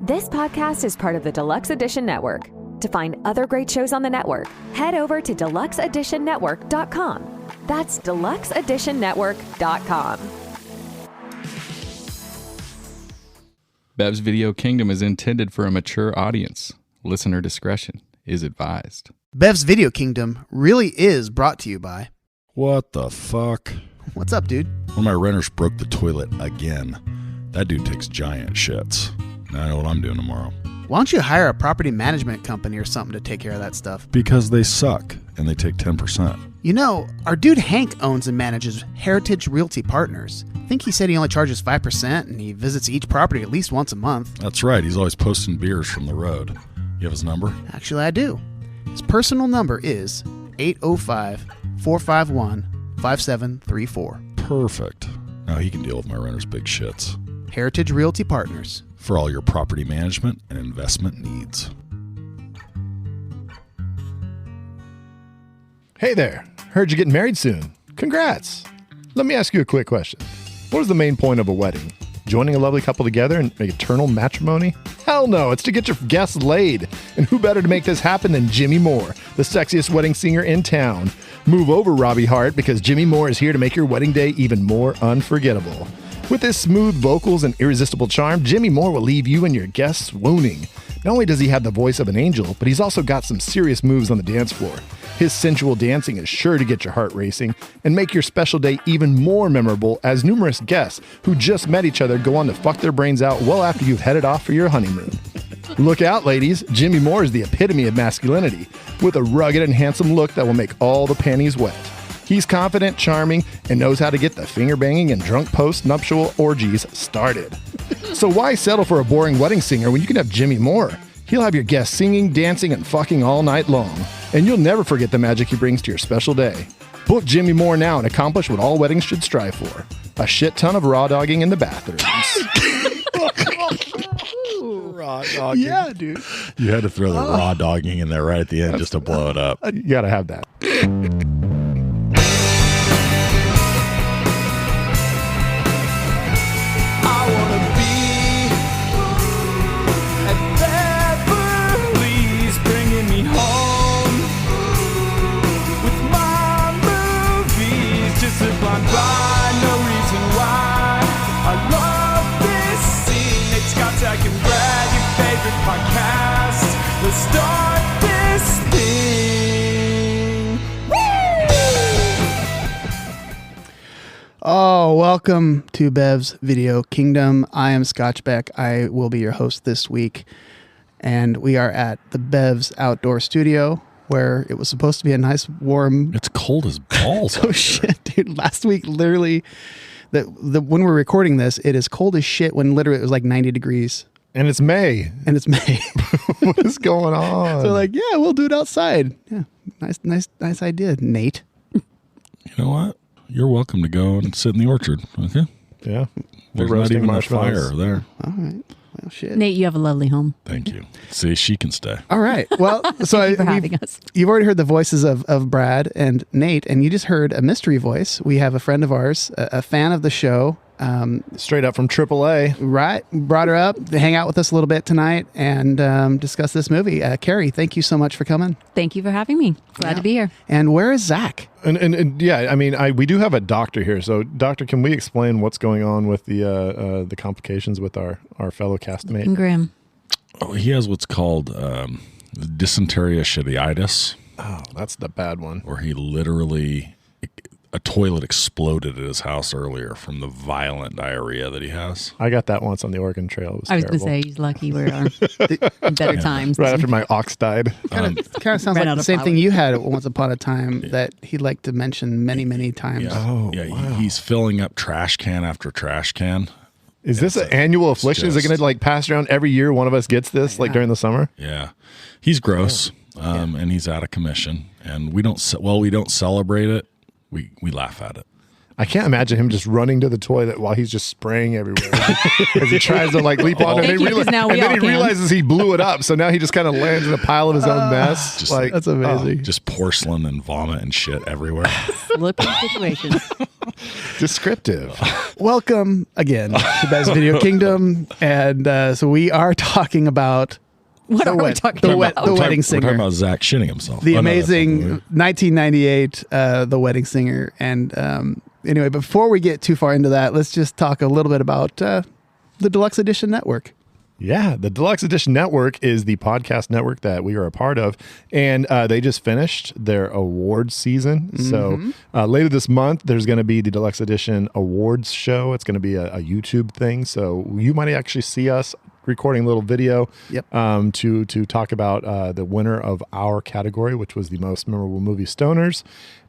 This podcast is part of the Deluxe Edition Network. To find other great shows on the network, head over to deluxeeditionnetwork.com. That's deluxeeditionnetwork.com. Bev's Video Kingdom is intended for a mature audience. Listener discretion is advised. Bev's Video Kingdom really is brought to you by... What the fuck? What's up, dude? One of my renters broke the toilet again. That dude takes giant shits. Now I know what I'm doing tomorrow. Why don't you hire a property management company or something to take care of that stuff? Because they suck, and they take 10%. You know, our dude Hank owns and manages Heritage Realty Partners. I think he said he only charges 5%, and he visits each property at least once a month. That's right. He's always posting beers from the road. You have his number? Actually, I do. His personal number is 805-451-5734. Perfect. Now he can deal with my renter's big shits. Heritage Realty Partners. For all your property management and investment needs. Hey there. Heard you're getting married soon. Congrats. Let me ask you a quick question. What is the main point of a wedding? Joining a lovely couple together in eternal matrimony? Hell no, it's to get your guests laid. And who better to make this happen than Jimmy Moore, the sexiest wedding singer in town. Move over, Robbie Hart, because Jimmy Moore is here to make your wedding day even more unforgettable. With his smooth vocals and irresistible charm, Jimmy Moore will leave you and your guests swooning. Not only does he have the voice of an angel, but he's also got some serious moves on the dance floor. His sensual dancing is sure to get your heart racing and make your special day even more memorable, as numerous guests who just met each other go on to fuck their brains out well after you've headed off for your honeymoon. Look out, ladies. Jimmy Moore is the epitome of masculinity, with a rugged and handsome look that will make all the panties wet. He's confident, charming, and knows how to get the finger-banging and drunk post-nuptial orgies started. So why settle for a boring wedding singer when you can have Jimmy Moore? He'll have your guests singing, dancing, and fucking all night long. And you'll never forget the magic he brings to your special day. Book Jimmy Moore now and accomplish what all weddings should strive for. A shit ton of raw dogging in the bathrooms. Raw dogging. Yeah, dude. You had to throw the raw dogging in there right at the end just to blow it up. You gotta have that. I wanna be at Beverly's, bringing me home with my movies. Just a blind by, no reason why. I love this scene. Nate Scott, Zach, and Brad, your favorite podcast. Let's start this thing. Oh, welcome to Bev's Video Kingdom. I am Scotch Beck. I will be your host this week. And we are at the Bev's Outdoor Studio, where it was supposed to be a nice, warm... It's cold as balls. Oh, shit, dude. Last week, literally, when we're recording this, it is cold as shit when literally it was like 90 degrees. And it's May. And it's May. What is going on? So like, yeah, we'll do it outside. Yeah, nice idea, Nate. You know what? You're welcome to go and sit in the orchard, okay? Yeah. There's We're not roasting even a marshmallows. fire there. All right. Well, shit. Nate, you have a lovely home. Thank you. See, she can stay. All right. Well, so Thank you for having us. You've already heard the voices of Brad and Nate, and you just heard a mystery voice. We have a friend of ours, a fan of the show. Straight up from AAA. Right. Brought her up to hang out with us a little bit tonight and discuss this movie. Carrie, thank you so much for coming. Thank you for having me. Glad to be here. And where is Zach? And yeah, I mean, we do have a doctor here. So, doctor, can we explain what's going on with the complications with our fellow castmate? Grim. Oh, he has what's called dysentery shiittitis. Oh, that's the bad one. Where he literally... A toilet exploded at his house earlier from the violent diarrhea that he has. I got that once on the Oregon Trail. I was going to say, he's lucky we're in better times. Right after my ox died. Kind of sounds ran like out the of same power. thing you had once upon a time that he'd like to mention many, many times. Yeah, Oh, yeah. wow. He's filling up trash can after trash can. Is this an annual affliction? Is it going to like pass around every year? One of us gets this like during the summer? Yeah, he's gross, and he's out of commission. And we don't celebrate it. We laugh at it. I can't imagine him just running to the toilet while he's just spraying everywhere as he tries to like leap on it. Thank you, 'cause now we And then all he can. realizes he blew it up, so now he just kind of lands in a pile of his own mess. Just- Like That's amazing. Just porcelain and vomit and shit everywhere. Slippery situation. descriptive. Welcome again to Bev's Video Kingdom. And so we are talking about What are we wed- talking the about? wed- the wedding We're singer. talking about Zach shitting himself. The Oh, no, that's not the amazing movie. 1998 The Wedding Singer. And anyway, before we get too far into that, let's just talk a little bit about the Deluxe Edition Network. Yeah, the Deluxe Edition Network is the podcast network that we are a part of, and they just finished their awards season. So later this month, there's going to be the Deluxe Edition Awards show. It's going to be a YouTube thing, so you might actually see us recording a little video to talk about the winner of our category, which was the most memorable movie stoners,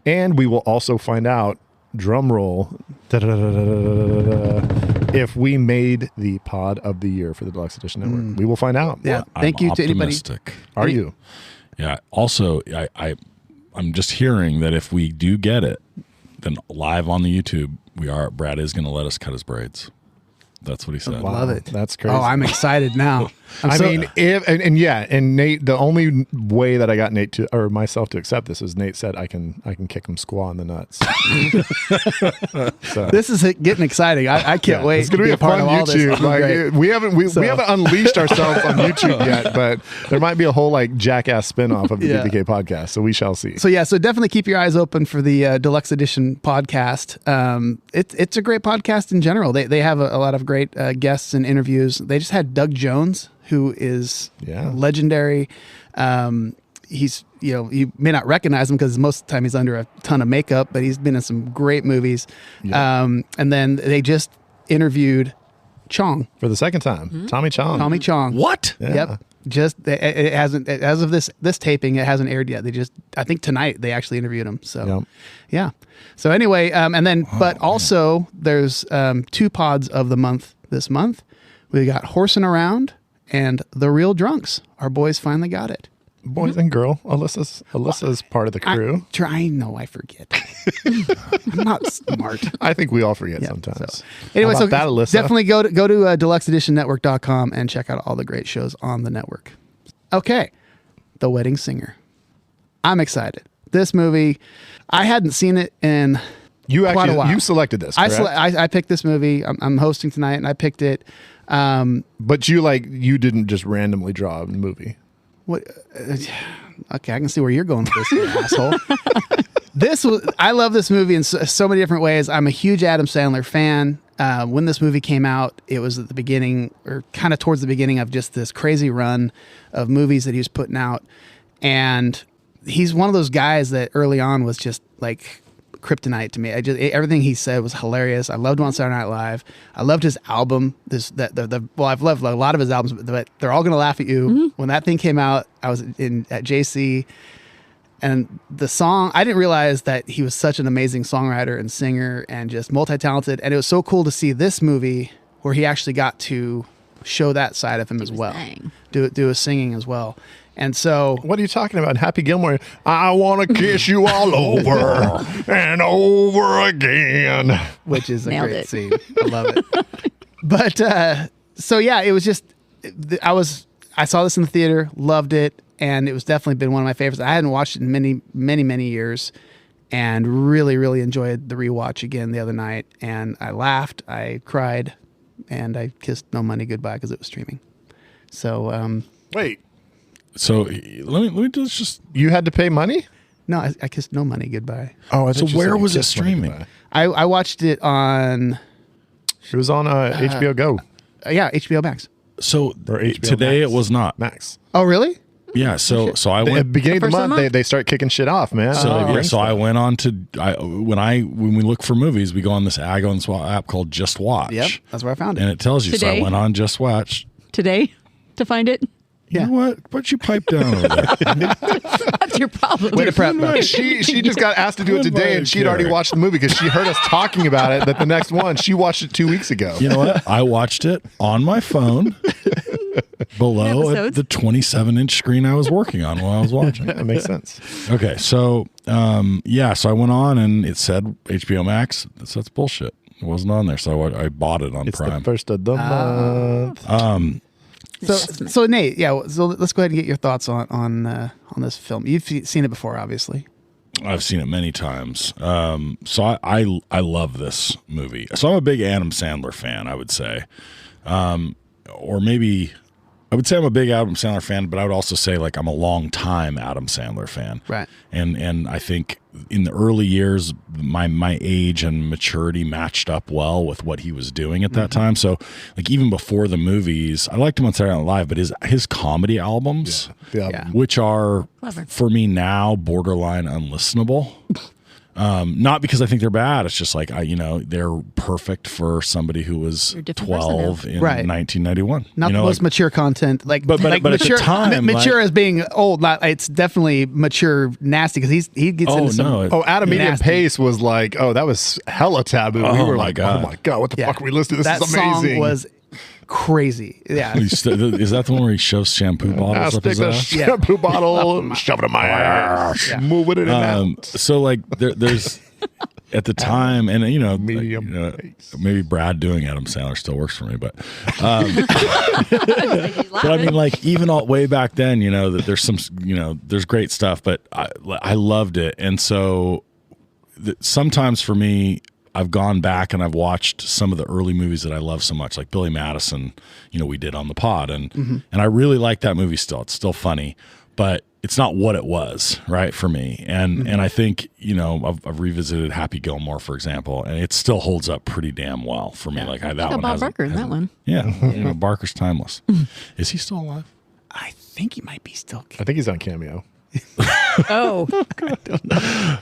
and we will also find out, drum roll, if we made the pod of the year for the Deluxe Edition Network. We will find out. Yeah. I'm Thank you to anybody. optimistic. Are you? Yeah. Also, I'm just hearing that if we do get it, then live on the YouTube, Brad is going to let us cut his braids. That's what he said. Love it. That's crazy. Oh, I'm excited now. I mean, if and Nate, the only way that I got Nate to or myself to accept this is Nate said I can kick him squaw in the nuts. So this is getting exciting. I can't wait. it's gonna be a part fun of all this. YouTube. It's gonna be great. Like, we haven't unleashed ourselves on YouTube yet, but there might be a whole like jackass spinoff of the Yeah. BVK podcast. So we shall see. So so definitely keep your eyes open for the Deluxe Edition podcast. It's a great podcast in general. They have a lot of great guests and interviews. They just had Doug Jones, who is legendary. He's you may not recognize him because most of the time he's under a ton of makeup, but he's been in some great movies. And then they just interviewed Chong, For the second time, Tommy Chong. Tommy Chong. What? Yeah. Yep. Just it hasn't, as of this taping, it hasn't aired yet. I think tonight they actually interviewed him. So yeah. So anyway, and then but also there's 2 pods of the month this month. We got Horsing Around and The Real Drunks. Our boys finally got it. Boys and girl. Alyssa's part of the crew. I know I forget. I'm not smart. I think we all forget Yeah, sometimes. so anyway, How so about that, Alyssa? definitely go to deluxeeditionnetwork.com and check out all the great shows on the network. Okay, The Wedding Singer. I'm excited. This movie, I hadn't seen it in You quite a while. you selected this. Correct? I picked this movie. I'm hosting tonight, and I picked it. But you didn't just randomly draw a movie. What? Okay, I can see where you're going with this, you asshole. I love this movie in so many different ways. I'm a huge Adam Sandler fan. When this movie came out, it was at the beginning, or kind of towards the beginning of just this crazy run of movies that he was putting out. And he's one of those guys that early on was just like kryptonite to me. Everything he said was hilarious. I loved him on Saturday Night Live. I loved his album. I've loved a lot of his albums, but They're All Gonna Laugh at You. Mm-hmm. When that thing came out, I was at JC, and the song, I didn't realize that he was such an amazing songwriter and singer and just multi-talented. And it was so cool to see this movie where he actually got to show that side of him as well. Do his singing as well. And so, What are you talking about? Happy Gilmore. I want to kiss you all over and over again. which is a Nailed great it. scene. I love it. But so yeah, it was just I saw this in the theater, loved it, and it was definitely been one of my favorites. I hadn't watched it in many years, and really enjoyed the rewatch again the other night. And I laughed, I cried, and I kissed No Money goodbye because it was streaming. So Wait, So let me just. you had to pay money? no, I kissed No Money goodbye. Oh, So where was it streaming? I watched it on It was on HBO Go. HBO Max. So Or HBO today Max. it was not. Max. Oh really? Yeah. So I At the went. beginning of the First of the month, month? they start kicking shit off, man. So I went on to when we look for movies, we go on this app called Just Watch. Yep, that's where I found it. And it tells you. So Today? I went on Just Watch. Today to find it? You know what? Why'd you pipe down over there? That's your problem. Way to prep, bro. she just got asked to do it today, and she'd already watched the movie because she heard us talking about it. That the next one, she watched it 2 weeks ago. You know what? I watched it on my phone below at Episodes. the 27-inch screen I was working on while I was watching. That makes sense. Okay, so so I went on and it said HBO Max. That's bullshit. It wasn't on there, so I bought it on It's Prime. the first of the month. So Nate, so let's go ahead and get your thoughts on this film. You've seen it before, obviously. I've seen it many times. So I love this movie. So I'm a big Adam Sandler fan, I would say. Or maybe I would say I'm a big Adam Sandler fan, but I would also say like I'm a long time Adam Sandler fan. Right. And I think in the early years, my age and maturity matched up well with what he was doing at that time. So like even before the movies, I liked him on Saturday Night Live, but his comedy albums, Yeah. which are Clever. for me now borderline unlistenable. Not because I think they're bad. It's just like they're perfect for somebody who was You're a different person 12 in Right. 1991. Not the most mature content, But at the mature, time, mature like- as being old. It's definitely mature, nasty because he gets Oh, into some. no, Oh, Adam Medium Nasty. Pace was like, that was hella taboo. We Oh were my like, God. oh my God, what the Yeah. fuck are we listening to? This That is amazing. song was crazy. Yeah, Is that the one where he shows shampoo I bottles up stick his the ass? shampoo bottle and shove it in my ass. Yeah. Move it in and out. So like there's at the time, and Medium pace. maybe Brad doing Adam Sandler still works for me, but but I mean, like even all way back then, that there's some, there's great stuff, but I loved it, and so sometimes for me, I've gone back and I've watched some of the early movies that I love so much, like Billy Madison. We did on the pod, and I really like that movie still. It's still funny, but it's not what it was, right, for me. And I think I've revisited Happy Gilmore, for example, and it still holds up pretty damn well for me. Like that one. Bob Barker in that one. Yeah, Barker's timeless. Is he still alive? I think he might be still. I think he's on Cameo. Oh,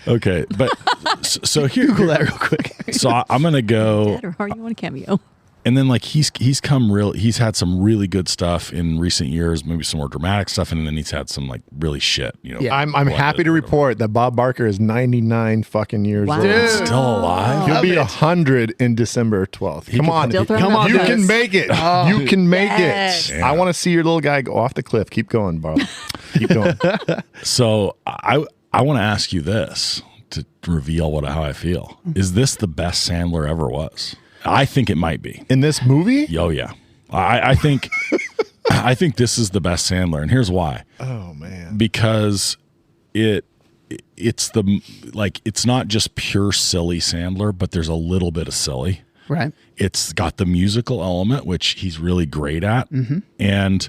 Okay, but so here, Google that real quick. so I'm gonna go. or are you on Cameo? And then like he's had some really good stuff in recent years, maybe some more dramatic stuff, and then he's had some like really shit. Yeah. I'm happy to report that Bob Barker is 99 fucking years Wow. old. Dude. Still alive? He'll be 100 in December 12th. Come on. Still throwing Come up on, You numbers. can make it. You can make Yes. it. I want to see your little guy go off the cliff. Keep going, Bob. Keep going. So I want to ask you this to reveal how I feel. Is this the best Sandler ever was? I think it might be. In this movie? Oh yeah, I think I think this is the best Sandler, and here's why. Oh, man. Because it's not just pure silly Sandler, but there's a little bit of silly. Right. It's got the musical element, which he's really great at, and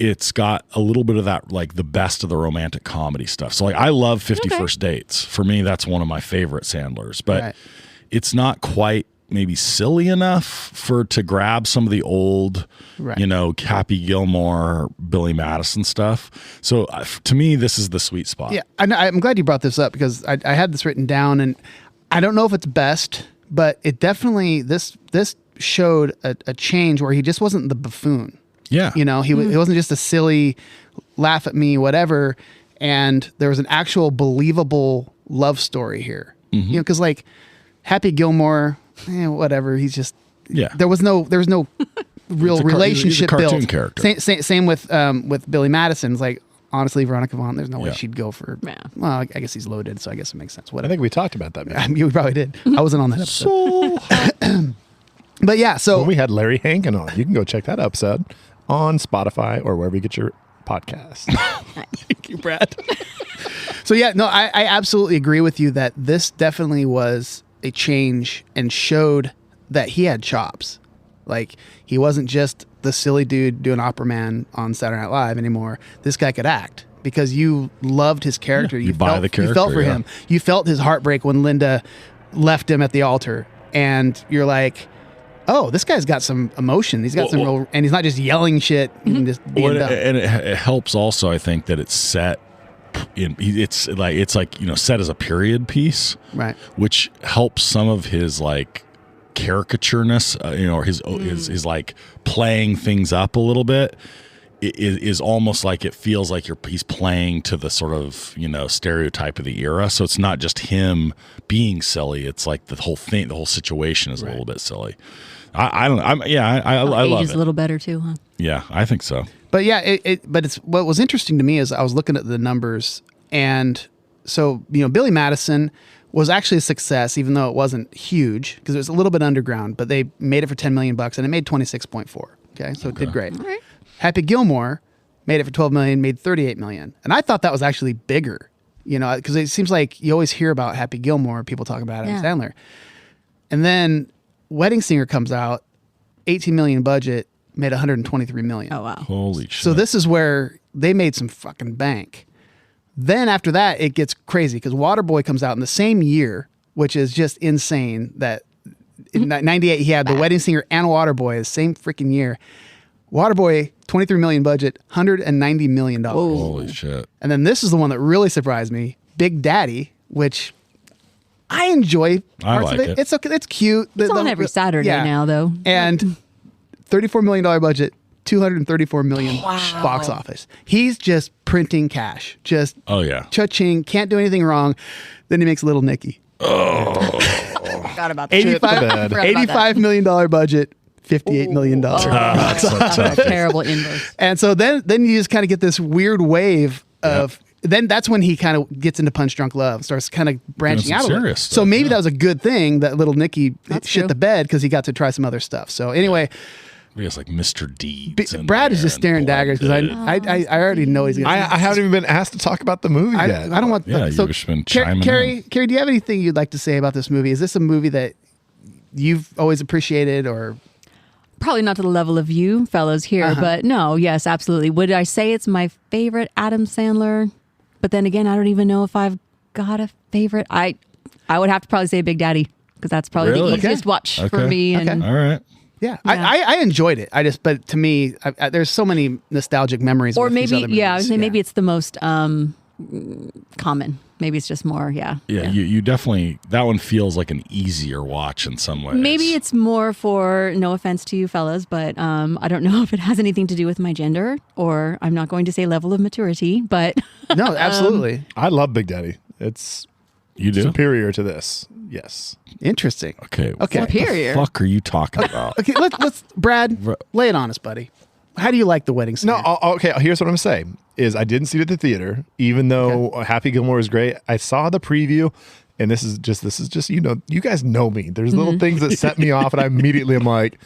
it's got a little bit of that, like the best of the romantic comedy stuff. So like I love 50 First Dates. For me, that's one of my favorite Sandlers, but Right. it's not quite maybe silly enough to grab some of the old, Right. Happy Gilmore, Billy Madison stuff. So to me, this is the sweet spot. Yeah, I'm glad you brought this up because I had this written down, and I don't know if it's best, but it definitely this showed a change where he just wasn't the buffoon. Yeah. He wasn't just a silly laugh at me, whatever. And there was an actual believable love story here. Because like Happy Gilmore, whatever. He's just There was no real relationship he's a cartoon built. character. Same with Billy Madison. It's like honestly, Veronica Vaughn. There's no way Yeah. she'd go for. Yeah. Well, I guess he's loaded, so I guess it makes sense. I Whatever. think we talked about that. Man. You probably did. I wasn't on that episode. But yeah, so When we had Larry Hankin on, you can go check that episode on Spotify or wherever you get your podcast. Thank you, Brad. So yeah, no, I absolutely agree with you that this definitely was a change and showed that he had chops. Like he wasn't just the silly dude doing Opera Man on Saturday Night Live anymore. This guy could act because you loved his character. you buy the character, You felt for yeah. him. You felt his heartbreak when Linda left him at the altar, and you're like, oh, this guy's got some emotion. He's got some real, and he's not just yelling shit and just being dumb. And it helps also, I think, that it's set in. It's like set as a period piece, Right. which helps some of his like caricatureness, or his like playing things up a little bit. is almost like it feels like he's playing to the sort of, stereotype of the era. So it's not just him being silly. It's like the whole thing, the whole situation is a little bit silly. I love Age is it. a little better too, huh? Yeah, I think so. But yeah, but it's what was interesting to me is I was looking at the numbers, and so Billy Madison was actually a success, even though it wasn't huge because it was a little bit underground. But they made it for $10 million, and it made 26.4. Okay, so it did great. All right. Happy Gilmore made it for $12 million, made $38 million, and I thought that was actually bigger. Because it seems like you always hear about Happy Gilmore, people talk about Adam Sandler, and then Wedding Singer comes out, $18 million budget, made $123 million. Oh wow! Holy shit! So this is where they made some fucking bank. Then after that, it gets crazy because Waterboy comes out in the same year, which is just insane. That in '98 he had The Wedding Singer and Waterboy the same freaking year. Waterboy, $23 million budget, $190 million. Holy shit! And then this is the one that really surprised me, Big Daddy, which I enjoy parts like of it. it. It's okay. It's cute. It's on every Saturday now, though. And $34 million budget, $234 million box office. He's just printing cash. Just cha-ching, can't do anything wrong. Then he makes Little Nicky. Forgot about that. $85 million budget, $58 million. Terrible inverse. And so then you just kind of get this weird wave of then that's when he kind of gets into Punch Drunk Love, starts kind of branching out a little. So maybe that was a good thing that Little Nicky shit the bed because he got to try some other stuff. So anyway. He has like Mr. Deeds. Brad is just staring daggers because I already know he's going to. I haven't even been asked to talk about the movie yet. I don't want. Yeah, so, you've been chiming Carrie, in. do you have anything you'd like to say about this movie? Is this a movie that you've always appreciated, or probably not to the level of you fellows here, but no, yes, absolutely. Would I say it's my favorite Adam Sandler? But then again, I don't even know if I've got a favorite. I would have to probably say Big Daddy because that's probably the easiest watch for me. And all right. Yeah. I enjoyed it. But to me, there's so many nostalgic memories. Or with maybe, these other movies. I would say maybe it's the most common. Maybe it's just more, Yeah, you definitely, that one feels like an easier watch in some ways. Maybe it's more for, no offense to you fellas, but I don't know if it has anything to do with my gender, or I'm not going to say level of maturity, but... No, absolutely. I love Big Daddy. It's superior to this. Yes. Interesting. Okay. Superior. What the fuck are you talking about? Okay, let's Brad, lay it on us, buddy. How do you like The Wedding Singer? No, okay, here's what I'm saying is I didn't see it at the theater, even though Happy Gilmore is great. I saw the preview, and this is just you guys know me. There's little things that set me off, and I immediately am like,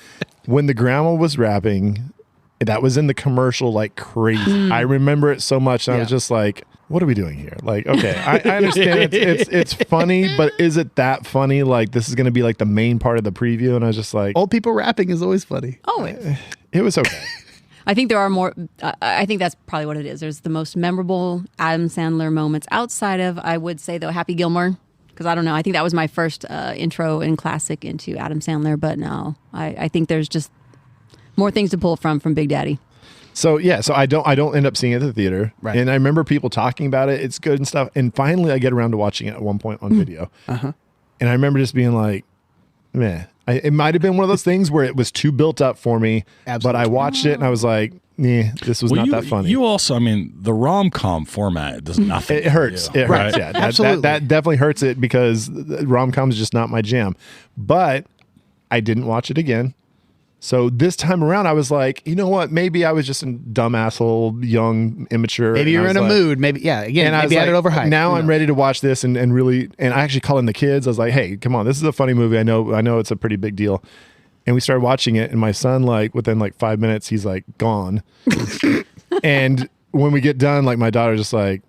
when the grandma was rapping, that was in the commercial like crazy. I remember it so much, and I was just like, what are we doing here? Like, okay, I understand it's funny, but is it that funny? Like, this is going to be like the main part of the preview, and I was just like, old people rapping is always funny. Always. It was okay. I think there are more. I think that's probably what it is. There's the most memorable Adam Sandler moments outside of, I would say, though, Happy Gilmore. Because I don't know. I think that was my first intro and classic into Adam Sandler. But no, I think there's just more things to pull from Big Daddy. So I don't end up seeing it at the theater. Right. And I remember people talking about it. It's good and stuff. And finally, I get around to watching it at one point on video. And I remember just being like, man. It might have been one of those things where it was too built up for me, but I watched it and I was like, this was not that funny. You also, the rom-com format does nothing. It hurts. It hurts. Yeah, absolutely. That definitely hurts it because rom-com is just not my jam. But I didn't watch it again. So this time around, I was like, you know what? Maybe I was just a dumb asshole, young, immature. Maybe you're in a mood. Maybe, again, maybe I had it overhyped. Now I'm ready to watch this and really, and I actually called in the kids. I was like, hey, come on, this is a funny movie. I know it's a pretty big deal. And we started watching it, and my son, like, within like 5 minutes, he's like gone. And when we get done, like, my daughter's just like,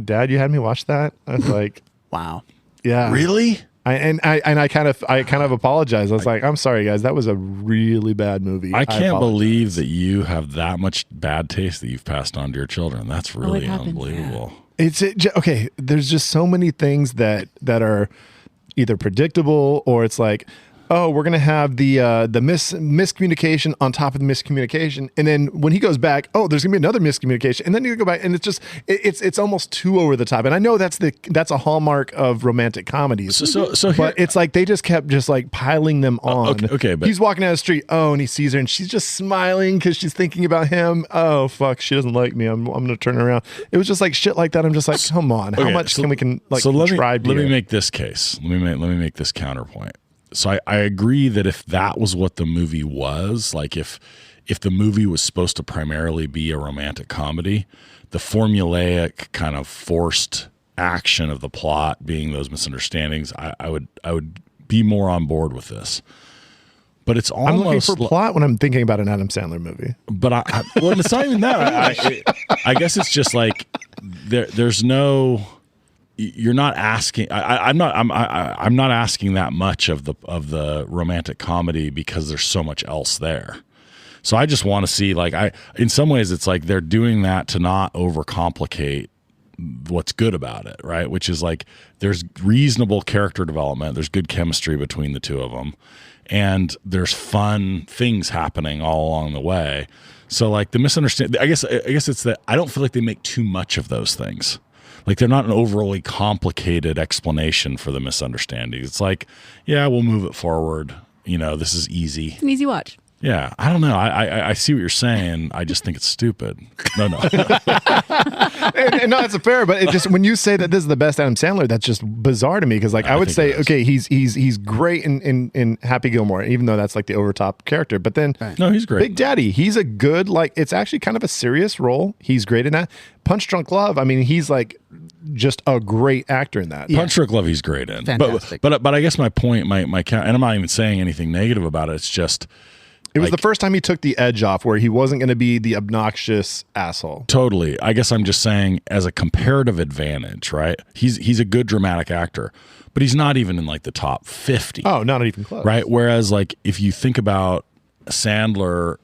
Dad, you had me watch that? I was like, wow. Yeah. Really? I kind of apologized. I was like, I'm sorry, guys. That was a really bad movie. I can't believe that you have that much bad taste that you've passed on to your children. That's really unbelievable. It's okay. There's just so many things that are either predictable or it's like oh, we're gonna have the miscommunication on top of the miscommunication, and then when he goes back, oh, there's gonna be another miscommunication, and then you go back, and it's just it's almost too over the top. And I know that's a hallmark of romantic comedies. But it's like they just kept just like piling them on. Okay, but he's walking down the street, oh, and he sees her, and she's just smiling because she's thinking about him. Oh fuck, she doesn't like me. I'm gonna turn her around. It was just like shit like that. I'm just like, come on, how much can we contrive? Let me make this case. Let me make this counterpoint. So I agree that if that was what the movie was, like if the movie was supposed to primarily be a romantic comedy, the formulaic kind of forced action of the plot being those misunderstandings, I would be more on board with this. But it's almost... I'm looking for plot when I'm thinking about an Adam Sandler movie. But well, it's not even that. I guess it's just like there's no... You're not asking. I'm not asking that much of the romantic comedy because there's so much else there. So I just want to see, like, in some ways it's like they're doing that to not overcomplicate what's good about it, right? Which is like there's reasonable character development, there's good chemistry between the two of them, and there's fun things happening all along the way. So like the misunderstanding, I guess it's that I don't feel like they make too much of those things. Like they're not an overly complicated explanation for the misunderstanding. It's like, yeah, we'll move it forward. This is easy. It's an easy watch. Yeah, I don't know. I see what you're saying. I just think it's stupid. No. and no, that's fair. But it just when you say that this is the best Adam Sandler, that's just bizarre to me because I would say, okay, he's great in Happy Gilmore, even though that's like the overtop character. But then no, he's great. Big Daddy, he's a good it's actually kind of a serious role. He's great in that. Punch Drunk Love, I mean, he's like just a great actor in that. Yeah. Punch Drunk Love, he's great in. Fantastic. But I guess my point, my and I'm not even saying anything negative about it. It's just. It was the first time he took the edge off where he wasn't going to be the obnoxious asshole. Totally. I guess I'm just saying as a comparative advantage, right? He's a good dramatic actor, but he's not even in like the top 50. Oh, not even close. Right? Whereas like if you think about Sandler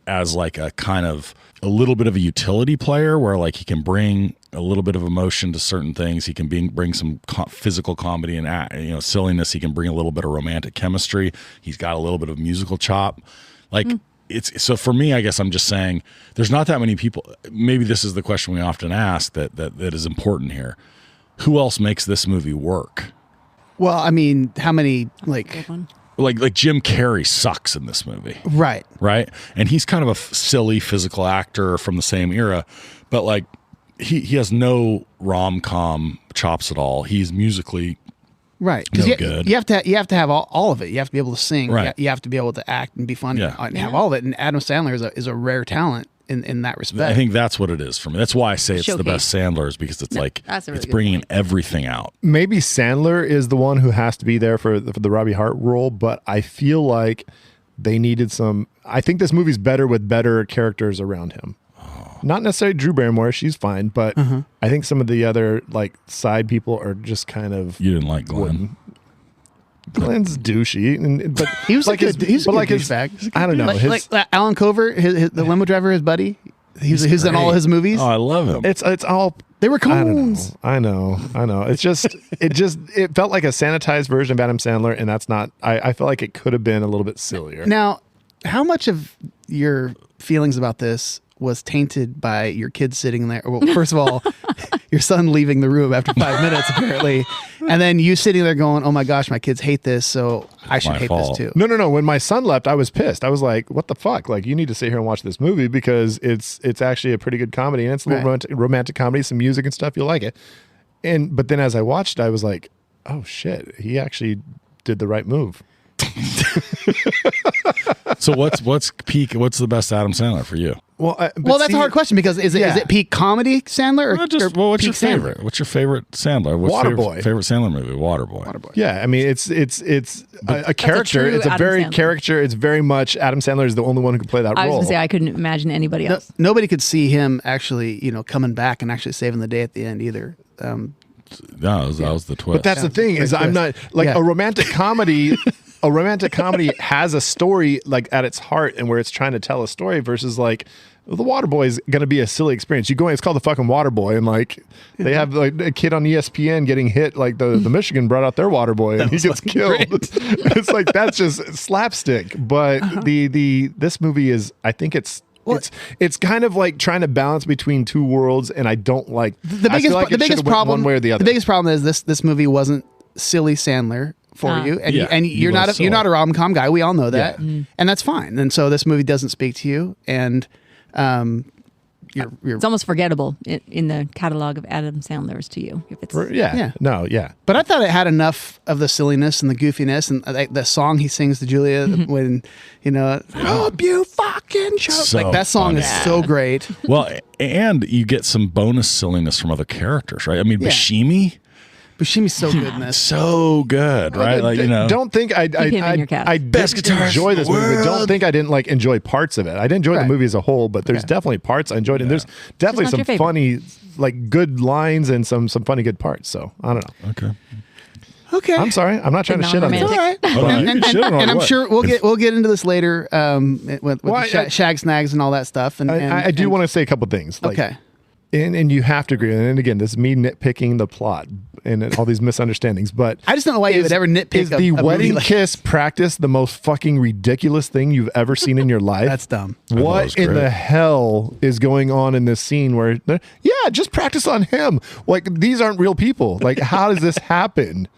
as like a kind of a little bit of a utility player where like he can bring a little bit of emotion to certain things. He can bring some physical comedy and silliness. He can bring a little bit of romantic chemistry. He's got a little bit of musical chop. Like it's so for me, I guess I'm just saying there's not that many people. Maybe this is the question we often ask that is important here. Who else makes this movie work? Well, I mean, how many like Jim Carrey sucks in this movie, right? And he's kind of a silly physical actor from the same era, but like he has no rom-com chops at all. He's musically. Right, because you have to have all of it. You have to be able to sing. Right. You have to be able to act and be funny and have all of it. And Adam Sandler is a rare talent in that respect. I think that's what it is for me. That's why I say it's Showcase. the best Sandler is because it's it's bringing everything out. Maybe Sandler is the one who has to be there for the Robbie Hart role, but I feel like they needed some. I think this movie's better with better characters around him. Not necessarily Drew Barrymore, she's fine, but I think some of the other like side people are just kind of. You didn't like Glenn. Glenn's douchey, but he was like he's a good douchebag. I don't know, like Alan Cover, the limo driver, his buddy. He's in all his movies. Oh, I love him. It's all they were coons. I know. It's just it felt like a sanitized version of Adam Sandler, and that's not. I felt like it could have been a little bit sillier. Now, how much of your feelings about this was tainted by your kids sitting there? Well, first of all, your son leaving the room after 5 minutes, apparently. And then you sitting there going, oh my gosh, my kids hate this, so I should hate this too. No. When my son left, I was pissed. I was like, what the fuck? Like, you need to sit here and watch this movie because it's actually a pretty good comedy, and it's a little romantic comedy, some music and stuff. You'll like it. But then as I watched, I was like, oh shit, he actually did the right move. So what's peak? What's the best Adam Sandler for you? Well, that's a hard question because is it peak comedy Sandler or what's your peak favorite? Sandler? What's your favorite Sandler? What's Waterboy. Favorite Sandler movie? Waterboy. Yeah, I mean it's a character. It's a very character. It's very much Adam Sandler is the only one who can play that role. I was going to say I couldn't imagine anybody else. Nobody could see him actually, coming back and actually saving the day at the end either. No, that was the twist. But that's the thing is I'm not like a romantic comedy. A romantic comedy has a story like at its heart and where it's trying to tell a story versus like the water boy is going to be a silly experience. You go in, it's called the fucking water boy, and like they have like a kid on ESPN getting hit. Like the Michigan brought out their water boy, and he gets killed. It's like that's just slapstick. But this movie is, I think it's kind of like trying to balance between two worlds, and I don't like the biggest problem. One way or the other. The biggest problem is this movie wasn't silly Sandler for you, and you're not a rom-com guy. We all know that, and that's fine. And so this movie doesn't speak to you, and you're it's almost forgettable in the catalog of Adam Sandler's to you. If it's But I thought it had enough of the silliness and the goofiness, and the song he sings to Julia when hope you fucking choke. So like that song funny. is so great. Well, and you get some bonus silliness from other characters, right? I mean, Buscemi. Buscemi's so good in this. So good, right? Like, don't think I Best didn't guitarist enjoy this in the movie. But don't world. think I didn't like enjoy parts of it. I didn't enjoy the movie as a whole, but there's definitely parts I enjoyed, and there's definitely not some your favorite. funny, like good lines and some funny good parts. So I don't know. Okay, I'm sorry. I'm not trying to shit on this. All right. Hold on, you can shit on and I'm what? sure we'll get into this later with the shag snags and all that stuff. And I do want to say a couple things. Like, Okay. And you have to agree. And again, this is me nitpicking the plot and all these misunderstandings. But I just don't know why you would ever nitpick. Is the a wedding movie like kiss practice the most fucking ridiculous thing you've ever seen in your life? That's dumb. What in the hell is going on in this scene where, just practice on him. Like, these aren't real people. Like, how does this happen?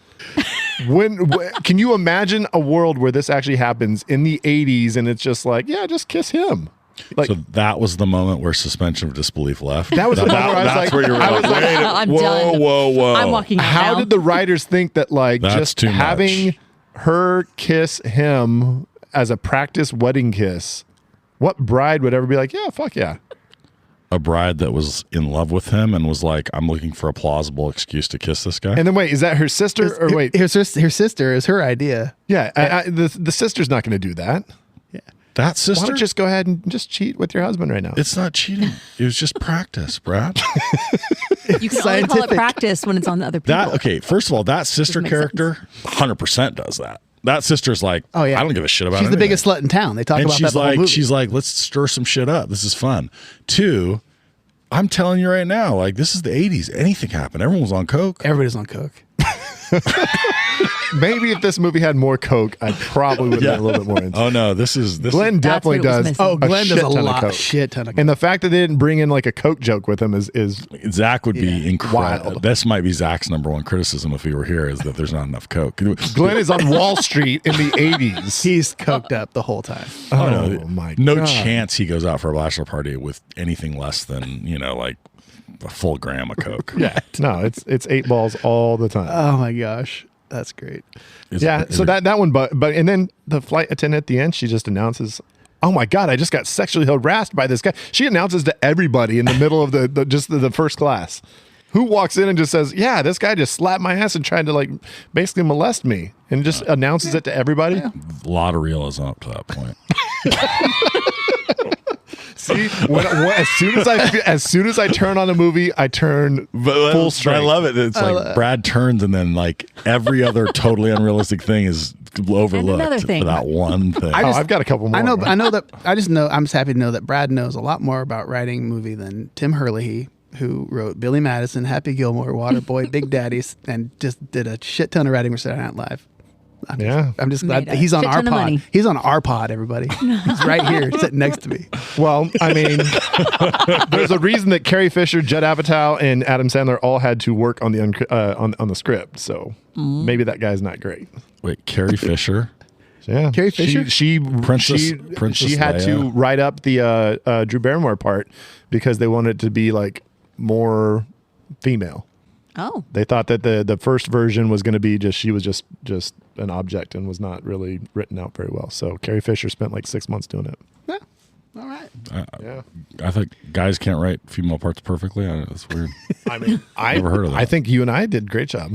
Can you imagine a world where this actually happens in the 80s and it's just like, just kiss him? Like, so that was the moment where suspension of disbelief left. That was the moment where I was like, where you were I'm done. whoa. I'm walking out how now. did the writers think that like That's just too much. having her kiss him as a practice wedding kiss, what bride would ever be like, yeah, fuck yeah? A bride that was in love with him and was like, I'm looking for a plausible excuse to kiss this guy. And then wait, is that her sister or wait? Her sister is her idea. Yeah, the sister's not going to do that. That Why sister? don't you just go ahead and just cheat with your husband right now? It's not cheating. It was just practice, Brad. You can only call it practice when it's on the other people. First of all, that sister makes character 100% does that. That sister's like, Oh yeah, I don't give a shit about She's the anything. biggest slut in town. They talk And about that she's the whole like, movie. let's stir some shit up. This is fun. 2, I'm telling you right now, like, this is the 80s. Anything happened. Everyone was on coke. Everybody's on coke. Maybe if this movie had more coke, I probably would have been a little bit more into it. Oh no, this is Glenn That's definitely what it was does. missing. Oh, Glenn does shit a shit ton of coke. And the fact that they didn't bring in like a coke joke with him is Zach would be incredible. wild. This might be Zach's number one criticism if he were here, is that there's not enough coke. Glenn is on Wall Street in the 80s. He's coked up the whole time. Oh, no, my no God. chance he goes out for a bachelor party with anything less than, like a full gram of coke. Yeah, no, it's 8 balls all the time. Oh my gosh, that's great. So that one, but and then the flight attendant at the end, she just announces, "Oh my God, I just got sexually harassed by this guy." She announces to everybody in the middle of the first class, who walks in and just says, "Yeah, this guy just slapped my ass and tried to like basically molest me," and just announces it to everybody. a lot of realism up to that point. See, as soon as I turn on a movie, I turn full strength. I love it. It's like Brad turns, and then like every other totally unrealistic thing is overlooked another thing. for that one thing. I've got a couple more. I know that. I'm just happy to know that Brad knows a lot more about writing a movie than Tim Herlihy, who wrote Billy Madison, Happy Gilmore, Waterboy, Big Daddies, and just did a shit ton of writing for Saturday Night Live. I'm just glad Made a he's on shit our ton of pod. money. He's on our pod, everybody. He's right here sitting next to me. Well, I mean, there's a reason that Carrie Fisher, Judd Apatow, and Adam Sandler all had to work on the on the script. So maybe that guy's not great. Wait, Carrie Fisher? Yeah, Carrie Fisher? She Princess she had to Leia. write up the Drew Barrymore part because they wanted it to be like more female. Oh. They thought that the first version was going to be she was just an object and was not really written out very well. So Carrie Fisher spent like 6 months doing it. Yeah. All right. Yeah. I think guys can't write female parts perfectly. That's weird. I mean, Never heard of that. I think you and I did a great job.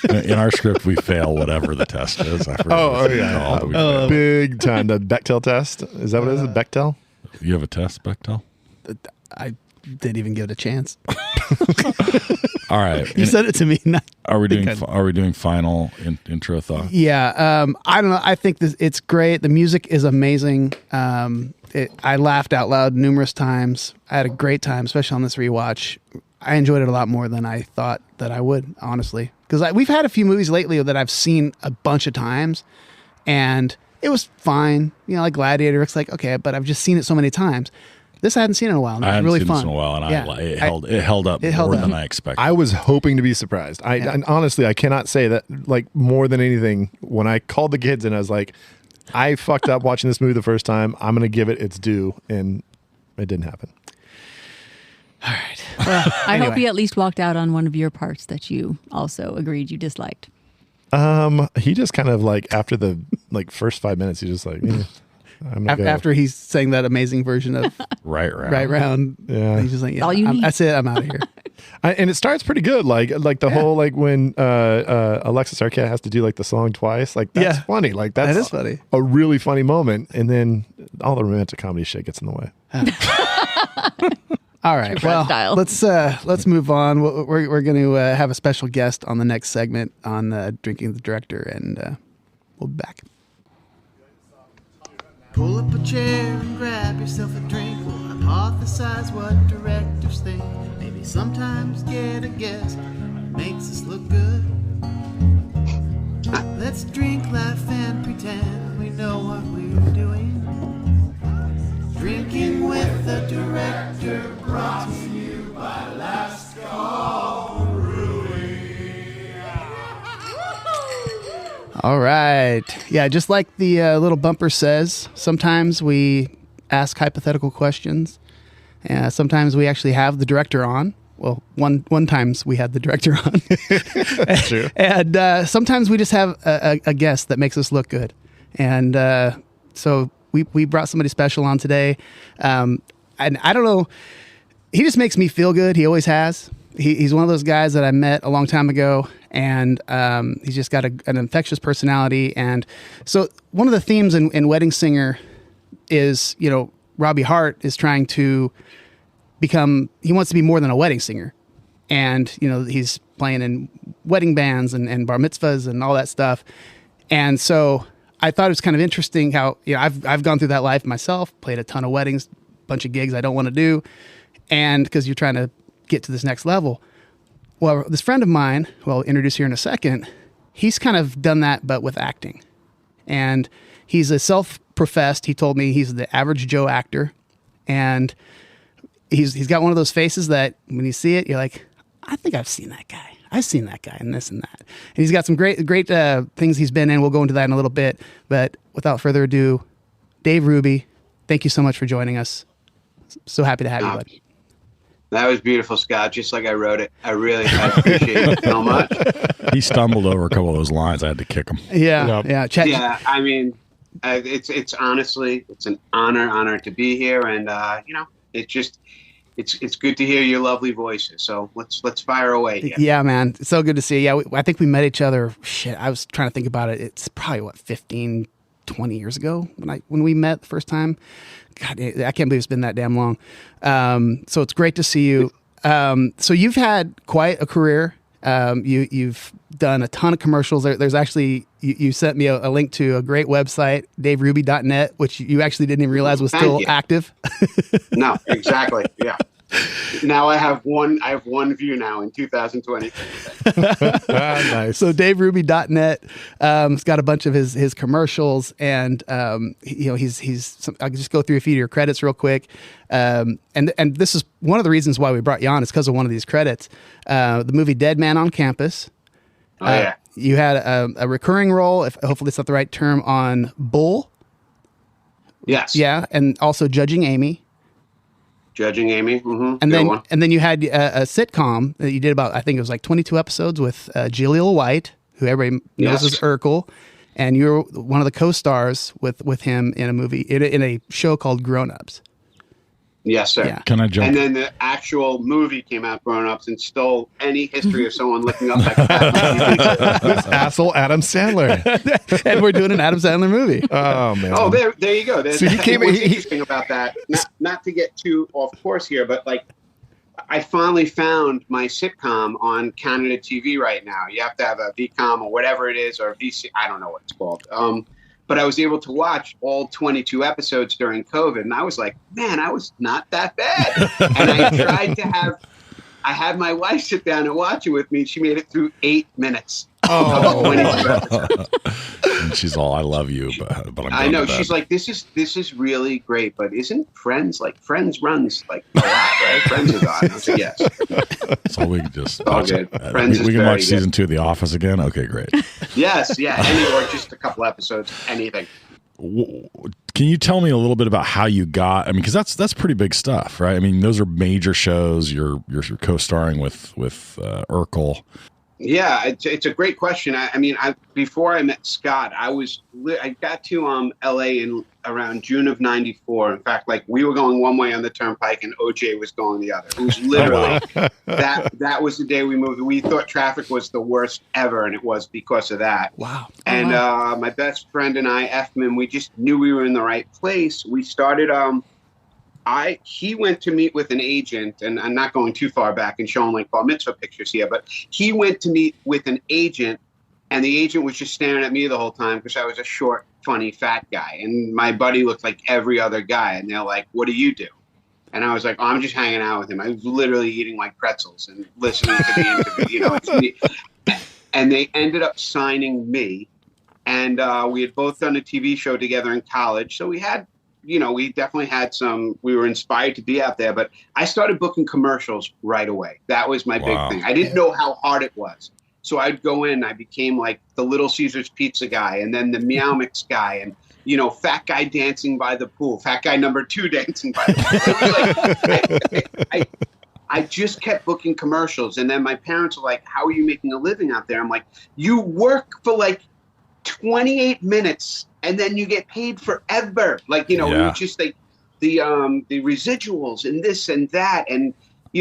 In our script, we fail whatever the test is. I forget what it's called, but we fail. Big time. The Bechdel test. Is that what it is? Bechdel? You have a test, Bechtel? I didn't even give it a chance. All right. You said it to me. Are we doing final intro thoughts? Yeah. I don't know. I think it's great. The music is amazing. I laughed out loud numerous times. I had a great time, especially on this rewatch. I enjoyed it a lot more than I thought that I would, honestly. Because we've had a few movies lately that I've seen a bunch of times, and it was fine. You know, like Gladiator. It's like, okay, but I've just seen it so many times. This I hadn't seen in a while. And it was really fun. This in a while, and it held up more than I expected. I was hoping to be surprised. And honestly, I cannot say that, like, more than anything, when I called the kids and I was like, I fucked up watching this movie the first time. I'm going to give it its due, and it didn't happen. All right. Well, I hope you at least walked out on one of your parts that you also agreed you disliked. He just kind of like after the first 5 minutes, he just like after he's saying that amazing version of right round. Yeah, he's just like, all you need. That's it. I'm out of here. And it starts pretty good, like the whole like when Alexis Arquette has to do like the song twice, like that's funny, like that is funny, a really funny moment, and then all the romantic comedy shit gets in the way. All right, well, let's move on. We're going to have a special guest on the next segment on Drinking the Director, and we'll be back. Pull up a chair and grab yourself a drink. We'll hypothesize what directors think. Maybe sometimes get a guess what makes us look good. Let's drink, laugh, and pretend we know what we're doing. Drinking with the Director, brought to you by Last Call Brewing. All right. Yeah, just like the little bumper says, sometimes we ask hypothetical questions. Sometimes we actually have the director on. Well, one times we had the director on. That's true. And sometimes we just have a guest that makes us look good. And so we brought somebody special on today. And I don't know, he just makes me feel good. He always has. He's one of those guys that I met a long time ago, and he's just got an infectious personality. And so one of the themes in Wedding Singer is, you know, Robbie Hart is trying to he wants to be more than a wedding singer. And, you know, he's playing in wedding bands and bar mitzvahs and all that stuff. And so I thought it was kind of interesting how, you know, I've gone through that life myself, played a ton of weddings, bunch of gigs I don't want to do. And because you're trying to get to this next level. Well, this friend of mine, who I'll introduce here in a second, he's kind of done that, but with acting. And he's a self-professed, he told me he's the average Joe actor. And he's got one of those faces that when you see it, you're like, I think I've seen that guy. I've seen that guy and this and that. And he's got some great things he's been in. We'll go into that in a little bit. But without further ado, Dave Ruby, thank you so much for joining us. So happy to have you, bud. That was beautiful, Scott. Just like I wrote it. I appreciate it so much. He stumbled over a couple of those lines. I had to kick him. Yeah. Yeah, I mean, it's honestly, it's an honor to be here. And, you know, it's good to hear your lovely voices. So let's fire away here. Yeah, man. It's so good to see you. Yeah, I think we met each other. I was trying to think about it. It's probably 15, 20 years ago when we met the first time. God, I can't believe it's been that damn long. So it's great to see you. So you've had quite a career. You've done a ton of commercials. There's actually, you sent me a link to a great website, daveruby.net, which you actually didn't even realize was still active. No, exactly. Yeah. Now I have one view now in 2020. Nice. So daveruby.net has got a bunch of his commercials, and you know, I'll just go through a few of your credits real quick. And this is one of the reasons why we brought you on, is because of one of these credits. The movie Dead Man on Campus. Oh yeah. You had a recurring role, hopefully it's not the right term, on Bull. Yes. Yeah, and also Judging Amy. Judging Amy. Mm-hmm. And then you had a sitcom that you did about, I think it was like 22 episodes with Jaleel White, who everybody knows as Urkel, and you're one of the co-stars with him in a movie in a show called Grown Ups. Yes, sir. Yeah. Can I jump? And then the actual movie came out, Grown Ups, and stole any history of someone looking up that. This asshole Adam Sandler. And we're doing an Adam Sandler movie. Oh man. Oh, there you go. So he came. What's interesting about that? Not to get too off course here, but like, I finally found my sitcom on Canada TV right now. You have to have a VCom or whatever it is, or a VC. I don't know what it's called. But I was able to watch all 22 episodes during COVID, and I was like, man, I was not that bad. And I had my wife sit down and watch it with me. She made it through 8 minutes. Oh, and she's all, I love you, but I know. She's like, this is really great, but isn't Friends runs like a lot, right? Friends is on. I was like, yes. So we can just all good. Friends we can watch season 2 of The Office again. Okay, great. Yes, yeah, or just a couple episodes, anything. Can you tell me a little bit about how you got? I mean, because that's pretty big stuff, right? I mean, those are major shows. You're co-starring with Urkel. Yeah, it's a great question. I mean, before I met Scott, I got to LA in around June of '94. In fact, like we were going one way on the turnpike and OJ was going the other. It was literally that was the day we moved. We thought traffic was the worst ever, and it was because of that. Wow. And my best friend and I, Effman, we just knew we were in the right place. We started. He went to meet with an agent, and I'm not going too far back and showing like bar mitzvah pictures here, but he went to meet with an agent, and the agent was just staring at me the whole time because I was a short, funny, fat guy, and my buddy looked like every other guy, and they're like, "What do you do?" And I was like, "Oh, I'm just hanging out with him." I was literally eating like pretzels and listening to the interview, it's me. And they ended up signing me, and we had both done a TV show together in college, so we had. We definitely had we were inspired to be out there, but I started booking commercials right away. That was my big thing. I didn't know how hard it was. So I'd go in, I became like the Little Caesars pizza guy, and then the Meow Mix guy, and, fat guy dancing by the pool, fat guy number 2 dancing by the pool. I just kept booking commercials. And then my parents were like, how are you making a living out there? I'm like, you work for like 28 minutes and then you get paid forever. Like, it's just like the residuals and this and that. And,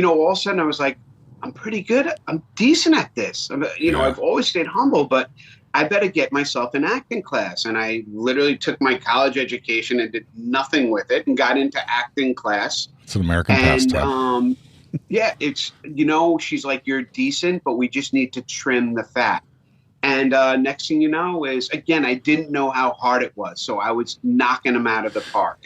all of a sudden I was like, I'm pretty good. I'm decent at this. I've always stayed humble, but I better get myself an acting class. And I literally took my college education and did nothing with it and got into acting class. It's an American pastime. Yeah, it's, she's like, you're decent, but we just need to trim the fat. And next thing you know is, again, I didn't know how hard it was. So I was knocking them out of the park.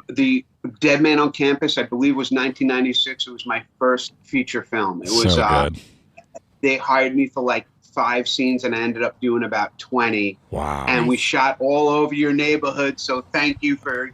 The Dead Man on Campus, I believe, was 1996. It was my first feature film. It was so good. They hired me for like 5 scenes, and I ended up doing about 20. Wow. And we shot all over your neighborhood. So thank you for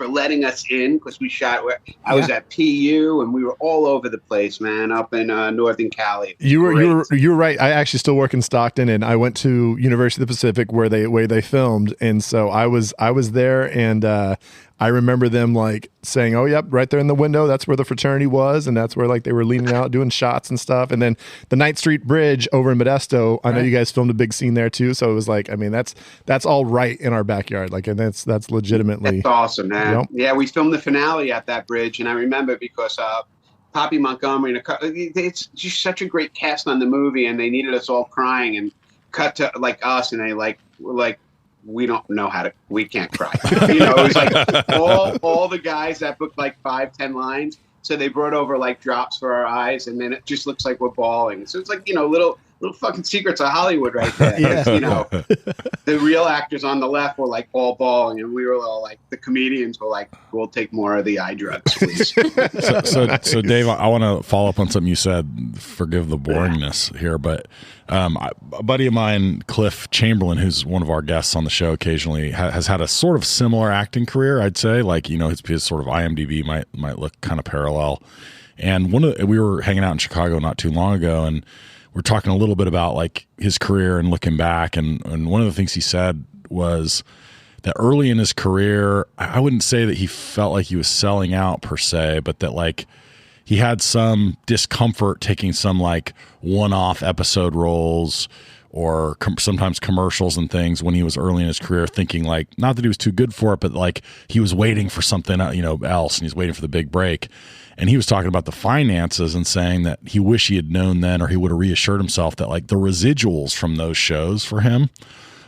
letting us in, because we shot I was at PU, and we were all over the place, man, up in Northern Cali. You were right. I actually still work in Stockton, and I went to University of the Pacific where they filmed, and so I was there, and I remember them like saying, "Oh, yep, right there in the window. That's where the fraternity was, and that's where like they were leaning out doing shots and stuff." And then the Ninth Street Bridge over in Modesto. I know you guys filmed a big scene there too. So it was like, I mean, that's all right in our backyard. Like, and that's legitimately that's awesome, man. Yep. Yeah, we filmed the finale at that bridge, and I remember because Poppy Montgomery it's just such a great cast on the movie, and they needed us all crying and cut to like us, and they were like. We don't know we can't cry. It was like all the guys that booked like 5-10 lines. So they brought over like drops for our eyes, and then it just looks like we're bawling. So it's like, little fucking secrets of Hollywood right there. Yeah. The real actors on the left were like all bawling, and we were all like, the comedians were like, we'll take more of the eye drugs, please. So Dave, I want to follow up on something you said. Forgive the boringness here, but a buddy of mine, Cliff Chamberlain, who's one of our guests on the show occasionally, has had a sort of similar acting career, I'd say. Like, his sort of IMDb might look kind of parallel. And we were hanging out in Chicago not too long ago, and we're talking a little bit about like his career and looking back. And one of the things he said was that early in his career, I wouldn't say that he felt like he was selling out per se, but that like he had some discomfort taking some like one-off episode roles or sometimes commercials and things when he was early in his career, thinking like, not that he was too good for it, but like he was waiting for something, else, and he's waiting for the big break. And he was talking about the finances and saying that he wished he had known then, or he would have reassured himself that like the residuals from those shows for him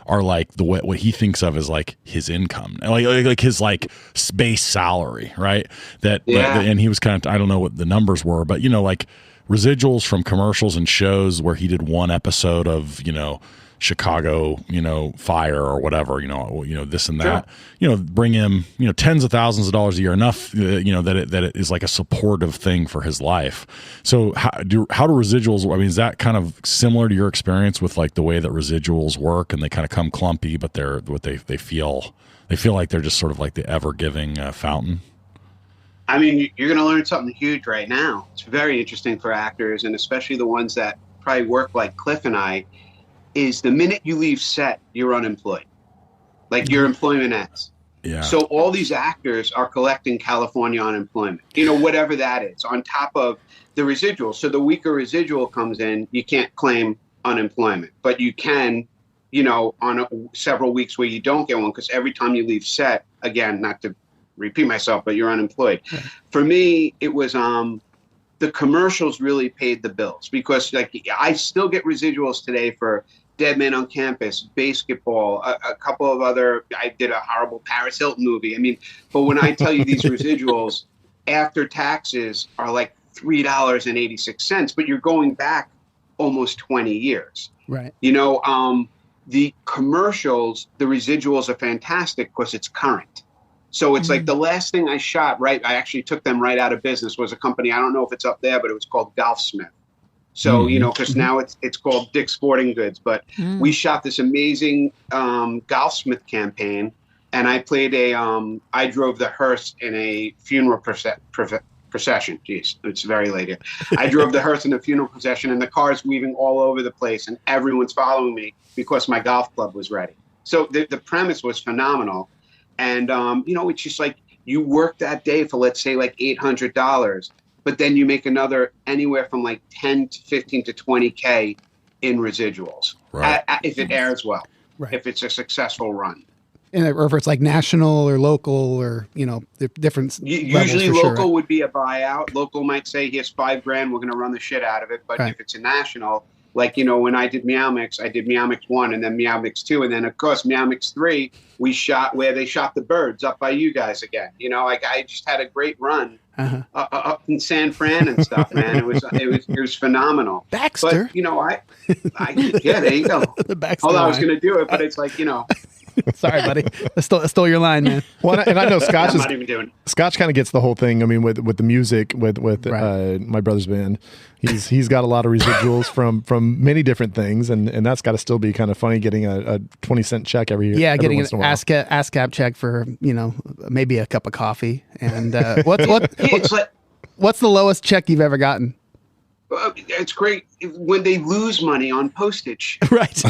are like what he thinks of as like his income, like his like base salary, right? And he was kind of, I don't know what the numbers were, but like residuals from commercials and shows where he did one episode of Chicago, fire or whatever, this and that, bring him, tens of thousands of dollars a year, enough, that it is like a supportive thing for his life. So how do residuals, I mean, is that kind of similar to your experience with like the way that residuals work, and they kind of come clumpy, but they're what they feel like they're just sort of like the ever giving fountain? I mean, you're going to learn something huge right now. It's very interesting for actors, and especially the ones that probably work like Cliff and I, is the minute you leave set, you're unemployed. Like your employment ends. Yeah. So all these actors are collecting California unemployment, whatever that is, on top of the residual. So the weaker residual comes in, you can't claim unemployment, but you can, on several weeks where you don't get one, because every time you leave set, again, not to repeat myself, but you're unemployed. Right. For me, it was the commercials really paid the bills, because like I still get residuals today for Dead Man on Campus, Basketball, a couple of other, I did a horrible Paris Hilton movie. I mean, but when I tell you these residuals after taxes are like $3.86, but you're going back almost 20 years. Right. The commercials, the residuals are fantastic because it's current. So it's like the last thing I shot, right? I actually took them right out of business, was a company, I don't know if it's up there, but it was called Golfsmith. So, because now it's called Dick's Sporting Goods, but we shot this amazing Golfsmith campaign, and I played I drove the hearse in a funeral procession. Jeez, it's very late here. I drove the hearse in a funeral procession, and the car's weaving all over the place, and everyone's following me because my golf club was ready. So the premise was phenomenal. And, it's just like you work that day for, let's say, like $800, but then you make another anywhere from like 10 to 15 to 20K in residuals, right. If it airs well, right. If it's a successful run. Or if it's like national or local or, the different usually levels for local sure, right? would be a buyout. Local might say, here's $5,000, we're going to run the shit out of it. But right. If it's a national, like, when I did Meow Mix, I did Meow Mix 1 and then Meow Mix 2. And then, of course, Meow Mix 3, we shot where they shot the birds up by you guys again. I just had a great run up in San Fran and stuff, man. It was phenomenal. Baxter. But, yeah, there you go. The Baxter Although I was line. going to do it, but it's like, Sorry, buddy. I stole your line, man. Well, and I know Scotch I'm not even doing it. Scotch kind of gets the whole thing. I mean, with the music, with Right. my brother's band, he's got a lot of residuals from many different things, and that's got to still be kind of funny getting a 20-cent check every year. Yeah, getting once in an a while. ASCAP check for maybe a cup of coffee. And what's the lowest check you've ever gotten? It's great when they lose money on postage. Right.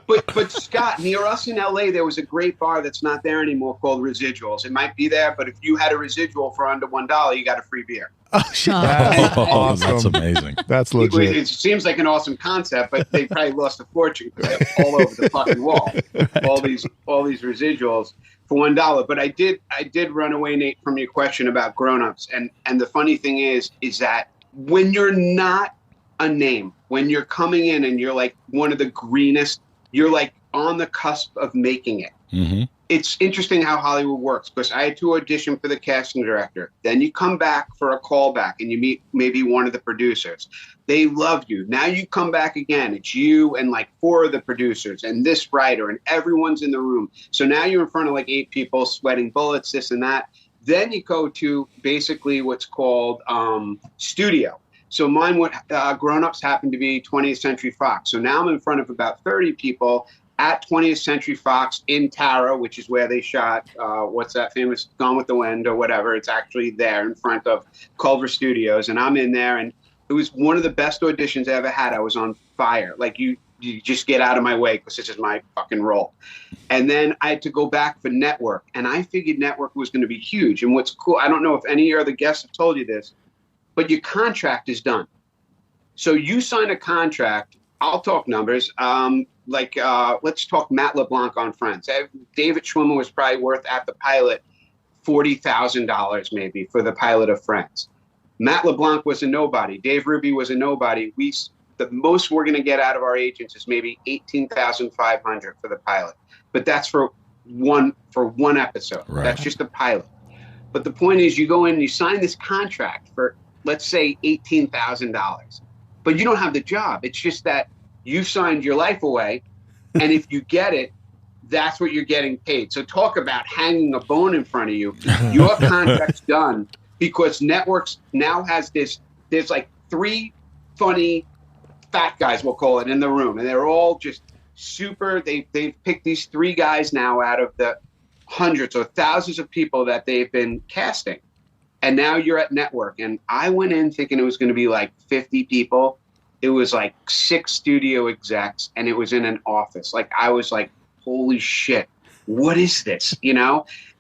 But Scott, near us in LA, there was a great bar that's not there anymore called Residuals. It might be there, but if you had a residual for under $1, you got a free beer. Oh shit! That's awesome. That's amazing. That's legit. It seems like an awesome concept, but they probably lost a fortune because they're all over the fucking wall. All these residuals for $1. But I did run away, Nate, from your question about grown-ups. And the funny thing is that when you're not a name, when you're coming in and you're like one of the greenest, you're like on the cusp of making it. Mm-hmm. It's interesting how Hollywood works, because I had to audition for the casting director. Then you come back for a callback and you meet maybe one of the producers. They love you. Now you come back again. It's you and like 4 of the producers and this writer, and everyone's in the room. So now you're in front of like 8 people sweating bullets, this and that. Then you go to basically what's called studio. So mine, grown-ups happened to be 20th Century Fox. So now I'm in front of about 30 people at 20th Century Fox in Tara, which is where they shot, what's that famous Gone with the Wind or whatever. It's actually there in front of Culver Studios. And I'm in there, and it was one of the best auditions I ever had. I was on fire. Like, you just get out of my way because this is my fucking role. And then I had to go back for network. And I figured network was going to be huge. And what's cool, I don't know if any of your other guests have told you this, but your contract is done. So you sign a contract. I'll talk numbers. Let's talk Matt LeBlanc on Friends. David Schwimmer was probably worth at the pilot $40,000 maybe for the pilot of Friends. Matt LeBlanc was a nobody. Dave Ruby was a nobody. the most we're going to get out of our agents is maybe $18,500 for the pilot, but that's for one episode. Right. That's just a pilot. But the point is, you go in and you sign this contract for, let's say, $18,000, but you don't have the job. It's just that you signed your life away, and if you get it, that's what you're getting paid. So talk about hanging a bone in front of you. Your contract's done because networks now has this. There's like 3 funny fat guys, we'll call it, in the room, and they're all just super. They've picked these 3 guys now out of the hundreds or thousands of people that they've been casting, and now you're at network. And I went in thinking it was going to be like 50 people. It was like 6 studio execs, and it was in an office. Like, I was like, holy shit, what is this?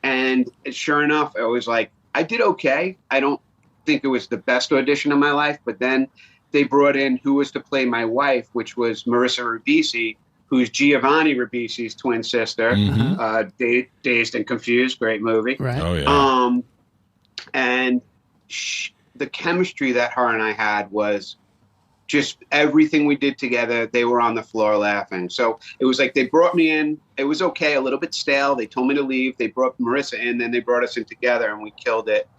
And sure enough, I was like, I did okay. I don't think it was the best audition of my life, but then they brought in who was to play my wife, which was Marissa Ribisi, who's Giovanni Ribisi's twin sister. Dazed and Confused, great movie. Right. Oh yeah. And the chemistry that her and I had was just everything we did together. They were on the floor laughing. So it was like they brought me in. It was okay, a little bit stale. They told me to leave. They brought Marissa in, then they brought us in together, and we killed it.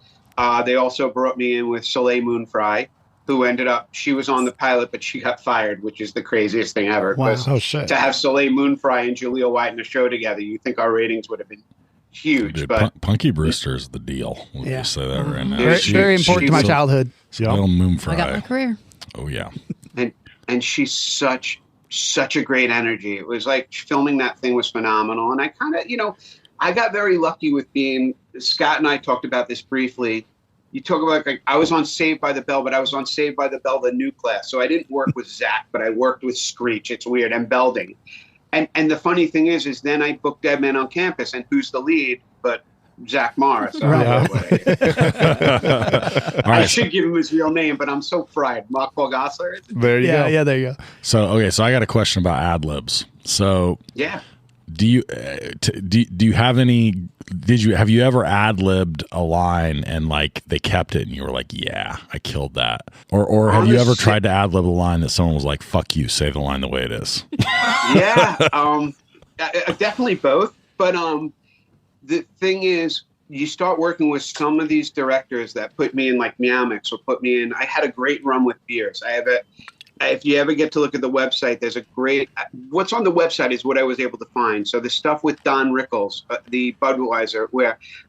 They also brought me in with Soleil Moon Frye, who ended up, she was on the pilot, but she got fired, which is the craziest thing ever. Wow. Oh, shit. To have Soleil Moon Frye and Julia White in a show together, you think our ratings would have been huge. Dude, but Punky Brewster's the deal. We'll Yeah. just say that right now. Very important to my childhood. Soleil Moon Frye. I got my career. Oh yeah. and she's such a great energy. It was like filming that thing was phenomenal. And I kind of, I got very lucky with being, Scott and I talked about this briefly. You talk about, like, I was on Saved by the Bell, but I was on Saved by the Bell, the new class. So I didn't work with Zach, but I worked with Screech. It's weird. And Belding. And the funny thing is then I booked Dead Man on Campus, and who's the lead but Zach Morris? So I should give him his real name, but I'm so fried. Mark Paul Gosselaar. There you go. Yeah, there you go. So I got a question about ad libs. So Yeah. do you have any? Have you ever ad libbed a line and like they kept it and you were like, yeah, I killed that, or have you ever tried to ad lib a line that someone was like, fuck you, say the line the way it is? Yeah, definitely both. But the thing is, you start working with some of these directors that put me in like Meow Mix or put me in. I had a great run with beers. If you ever get to look at the website, there's a great. What's on the website is what I was able to find. So the stuff with Don Rickles, the Budweiser,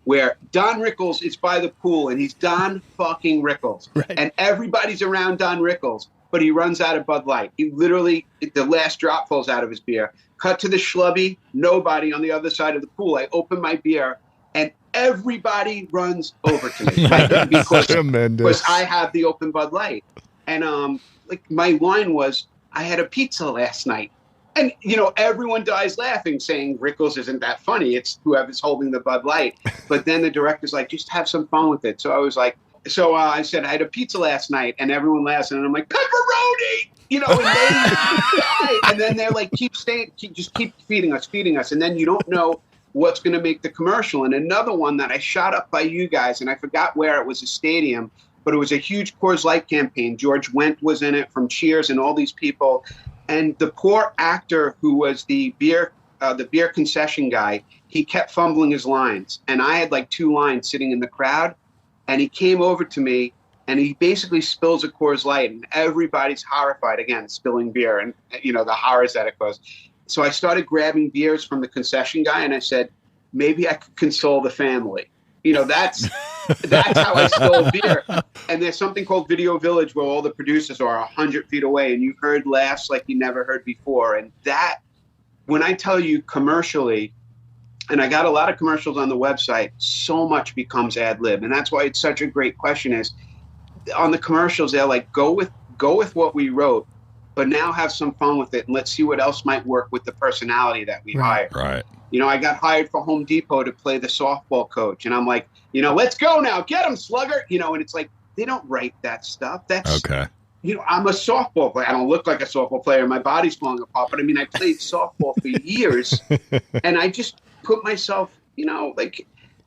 where Don Rickles is by the pool and he's Don fucking Rickles, Right. and everybody's around Don Rickles, but he runs out of Bud Light. He literally, the last drop falls out of his beer. Cut to the schlubby, nobody on the other side of the pool. I open my beer, and everybody runs over to me because I have the open Bud Light. And like my line was, I had a pizza last night. And, everyone dies laughing saying Rickles isn't that funny. It's whoever's holding the Bud Light. But then the director's like, just have some fun with it. So I was like, I said, I had a pizza last night, and everyone laughs. And I'm like, pepperoni, and they die. And then they're like, keep feeding us. And then you don't know what's going to make the commercial. And another one that I shot up by you guys, and I forgot where, it was a stadium, but it was a huge Coors Light campaign. George Wendt was in it from Cheers and all these people. And the poor actor who was the beer concession guy, he kept fumbling his lines. And I had like 2 lines sitting in the crowd. And he came over to me, and he basically spills a Coors Light, and everybody's horrified, again, spilling beer and, the horrors that it caused. So I started grabbing beers from the concession guy, and I said, maybe I could console the family. That's how I stole beer. And there's something called Video Village where all the producers are 100 feet away, and you heard laughs like you never heard before. And that, when I tell you commercially, and I got a lot of commercials on the website, so much becomes ad lib. And that's why it's such a great question is, on the commercials, they're like, go with what we wrote, but now have some fun with it, and let's see what else might work with the personality that we hired. Right. I got hired for Home Depot to play the softball coach, and I'm like, let's go now, get him, slugger. And it's like, they don't write that stuff. That's okay. I'm a softball player. I don't look like a softball player. My body's falling apart, but I played softball for years, and I just put myself,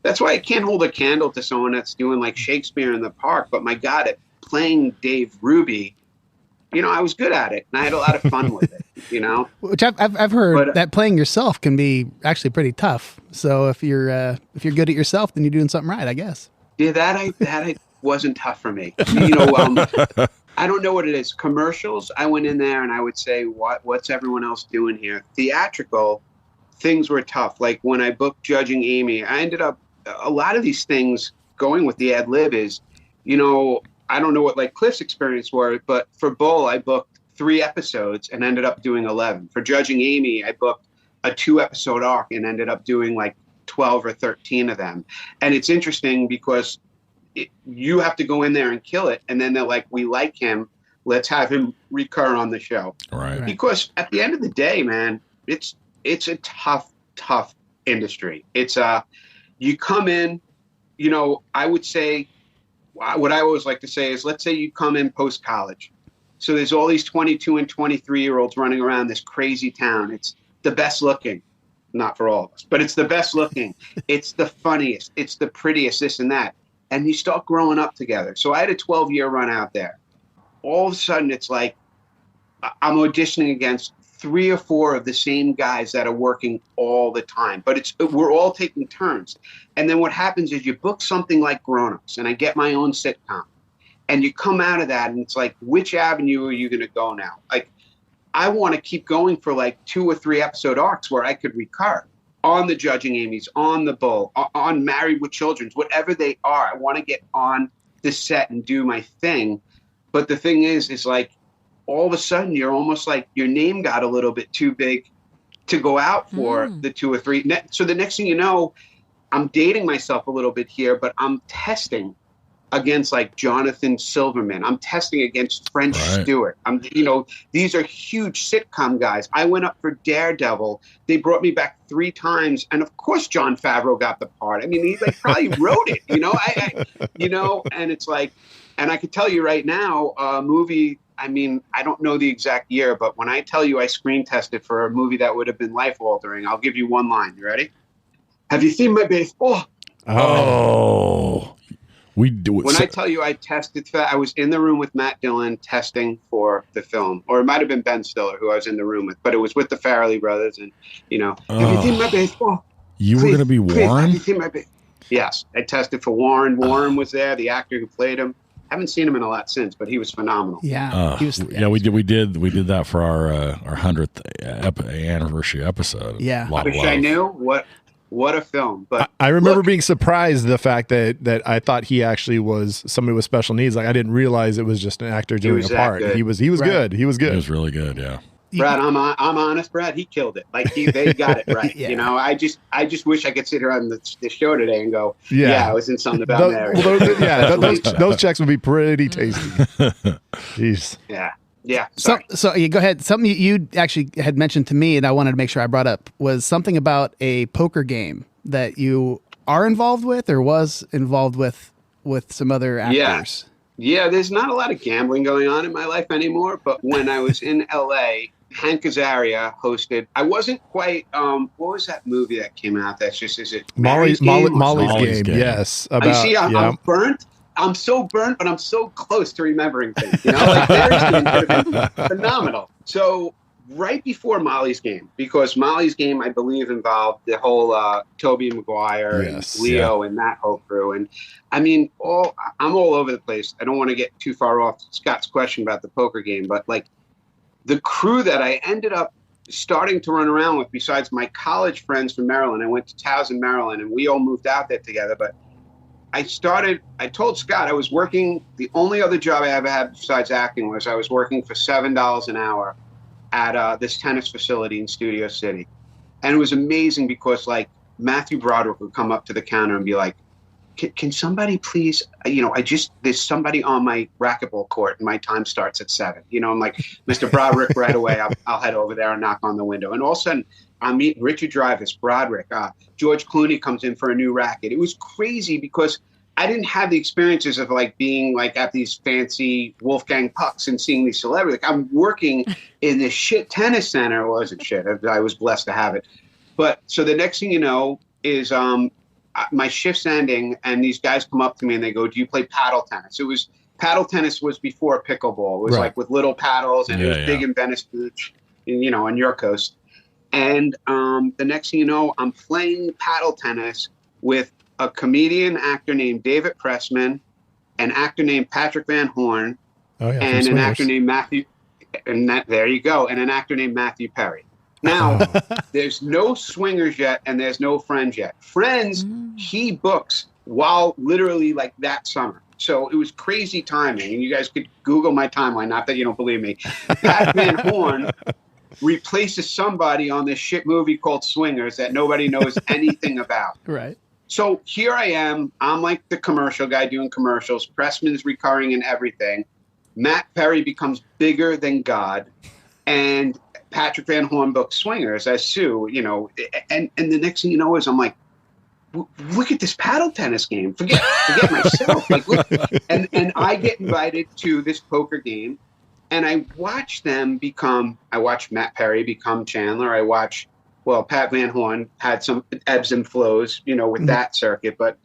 that's why I can't hold a candle to someone that's doing like Shakespeare in the Park. But my God, playing Dave Ruby, I was good at it and I had a lot of fun with it, Which I've heard But, that playing yourself can be actually pretty tough. So if you're good at yourself, then you're doing something right, I guess. Yeah, that wasn't tough for me. I don't know what it is. Commercials, I went in there and I would say, what's everyone else doing here? Theatrical, things were tough. Like when I booked Judging Amy, I ended up, a lot of these things going with the ad lib is, I don't know what like Cliff's experience were, but for Bull, I booked 3 episodes and ended up doing 11. For Judging Amy, I booked a 2-episode arc and ended up doing like 12 or 13 of them. And it's interesting because you have to go in there and kill it. And then they're like, we like him. Let's have him recur on the show. Right. Because at the end of the day, man, it's a tough industry. It's you come in, I would say, what I always like to say is, let's say you come in post-college. So there's all these 22 and 23-year-olds running around this crazy town. It's the best looking. Not for all of us, but it's the best looking. It's the funniest. It's the prettiest, this and that. And you start growing up together. So I had a 12-year run out there. All of a sudden, it's like I'm auditioning against 3 or 4 of the same guys that are working all the time. But we're all taking turns. And then what happens is you book something like Grown Ups, and I get my own sitcom. And you come out of that, and it's like, which avenue are you going to go now? Like, I want to keep going for like 2 or 3 episode arcs where I could recur on the Judging Amy's, on the Bull, on Married with Children's, whatever they are. I want to get on the set and do my thing. But the thing is like all of a sudden you're almost like your name got a little bit too big to go out for the 2 or 3. So the next thing you know, I'm dating myself a little bit here, but I'm testing against like Jonathan Silverman. I'm testing against French Stewart. These are huge sitcom guys. I went up for Daredevil. They brought me back 3 times. And of course, Jon Favreau got the part. I mean, he like probably wrote it, and it's like, and I could tell you right now, a movie, I mean, I don't know the exact year, but when I tell you I screen tested for a movie that would have been life altering, I'll give you one line. You ready? Have you seen my baseball? Oh. We do it. When I tell you I tested for that, I was in the room with Matt Dillon testing for the film, or it might have been Ben Stiller who I was in the room with, but it was with the Farrelly brothers, and have you seen my baseball? You were going to be Warren? Have you seen my Yes, I tested for Warren. Warren was there, the actor who played him. Haven't seen him in a lot since, but he was phenomenal. Yeah, we did that for our 100th anniversary episode. Yeah, I wish I knew what a film. But I remember being surprised the fact that I thought he actually was somebody with special needs. Like I didn't realize it was just an actor doing a part. Good. He was good. He was good. He was really good. Yeah. Brad, I'm honest, Brad. He killed it. Like they got it right. Yeah. I just wish I could sit here on the show today and go, yeah, I was in something about marriage. Those checks would be pretty tasty. Jeez. Yeah. So you go ahead. Something you actually had mentioned to me, and I wanted to make sure I brought up, was something about a poker game that you are involved with, or was involved with some other actors. Yeah, there's not a lot of gambling going on in my life anymore. But when I was in LA, Hank Azaria hosted. I wasn't quite. What was that movie that came out? That's just is it Molly's Game? Game. Yes. I'm burnt. I'm so burnt, but I'm so close to remembering things. Like Mary's Game could have been phenomenal. So right before Molly's Game, because Molly's Game, I believe, involved the whole Tobey Maguire and Leo and that whole crew. And I mean, I'm all over the place. I don't want to get too far off Scott's question about the poker game, but like the crew that I ended up starting to run around with, besides my college friends from Maryland, I went to Towson, Maryland, and we all moved out there together. But I told Scott I was working, the only other job I ever had besides acting was I was working for $7 an hour at this tennis facility in Studio City. And it was amazing because like Matthew Broderick would come up to the counter and be like, can somebody please, there's somebody on my racquetball court and my time starts at 7. I'm like, Mr. Broderick, right away, I'll head over there and knock on the window. And all of a sudden, I'm meeting Richard Dreyfuss, Broderick, George Clooney comes in for a new racket. It was crazy because I didn't have the experiences of like being like at these fancy Wolfgang Pucks and seeing these celebrities. Like I'm working in this shit tennis center. Well, it wasn't shit. I was blessed to have it. But so the next thing you know is my shift's ending and these guys come up to me and they go, do you play paddle tennis? paddle tennis was before pickleball. It was Right. like with little paddles, and it was Yeah, big yeah. in Venice Beach, on your coast. And the next thing you know, I'm playing paddle tennis with a comedian actor named David Pressman, an actor named Patrick Van Horn, Oh yeah, from and an Swingers. actor named Matthew. There you go, and an actor named Matthew Perry. Now, there's no Swingers yet, and there's no Friends yet. Friends, he books while literally like that summer. So it was crazy timing, and you guys could Google my timeline. Not that you don't believe me. Pat Van Horn replaces somebody on this shit movie called Swingers that nobody knows anything about. Right. So here I am. I'm like the commercial guy doing commercials. Pressman's recurring in everything. Matt Perry becomes bigger than God, and Patrick Van Horn books Swingers as Sue. And the next thing you know is I'm like, look at this paddle tennis game. Forget myself. Like, look, and I get invited to this poker game, and I watch them become. I watch Matt Perry become Chandler. Pat Van Horn had some ebbs and flows, with that circuit, but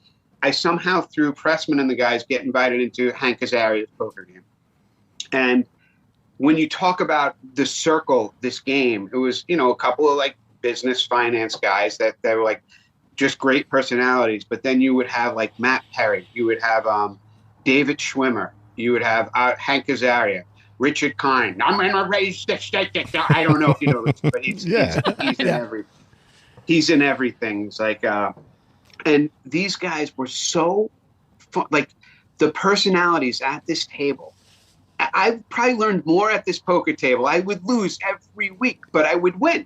I somehow through Pressman and the guys get invited into Hank Azaria's poker game. And when you talk about the circle, this game, it was, a couple of like business finance guys that were like just great personalities. But then you would have like Matt Perry, you would have David Schwimmer, you would have Hank Azaria, Richard Kind. I'm going to raise the stake. I don't know if you know this, but he's in everything. He's in everything. It's like, and these guys were so fun. Like the personalities at this table. I probably learned more at this poker table. I would lose every week, but I would win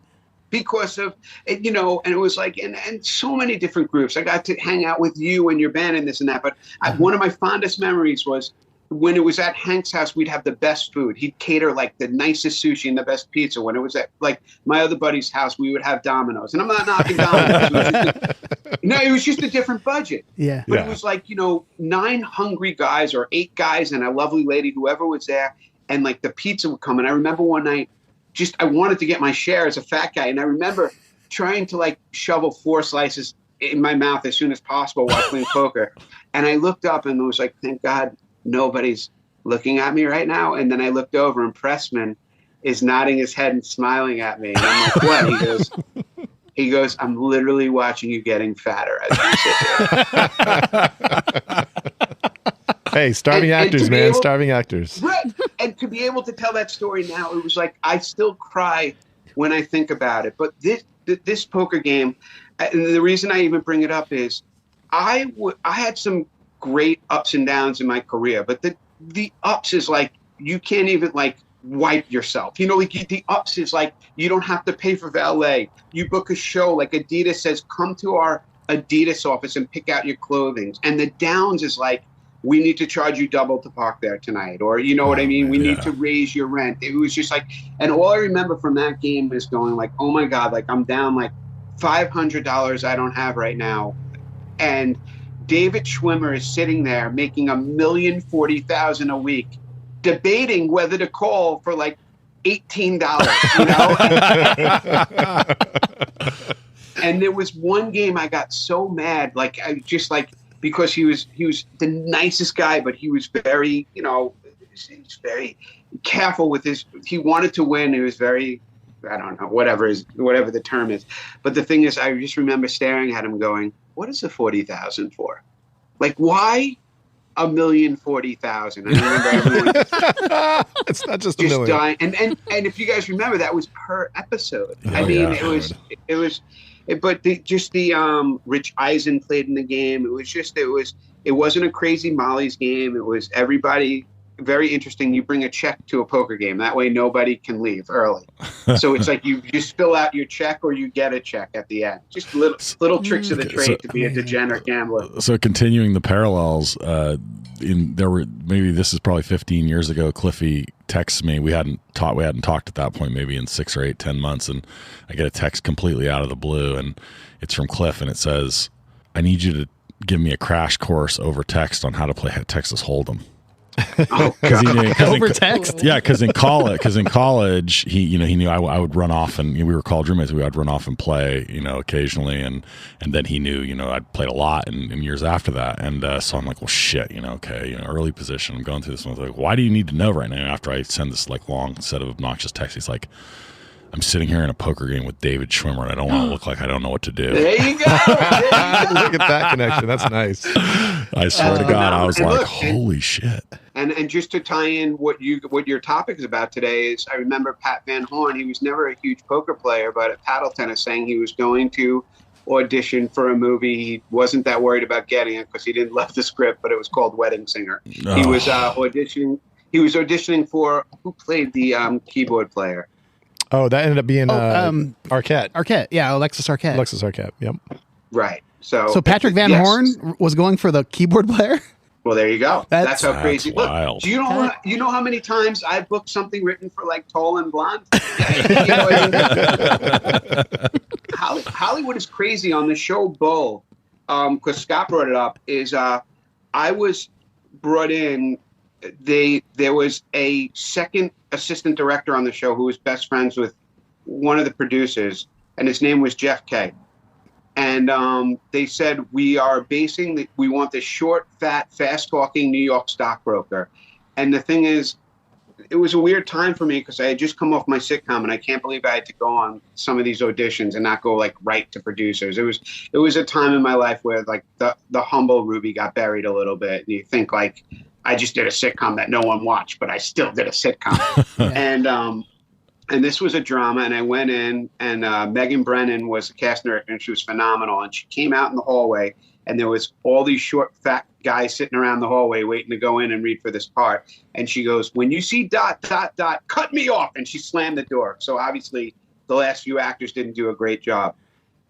because of, and it was like, and so many different groups. I got to hang out with you and your band and this and that. But one of my fondest memories was when it was at Hank's house, we'd have the best food. He'd cater like the nicest sushi and the best pizza. When it was at like my other buddy's house, we would have Domino's. And I'm not knocking Domino's. It was just a different budget. Yeah. But it was like, 9 hungry guys or 8 guys and a lovely lady, whoever was there. And like the pizza would come. And I remember one night, I wanted to get my share as a fat guy. And I remember trying to like shovel 4 slices in my mouth as soon as possible while playing poker. And I looked up and it was like, thank God nobody's looking at me right now. And then I looked over and Pressman is nodding his head and smiling at me. And I'm like, what? He goes, I'm literally watching you getting fatter as you sit here. Hey, starving actors, man. Starving actors. Right. And to be able to tell that story now, it was like, I still cry when I think about it. But this poker game, and the reason I even bring it up is I had some great ups and downs in my career, but the ups is like, you can't even like wipe yourself. Like the ups is like, you don't have to pay for valet. You book a show, like Adidas says, come to our Adidas office and pick out your clothing. And the downs is like, we need to charge you double to park there tonight. Or you know what I mean? We need to raise your rent. It was just like, and all I remember from that game is going like, oh my God, like I'm down like $500 I don't have right now. And David Schwimmer is sitting there making $1,040,000 a week, debating whether to call for like $18, And there was one game I got so mad, like I just like, because he was the nicest guy, but he was very, he's very careful with he wanted to win. He was very, I don't know, whatever the term is. But the thing is, I just remember staring at him going, what is the 40,000 for? Like, why $1,040,000? I remember everyone It's not just just $1 million. dying. And if you guys remember, that was per episode. It was, but the Rich Eisen played in the game. It wasn't a crazy Molly's game. It was everybody. Very interesting. You bring a check to a poker game. That way nobody can leave early. So it's like you just fill out your check or you get a check at the end. Just little tricks of the trade to be a degenerate gambler. So continuing the parallels, maybe this is probably 15 years ago. Cliffy texts me. We hadn't talked at that point, maybe in 6 or 8, 10 months, and I get a text completely out of the blue, and it's from Cliff, and it says, "I need you to give me a crash course over text on how to play Texas Hold'em." Oh Because God. Over text? Yeah, because in college, he knew I would run off, and we were college roommates. I'd run off and play, occasionally, and then he knew, I'd played a lot in years after that, and so I'm like, well, shit, okay, early position. I'm going through this, and I was like, why do you need to know right now? After I send this like long set of obnoxious texts, he's like, I'm sitting here in a poker game with David Schwimmer, and I don't want to look like I don't know what to do. There you go. Look at that connection. That's nice. I swear to God, I was and like, look, holy shit. And just to tie in what your topic is about today is, I remember Pat Van Horn. He was never a huge poker player, but at paddle tennis, saying he was going to audition for a movie. He wasn't that worried about getting it because he didn't love the script, but it was called Wedding Singer. Oh. He was auditioning. He was auditioning for who played the keyboard player. Oh, that ended up being Arquette. Arquette. Yeah, Alexis Arquette. Alexis Arquette. Yep. Right. So Patrick Van Horn was going for the keyboard player? Well, there you go. That's how crazy. That's wild. Look, do you know how many times I booked something written for like Tall and Blonde? Hollywood is crazy on the show Bull. Because Scott brought it up. Is I was brought in. There was a second assistant director on the show who was best friends with one of the producers, and his name was Jeff Kay. And they said, we want this short, fat, fast-talking New York stockbroker. And the thing is, it was a weird time for me because I had just come off my sitcom, and I can't believe I had to go on some of these auditions and not go like right to producers. It was a time in my life where like the humble Ruby got buried a little bit. And you think like, I just did a sitcom that no one watched, but I still did a sitcom. And this was a drama, and I went in, and Megan Brennan was the cast director, and she was phenomenal. And she came out in the hallway, and there was all these short, fat guys sitting around the hallway waiting to go in and read for this part. And she goes, when you see ... cut me off. And she slammed the door. So obviously the last few actors didn't do a great job.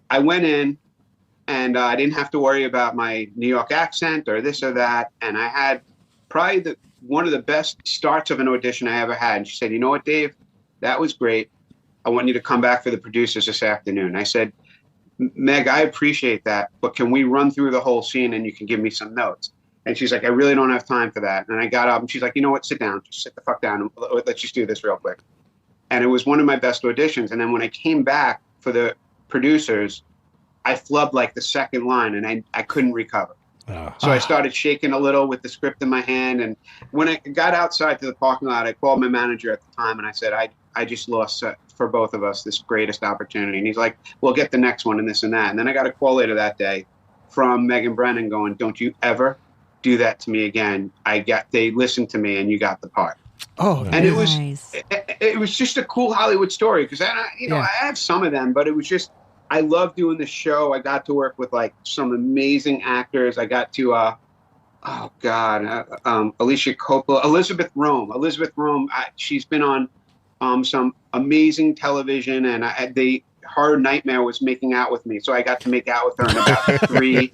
I went in, and I didn't have to worry about my New York accent or this or that. And I had probably one of the best starts of an audition I ever had. And she said, you know what, Dave? That was great. I want you to come back for the producers this afternoon. I said, Meg, I appreciate that, but can we run through the whole scene and you can give me some notes? And she's like, I really don't have time for that. And I got up, and she's like, you know what? Sit down. Just sit the fuck down. Let's just do this real quick. And it was one of my best auditions. And then when I came back for the producers, I flubbed like the second line, and I couldn't recover. So I started shaking a little with the script in my hand. And when I got outside to the parking lot, I called my manager at the time, and I said, I just lost for both of us this greatest opportunity. And he's like, we'll get the next one and this and that. And then I got a call later that day from Megan Brennan going, don't you ever do that to me again. They listened to me, and you got the part. Oh, and nice. it was just a cool Hollywood story. Cause I have some of them, but it was just, I love doing the show. I got to work with like some amazing actors. I got to, Alicia Coppola, Elizabeth Rome. She's been on some amazing television, and her nightmare was making out with me. So I got to make out with her in about 3.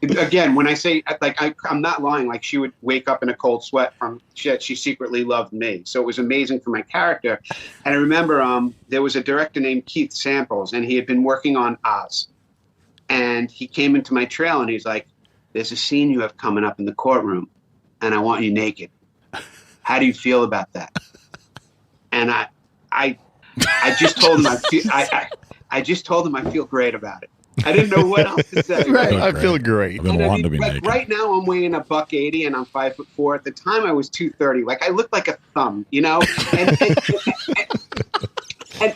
Again, when I say, like, I'm not lying, like she would wake up in a cold sweat from she secretly loved me. So it was amazing for my character. And I remember there was a director named Keith Samples, and he had been working on Oz. And he came into my trail, and he's like, there's a scene you have coming up in the courtroom, and I want you naked. How do you feel about that? And I just told him I just told him I feel great about it. I didn't know what else to say. Right, I feel great. I've been wanting to be naked. Right now, I'm weighing $180, and I'm 5'4". At the time, I was 230. Like I looked like a thumb, you know.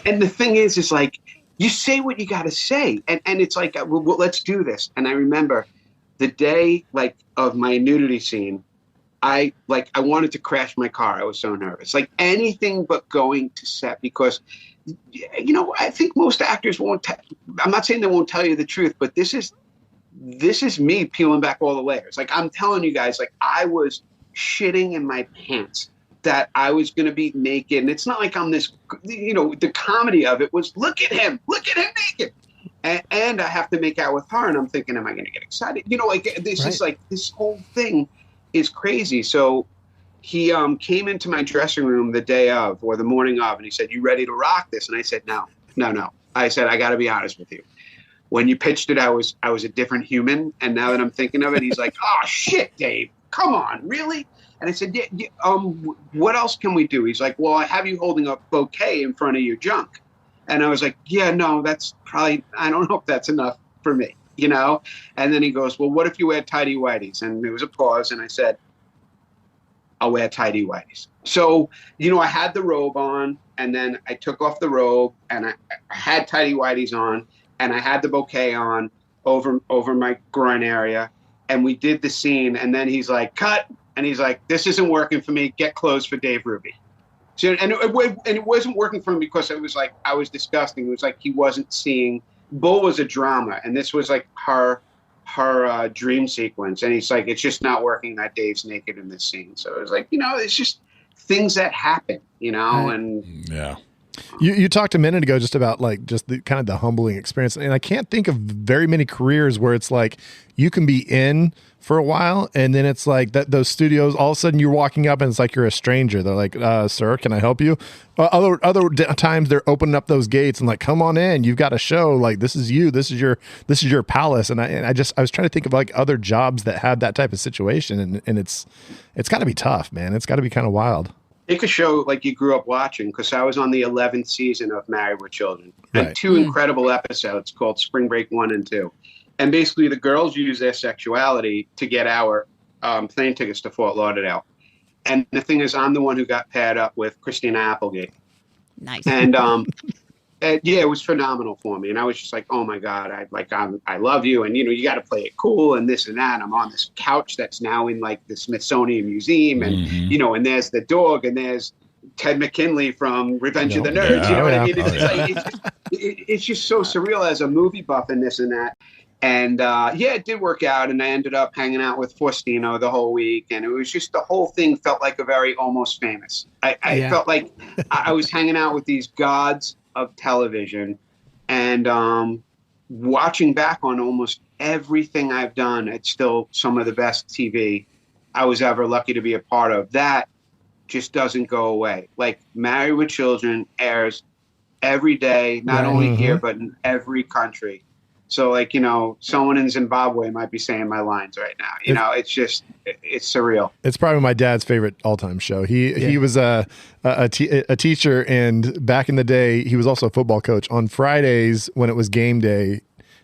And the thing is like you say what you got to say, and it's like, well, let's do this. And I remember the day like of my nudity scene. I wanted to crash my car. I was so nervous. Like anything but going to set, because, you know, I think most actors won't. I'm not saying they won't tell you the truth, but this is me peeling back all the layers. Like I'm telling you guys, like I was shitting in my pants that I was going to be naked. And it's not like I'm this, you know, the comedy of it was look at him naked. And I have to make out with her. And I'm thinking, am I going to get excited? You know, like this is like this whole thing is crazy. So he came into my dressing room the day of or the morning of, and he said, you ready to rock this? And I said, no. I said, I got to be honest with you. When you pitched it, I was a different human. And now that I'm thinking of it, he's like, oh shit, Dave. come on, really? And I said, what else can we do? He's like, well, I have you holding a bouquet in front of your junk. And I was like, yeah, no, that's probably, I don't know if that's enough for me, you know? And then he goes, well, what if you wear tidy whities? And there was a pause, and I said, I'll wear tidy whities. So, you know, I had the robe on, and then I took off the robe, and I had tidy whities on, and I had the bouquet on over my groin area, and we did the scene, and then he's like, cut, and he's like, this isn't working for me, get clothes for Dave Ruby. So, and it wasn't working for him because it was like, I was disgusting. It was like he wasn't seeing, Bull was a drama, and this was like her dream sequence, and he's like, it's just not working that Dave's naked in this scene. So it was like, you know, it's just things that happen, you know. And yeah, you talked a minute ago just about like just the kind of the humbling experience, and I can't think of very many careers where it's like you can be in for a while, and then it's like that those studios, all of a sudden you're walking up and it's like you're a stranger. They're like, sir, can I help you? Other times they're opening up those gates and like, come on in, you've got a show, like this is you, this is your palace. And I was trying to think of like other jobs that had that type of situation, and it's got to be tough, man. It's got to be kind of wild. Pick a show like you grew up watching, because I was on the 11th season of Married with Children, and Right. 2 incredible episodes called Spring Break 1 and 2. And basically the girls use their sexuality to get our plane tickets to Fort Lauderdale. And the thing is, I'm the one who got paired up with Christina Applegate. Nice. And yeah, it was phenomenal for me. And I was just like, oh my God, I love you. And, you know, you got to play it cool and this and that. And I'm on this couch that's now in like the Smithsonian Museum. And, you know, and there's the dog, and there's Ted McKinley from Revenge of the Nerds. You know what I mean? It's just so surreal as a movie buff and this and that. And yeah, it did work out, and I ended up hanging out with Faustino the whole week, and it was just, the whole thing felt like a very Almost Famous. I felt like I was hanging out with these gods of television, and watching back on almost everything I've done, it's still some of the best TV I was ever lucky to be a part of. That just doesn't go away. Like Married with Children airs every day, not only here, but in every country. So, like, you know, someone in Zimbabwe might be saying my lines right now. You know, it's just, it's surreal. It's probably my dad's favorite all-time show. He was a teacher, and back in the day, he was also a football coach. On Fridays, when it was game day,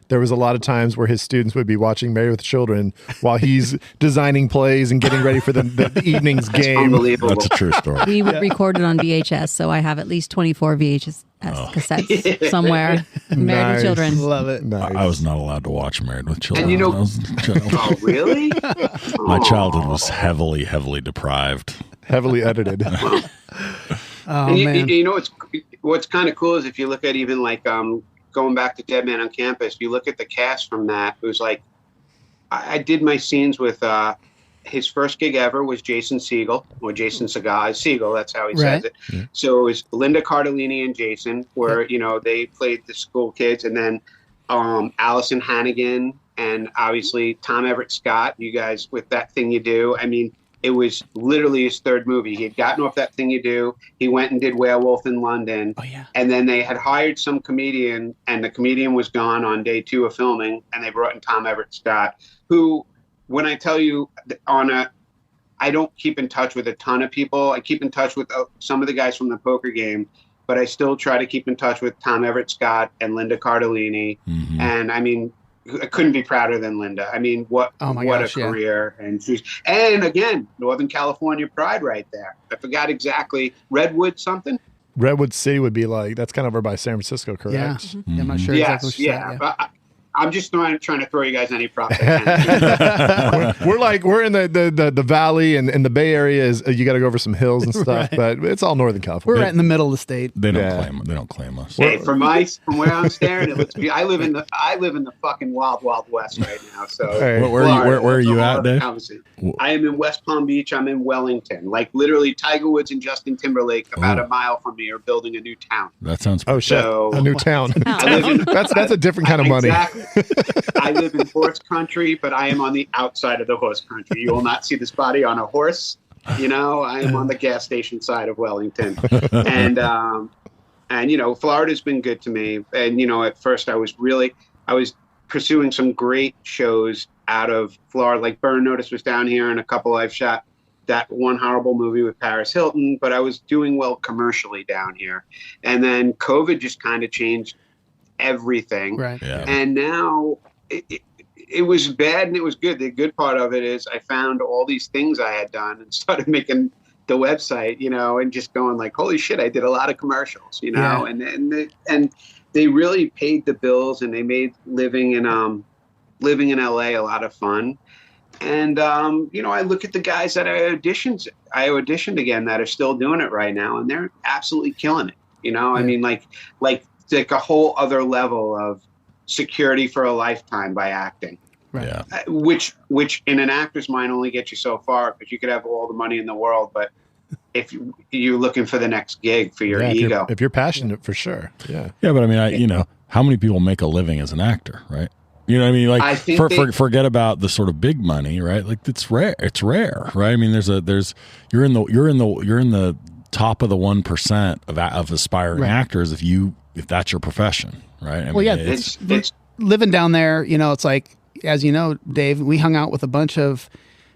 there was a lot of times where his students would be watching Married with Children while he's designing plays and getting ready for the evening's game. Unbelievable. That's a true story. We recorded on VHS, so I have at least 24 VHS cassettes somewhere. Married with Children. Love it. Nice. I was not allowed to watch Married with Children. And you know, when I was a child. oh, really? My childhood was heavily deprived. Heavily edited. Oh, And man. you know, what's kind of cool is if you look at even like going back to Dead Man on Campus, you look at the cast from that. It was like, I did my scenes with his first gig ever was Jason Segel, or Jason Segel, that's how he says it. Yeah. So it was Linda Cardellini and Jason, where, you know, they played the school kids, and then Allison Hannigan, and obviously Tom Everett Scott, you guys with That Thing You Do. I mean, it was literally his third movie. He had gotten off That Thing You Do. He went and did Werewolf in London. Oh, yeah. And then they had hired some comedian, and the comedian was gone on day 2 of filming, and they brought in Tom Everett Scott, who, when I tell you I don't keep in touch with a ton of people. I keep in touch with some of the guys from the poker game, but I still try to keep in touch with Tom Everett Scott and Linda Cardellini. Mm-hmm. And I mean, I couldn't be prouder than Linda. I mean, what a career. Yeah. And again, Northern California pride right there. I forgot exactly. Redwood something? Redwood City would be like, that's kind of over by San Francisco, correct? Yeah. Mm-hmm. Yeah, I'm not sure exactly what you said. But I'm just trying to throw you guys any props. we're in the valley, and the Bay Area is you got to go over some hills and stuff, but it's all Northern California. We're right in the middle of the state. They don't claim us. Hey, from where I'm staring, it looks beautiful. I live in the fucking wild west right now. So where are you at, Dave? I am in West Palm Beach. I'm in Wellington. Like literally, Tiger Woods and Justin Timberlake, about a mile from me, are building a new town. That sounds. Oh shit! So, a new town. That's a different kind of money. Exactly. I live in horse country, but I am on the outside of the horse country. You will not see this body on a horse. You know, I am on the gas station side of Wellington. And you know, Florida's been good to me. And, you know, at first I was pursuing some great shows out of Florida. Like Burn Notice was down here, and a couple I've shot. That one horrible movie with Paris Hilton, but I was doing well commercially down here. And then COVID just kind of changed everything. Right. Yeah. And now it was bad and it was good. The good part of it is I found all these things I had done and started making the website, and just going like, holy shit, I did a lot of commercials, Yeah. and they really paid the bills, and they made living in LA a lot of fun. And, I look at the guys that I auditioned again that are still doing it right now, and they're absolutely killing it. I mean, like a whole other level of security for a lifetime by acting, Right. Yeah. which in an actor's mind only gets you so far, because you could have all the money in the world, but if you're looking for the next gig for your ego. If you're passionate, for sure. Yeah. Yeah, but I mean, how many people make a living as an actor, right? You know what I mean? Like, I think forget about the sort of big money, right? Like, it's rare. It's rare, right? I mean, you're in the top of the 1% of aspiring Right. actors if that's your profession, right? I Well, mean, yeah, it's living down there, it's like, as you know, Dave, we hung out with a bunch of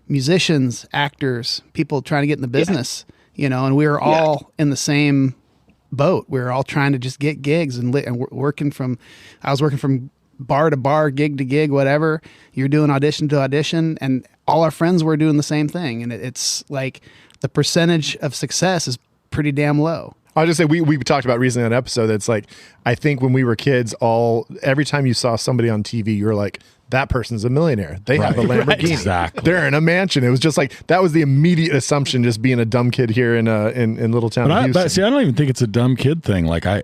musicians, actors, people trying to get in the business, and we were all in the same boat. We were all trying to just get gigs and I was working from bar to bar, gig to gig, whatever. You're doing audition to audition, and all our friends were doing the same thing. And it's like the percentage of success is pretty damn low. I'll just say we talked about recently on an episode that's like, I think when we were kids, every time you saw somebody on TV, you were like, that person's a millionaire. They have a Lamborghini. Right. Exactly. They're in a mansion. It was just like, that was the immediate assumption, just being a dumb kid here in little town Houston. But I don't even think it's a dumb kid thing. Like, I'm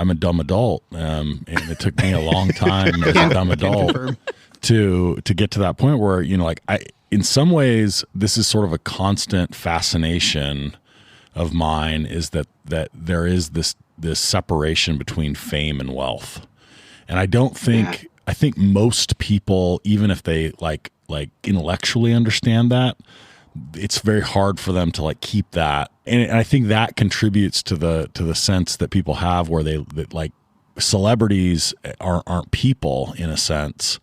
a dumb adult, and it took me a long time as a dumb adult to get to that point where, in some ways, this is sort of a constant fascination of mine, is that there is this separation between fame and wealth. And I don't think, I think most people, even if they like intellectually understand that, it's very hard for them to like keep that. And I think that contributes to the sense that people have where that like celebrities aren't people in a sense.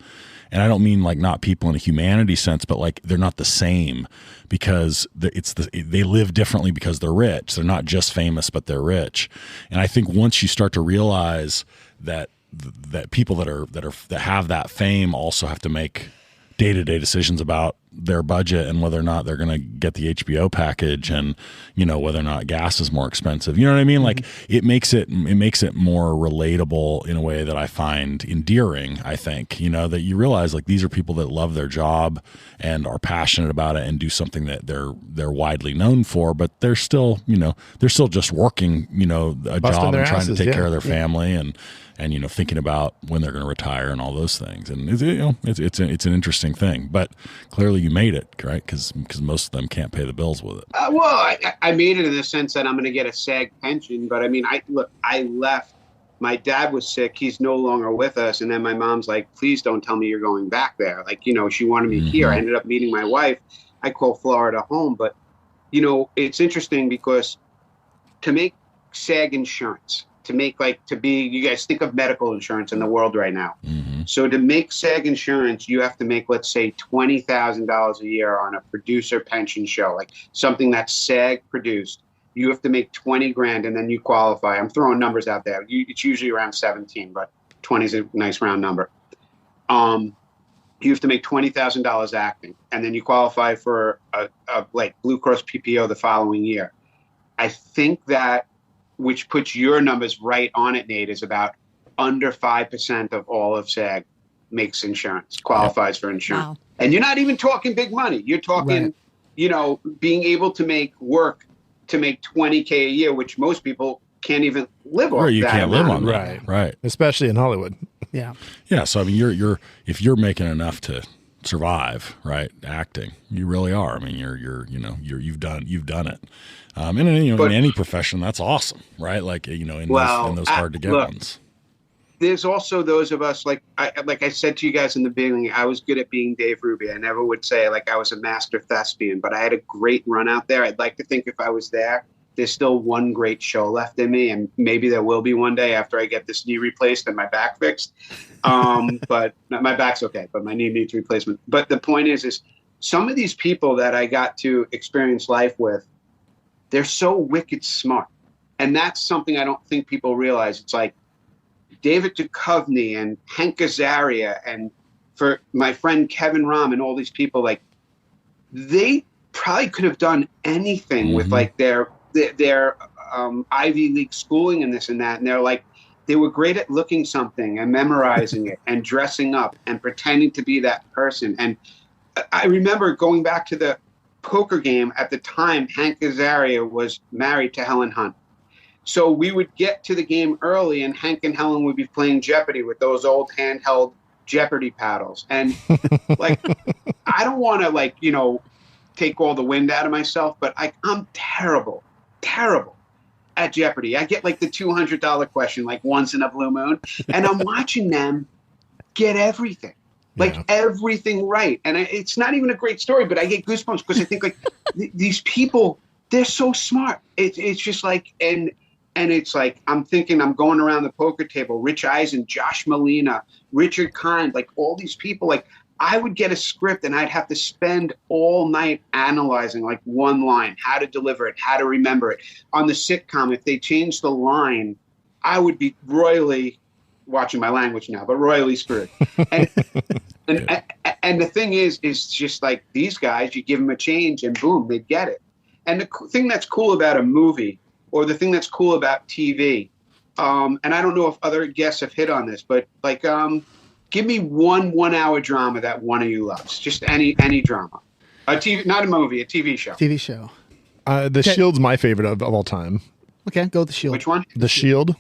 And I don't mean like not people in a humanity sense, but like they're not the same, because they live differently because they're rich. They're not just famous, but they're rich. And I think once you start to realize that people that have that fame also have to make day-to-day decisions about their budget and whether or not they're going to get the HBO package, and whether or not gas is more expensive. You know what I mean? Like, it makes it more relatable in a way that I find endearing. I think that you realize like these are people that love their job and are passionate about it and do something that they're widely known for, but they're still just working a job and trying to take care of their family and thinking about when they're going to retire and all those things. And it's an interesting thing, but clearly you made it, right? Because most of them can't pay the bills with it. I made it in the sense that I'm going to get a SAG pension, but I mean, I left. My dad was sick. He's no longer with us. And then my mom's like, please don't tell me you're going back there. Like, she wanted me here. I ended up meeting my wife. I call Florida home, but it's interesting because to make SAG insurance, you guys think of medical insurance in the world right now. Mm-hmm. So to make SAG insurance, you have to make, let's say, $20,000 a year on a producer pension show, like something that's SAG produced. You have to make 20 grand and then you qualify. I'm throwing numbers out there. It's usually around 17, but 20 is a nice round number. You have to make $20,000 acting, and then you qualify for a like Blue Cross PPO the following year. I think that, which puts your numbers right on it, Nate, is about under 5% of all of SAG makes insurance, qualifies for insurance. Wow. And you're not even talking big money. You're talking, being able to make work to make $20K a year, which most people can't even live on. Or you can't live on Right. that. Right. Especially in Hollywood. Yeah. Yeah. So I mean, you're if you're making enough to survive, right, acting, you really are. I mean, you've done it. In any profession, that's awesome, right? Like in those hard to get ones. There's also those of us, like I said to you guys in the beginning, I was good at being Dave Ruby. I never would say like I was a master thespian, but I had a great run out there. I'd like to think if I was there, there's still one great show left in me, and maybe there will be one day after I get this knee replaced and my back fixed. But my back's okay, but my knee needs replacement. But the point is some of these people that I got to experience life with, they're so wicked smart. And that's something I don't think people realize. It's like David Duchovny and Hank Azaria, and for my friend Kevin Rahm and all these people, like, they probably could have done anything with like their Ivy League schooling and this and that. And they're like, they were great at looking something and memorizing it and dressing up and pretending to be that person. And I remember going back to the poker game at the time. Hank Azaria was married to Helen Hunt. So we would get to the game early, and Hank and Helen would be playing Jeopardy with those old handheld Jeopardy paddles. And like, I don't want to, like, you know, take all the wind out of myself, but I'm terrible at Jeopardy. I get like the $200 question like once in a blue moon, and I'm watching them get everything. Like everything right. And it's not even a great story, but I get goosebumps because I think like these people, they're so smart. It's just like, and it's like, I'm thinking I'm going around the poker table, Rich Eisen, Josh Molina, Richard Kind, like all these people, like I would get a script and I'd have to spend all night analyzing like one line, how to deliver it, how to remember it. On the sitcom, if they changed the line, I would be royally, watching my language now, but royally screwed. And the thing is just like these guys, you give them a change and boom, they get it. And the thing that's cool about a movie, or the thing that's cool about TV, and I don't know if other guests have hit on this, but like, give me one 1 hour drama that one of you loves. Just any drama. A TV, not a movie, a TV show. TV show. The Shield's my favorite of all time. Okay, go with The Shield. Which one? The Shield.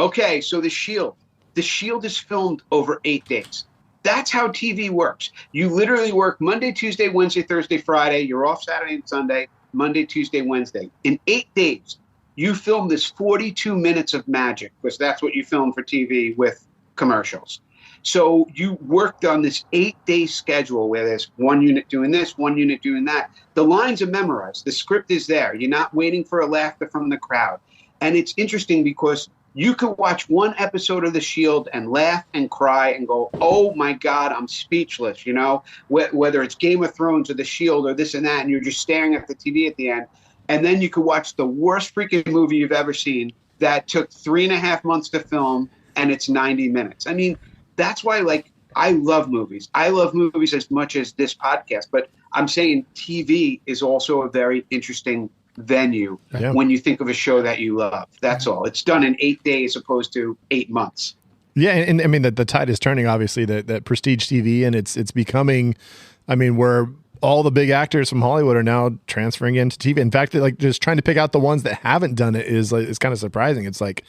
Okay, so The Shield. The Shield is filmed over 8 days. That's how TV works. You literally work Monday, Tuesday, Wednesday, Thursday, Friday. You're off Saturday and Sunday, Monday, Tuesday, Wednesday. In 8 days, you film this 42 minutes of magic, because that's what you film for TV with commercials. So you worked on this 8-day schedule where there's one unit doing this, one unit doing that. The lines are memorized. The script is there. You're not waiting for a laughter from the crowd. And it's interesting because you could watch one episode of The Shield and laugh and cry and go, oh my God, I'm speechless, you know, whether it's Game of Thrones or The Shield or this and that, and you're just staring at the TV at the end. And then you could watch the worst freaking movie you've ever seen that took 3.5 months to film, and it's 90 minutes. I mean, that's why, like, I love movies. I love movies as much as this podcast, but I'm saying TV is also a very interesting venue when you think of a show that you love. That's all. It's done in 8 days opposed to 8 months. Yeah, and I mean the tide is turning. Obviously, that prestige TV, and it's becoming. I mean, where all the big actors from Hollywood are now transferring into TV. In fact, like just trying to pick out the ones that haven't done it is like, it's kind of surprising. It's like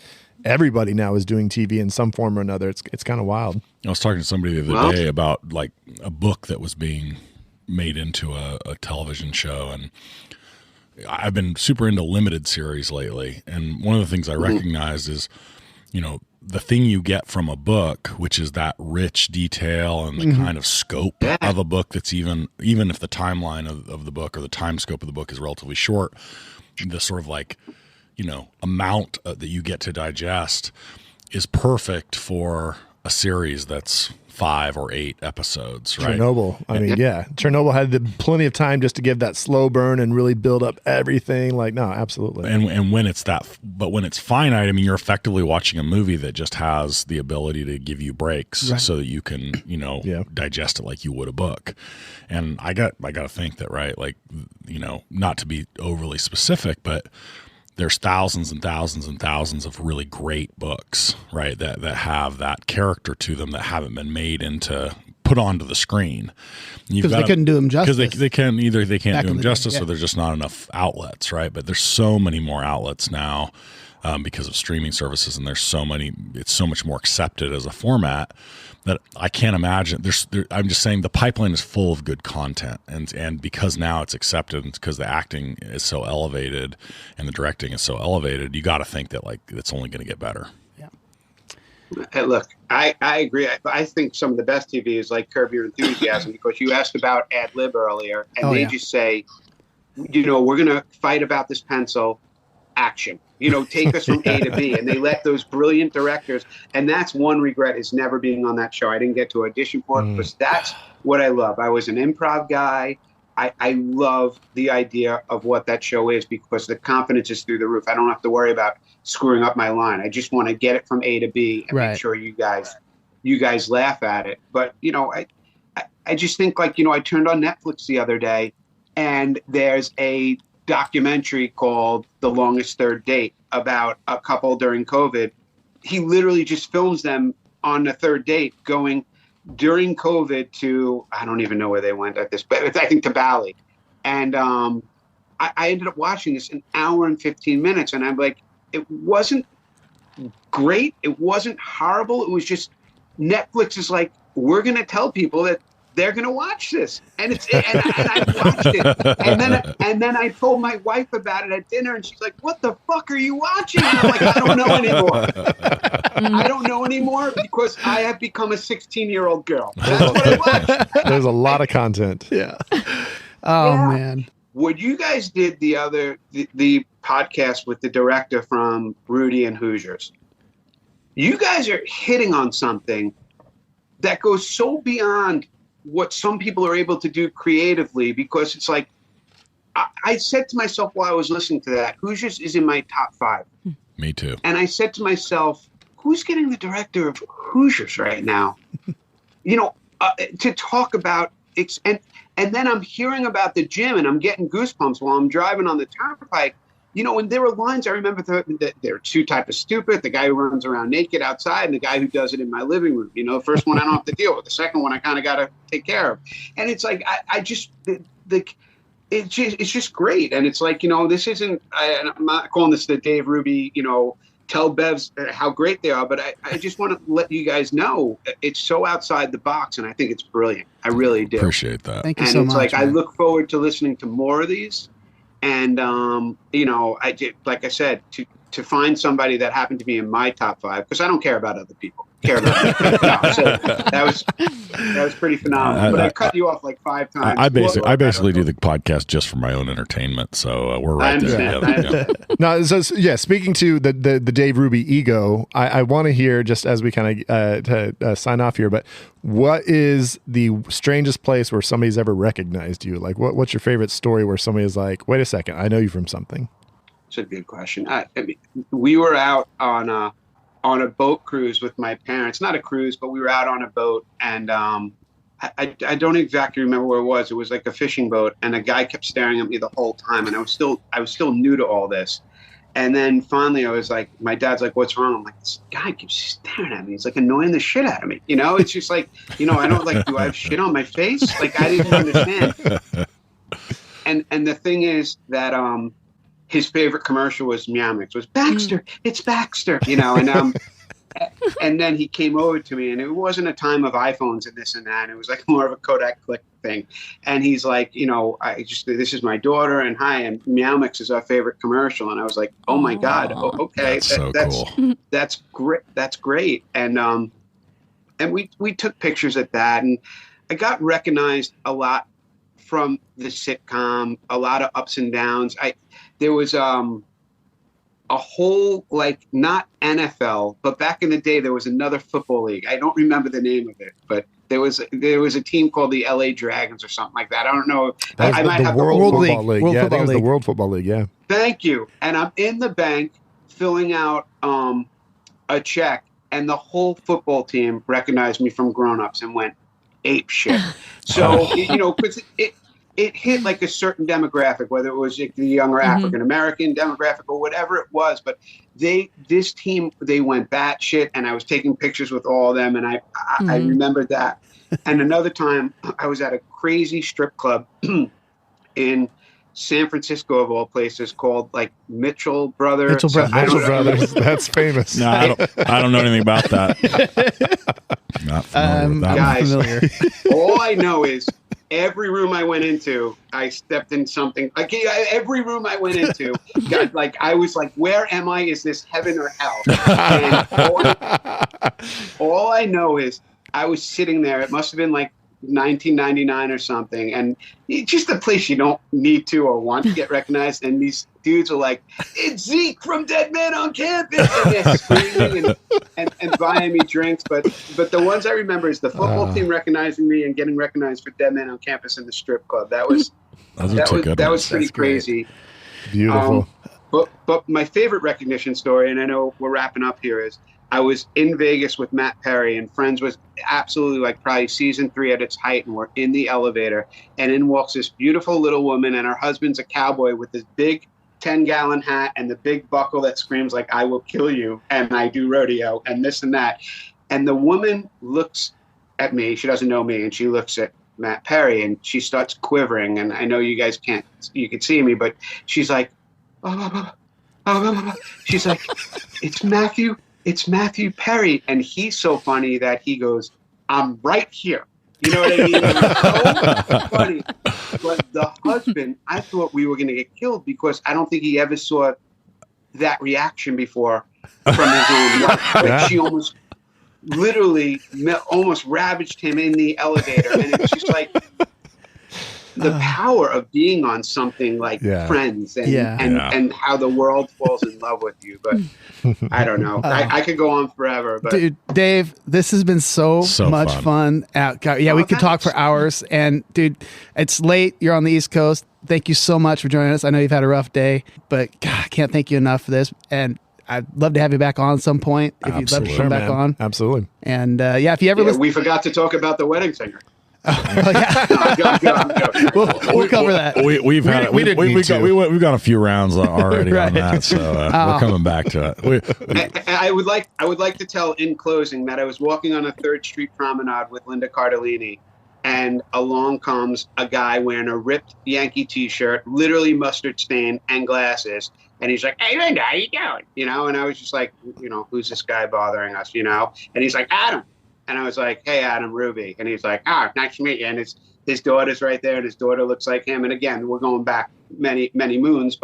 everybody now is doing TV in some form or another. It's kind of wild. I was talking to somebody the other day about like a book that was being made into a television show, and I've been super into limited series lately. And one of the things I recognized is, you know, the thing you get from a book, which is that rich detail and the kind of scope of a book that's even if the timeline of the book or the time scope of the book is relatively short, the sort of like, you know, amount that you get to digest is perfect for a series that's 5 or 8 episodes, right? Chernobyl. I mean, Chernobyl had plenty of time just to give that slow burn and really build up everything. Like, no, absolutely. And when it's but when it's finite, I mean, you're effectively watching a movie that just has the ability to give you breaks so that you can, you know, digest it like you would a book. And I got to think that, right, like, you know, not to be overly specific, but there's thousands and thousands and thousands of really great books, right, that have that character to them that haven't been made into put onto the screen. Because they couldn't do them justice. Because they can't do them justice, or there's just not enough outlets, right? But there's so many more outlets now because of streaming services, and it's so much more accepted as a format that I can't imagine. I'm just saying the pipeline is full of good content, and because now it's accepted, and because the acting is so elevated and the directing is so elevated, you got to think that like it's only going to get better. Yeah. Hey, look, I agree. I think some of the best TV is like Curb Your Enthusiasm, because you asked about ad lib earlier, and they just say, you know, we're going to fight about this pencil. action. Take us from A to B. And they let those brilliant directors, and that's one regret, is never being on that show. I didn't get to audition for it because that's what I love. I was an improv guy. I love the idea of what that show is because the confidence is through the roof. I don't have to worry about screwing up my line. I just want to get it from A to B and make sure you guys laugh at it. But, I just think, like, I turned on Netflix the other day, and there's a documentary called The Longest Third Date about a couple during COVID. He literally just films them on the third date going during COVID to, I don't even know where they went at this, but I think to Bali. And I ended up watching this an hour and 15 minutes. And I'm like, it wasn't great. It wasn't horrible. It was just, Netflix is like, we're going to tell people that they're going to watch this. And I watched it. And then I told my wife about it at dinner, and she's like, what the fuck are you watching? And I'm like, I don't know anymore. I don't know anymore because I have become a 16-year-old girl. That's what I watch. There's a lot of content. Yeah. Oh, man. What you guys did the podcast with the director from Rudy and Hoosiers, you guys are hitting on something that goes so beyond what some people are able to do creatively, because it's like, I said to myself while I was listening to that, Hoosiers is in my top 5. Me too. And I said to myself, who's getting the director of Hoosiers right now? To talk about, and then I'm hearing about the gym and I'm getting goosebumps while I'm driving on the turnpike. And there were lines, I remember that there are 2 types of stupid, the guy who runs around naked outside and the guy who does it in my living room. The first one I don't have to deal with. The second one I kind of got to take care of. And it's like, it's just great. And it's like, this isn't, I'm not calling this the Dave Ruby, tell Bevs how great they are, but I just want to let you guys know it's so outside the box, and I think it's brilliant. I really do. Appreciate that. Thank you so much. And it's like, man. I look forward to listening to more of these. And, I did, like I said, to find somebody that happened to be in my top 5, because I don't care about other people. Care about me. No, so that was pretty phenomenal. But I cut you off like 5 times. I basically do the podcast just for my own entertainment. So we're right there. Yeah. No, so, speaking to the Dave Ruby ego, I want to hear, just as we kind of sign off here, but what is the strangest place where somebody's ever recognized you? Like, what's your favorite story where somebody is like, wait a second, I know you from something? It's a good question. I mean, we were out on a boat cruise with my parents. Not a cruise, but we were out on a boat, and I don't exactly remember where it was. It was like a fishing boat, and a guy kept staring at me the whole time, and I was still new to all this. And then finally I was like, my dad's like, what's wrong? I'm like, this guy keeps staring at me. He's like annoying the shit out of me. It's just like, I don't like, do I have shit on my face? Like, I didn't understand. And the thing is that his favorite commercial was Meow Mix, was Baxter, it's Baxter, and then he came over to me, and it wasn't a time of iPhones and this and that. It was like more of a Kodak click thing. And he's like, this is my daughter, and hi, and Meow Mix is our favorite commercial. And I was like, oh my God, okay, that's cool. That's great. That's great. And we took pictures at that, and I got recognized a lot from the sitcom, a lot of ups and downs. There was a whole, like, not NFL, but back in the day there was another football league. I don't remember the name of it, but there was a team called the LA Dragons or something like that. I don't know. I might have the World League. Football League. World Yeah, I think Football it was the League. World Football League. Yeah. Thank you. And I'm in the bank filling out a check, and the whole football team recognized me from Grown Ups and went ape shit. So because it hit like a certain demographic, whether it was like the younger African American demographic or whatever it was. But this team went batshit, and I was taking pictures with all of them, and I remembered that. And another time, I was at a crazy strip club in San Francisco, of all places, called like Mitchell Brothers. Mitchell Brothers. That's famous. No, I don't know anything about that. Not familiar with that. Guys, familiar. All I know is every room I went into, I stepped in something. Like every room I went into, God, like I was like, "Where am I? Is this heaven or hell?" And all I know is I was sitting there. It must have been like 1999 or something, and it's just a place you don't need to or want to get recognized. And these dudes are like, "It's Zeke from Dead Man on Campus," and they're screaming and buying me drinks. But the ones I remember is the football team recognizing me and getting recognized for Dead Man on Campus in the strip club. That was pretty crazy. Beautiful. But my favorite recognition story, and I know we're wrapping up here, is I was in Vegas with Matt Perry, and Friends was absolutely like probably season 3 at its height, and we're in the elevator, and in walks this beautiful little woman, and her husband's a cowboy with this big 10-gallon hat and the big buckle that screams like, "I will kill you," and "I do rodeo," and this and that. And the woman looks at me, she doesn't know me, and she looks at Matt Perry, and she starts quivering, and I know you guys you can see me, but she's like, she's like, it's Matthew Perry. And he's so funny that he goes, "I'm right here." You know what I mean? It was so funny. But the husband, I thought we were going to get killed because I don't think he ever saw that reaction before from his own wife. Like she almost literally almost ravaged him in the elevator. And it's just like the power of being on something like Friends and how the world falls in love with you. But I don't know. I could go on forever. But dude, Dave, this has been so much fun. We could talk for hours. And dude, it's late. You're on the East Coast. Thank you so much for joining us. I know you've had a rough day, but God, I can't thank you enough for this. And I'd love to have you back on at some point if you'd love to come back on. Absolutely. And if you ever listen, we forgot to talk about the wedding singer. We'll cover that. We've got a few rounds already on that, so we're coming back to it. I would like to tell in closing that I was walking on a 3rd Street promenade with Linda Cardellini, and along comes a guy wearing a ripped Yankee T-shirt, literally mustard stain and glasses, and he's like, "Hey Linda, how you doing?" You know, and I was just like, who's this guy bothering us? You know, and he's like, "Adam." And I was like, "Hey, Adam, Ruby." And he's like, "Nice to meet you." And his daughter's right there, and his daughter looks like him. And again, we're going back many, many moons.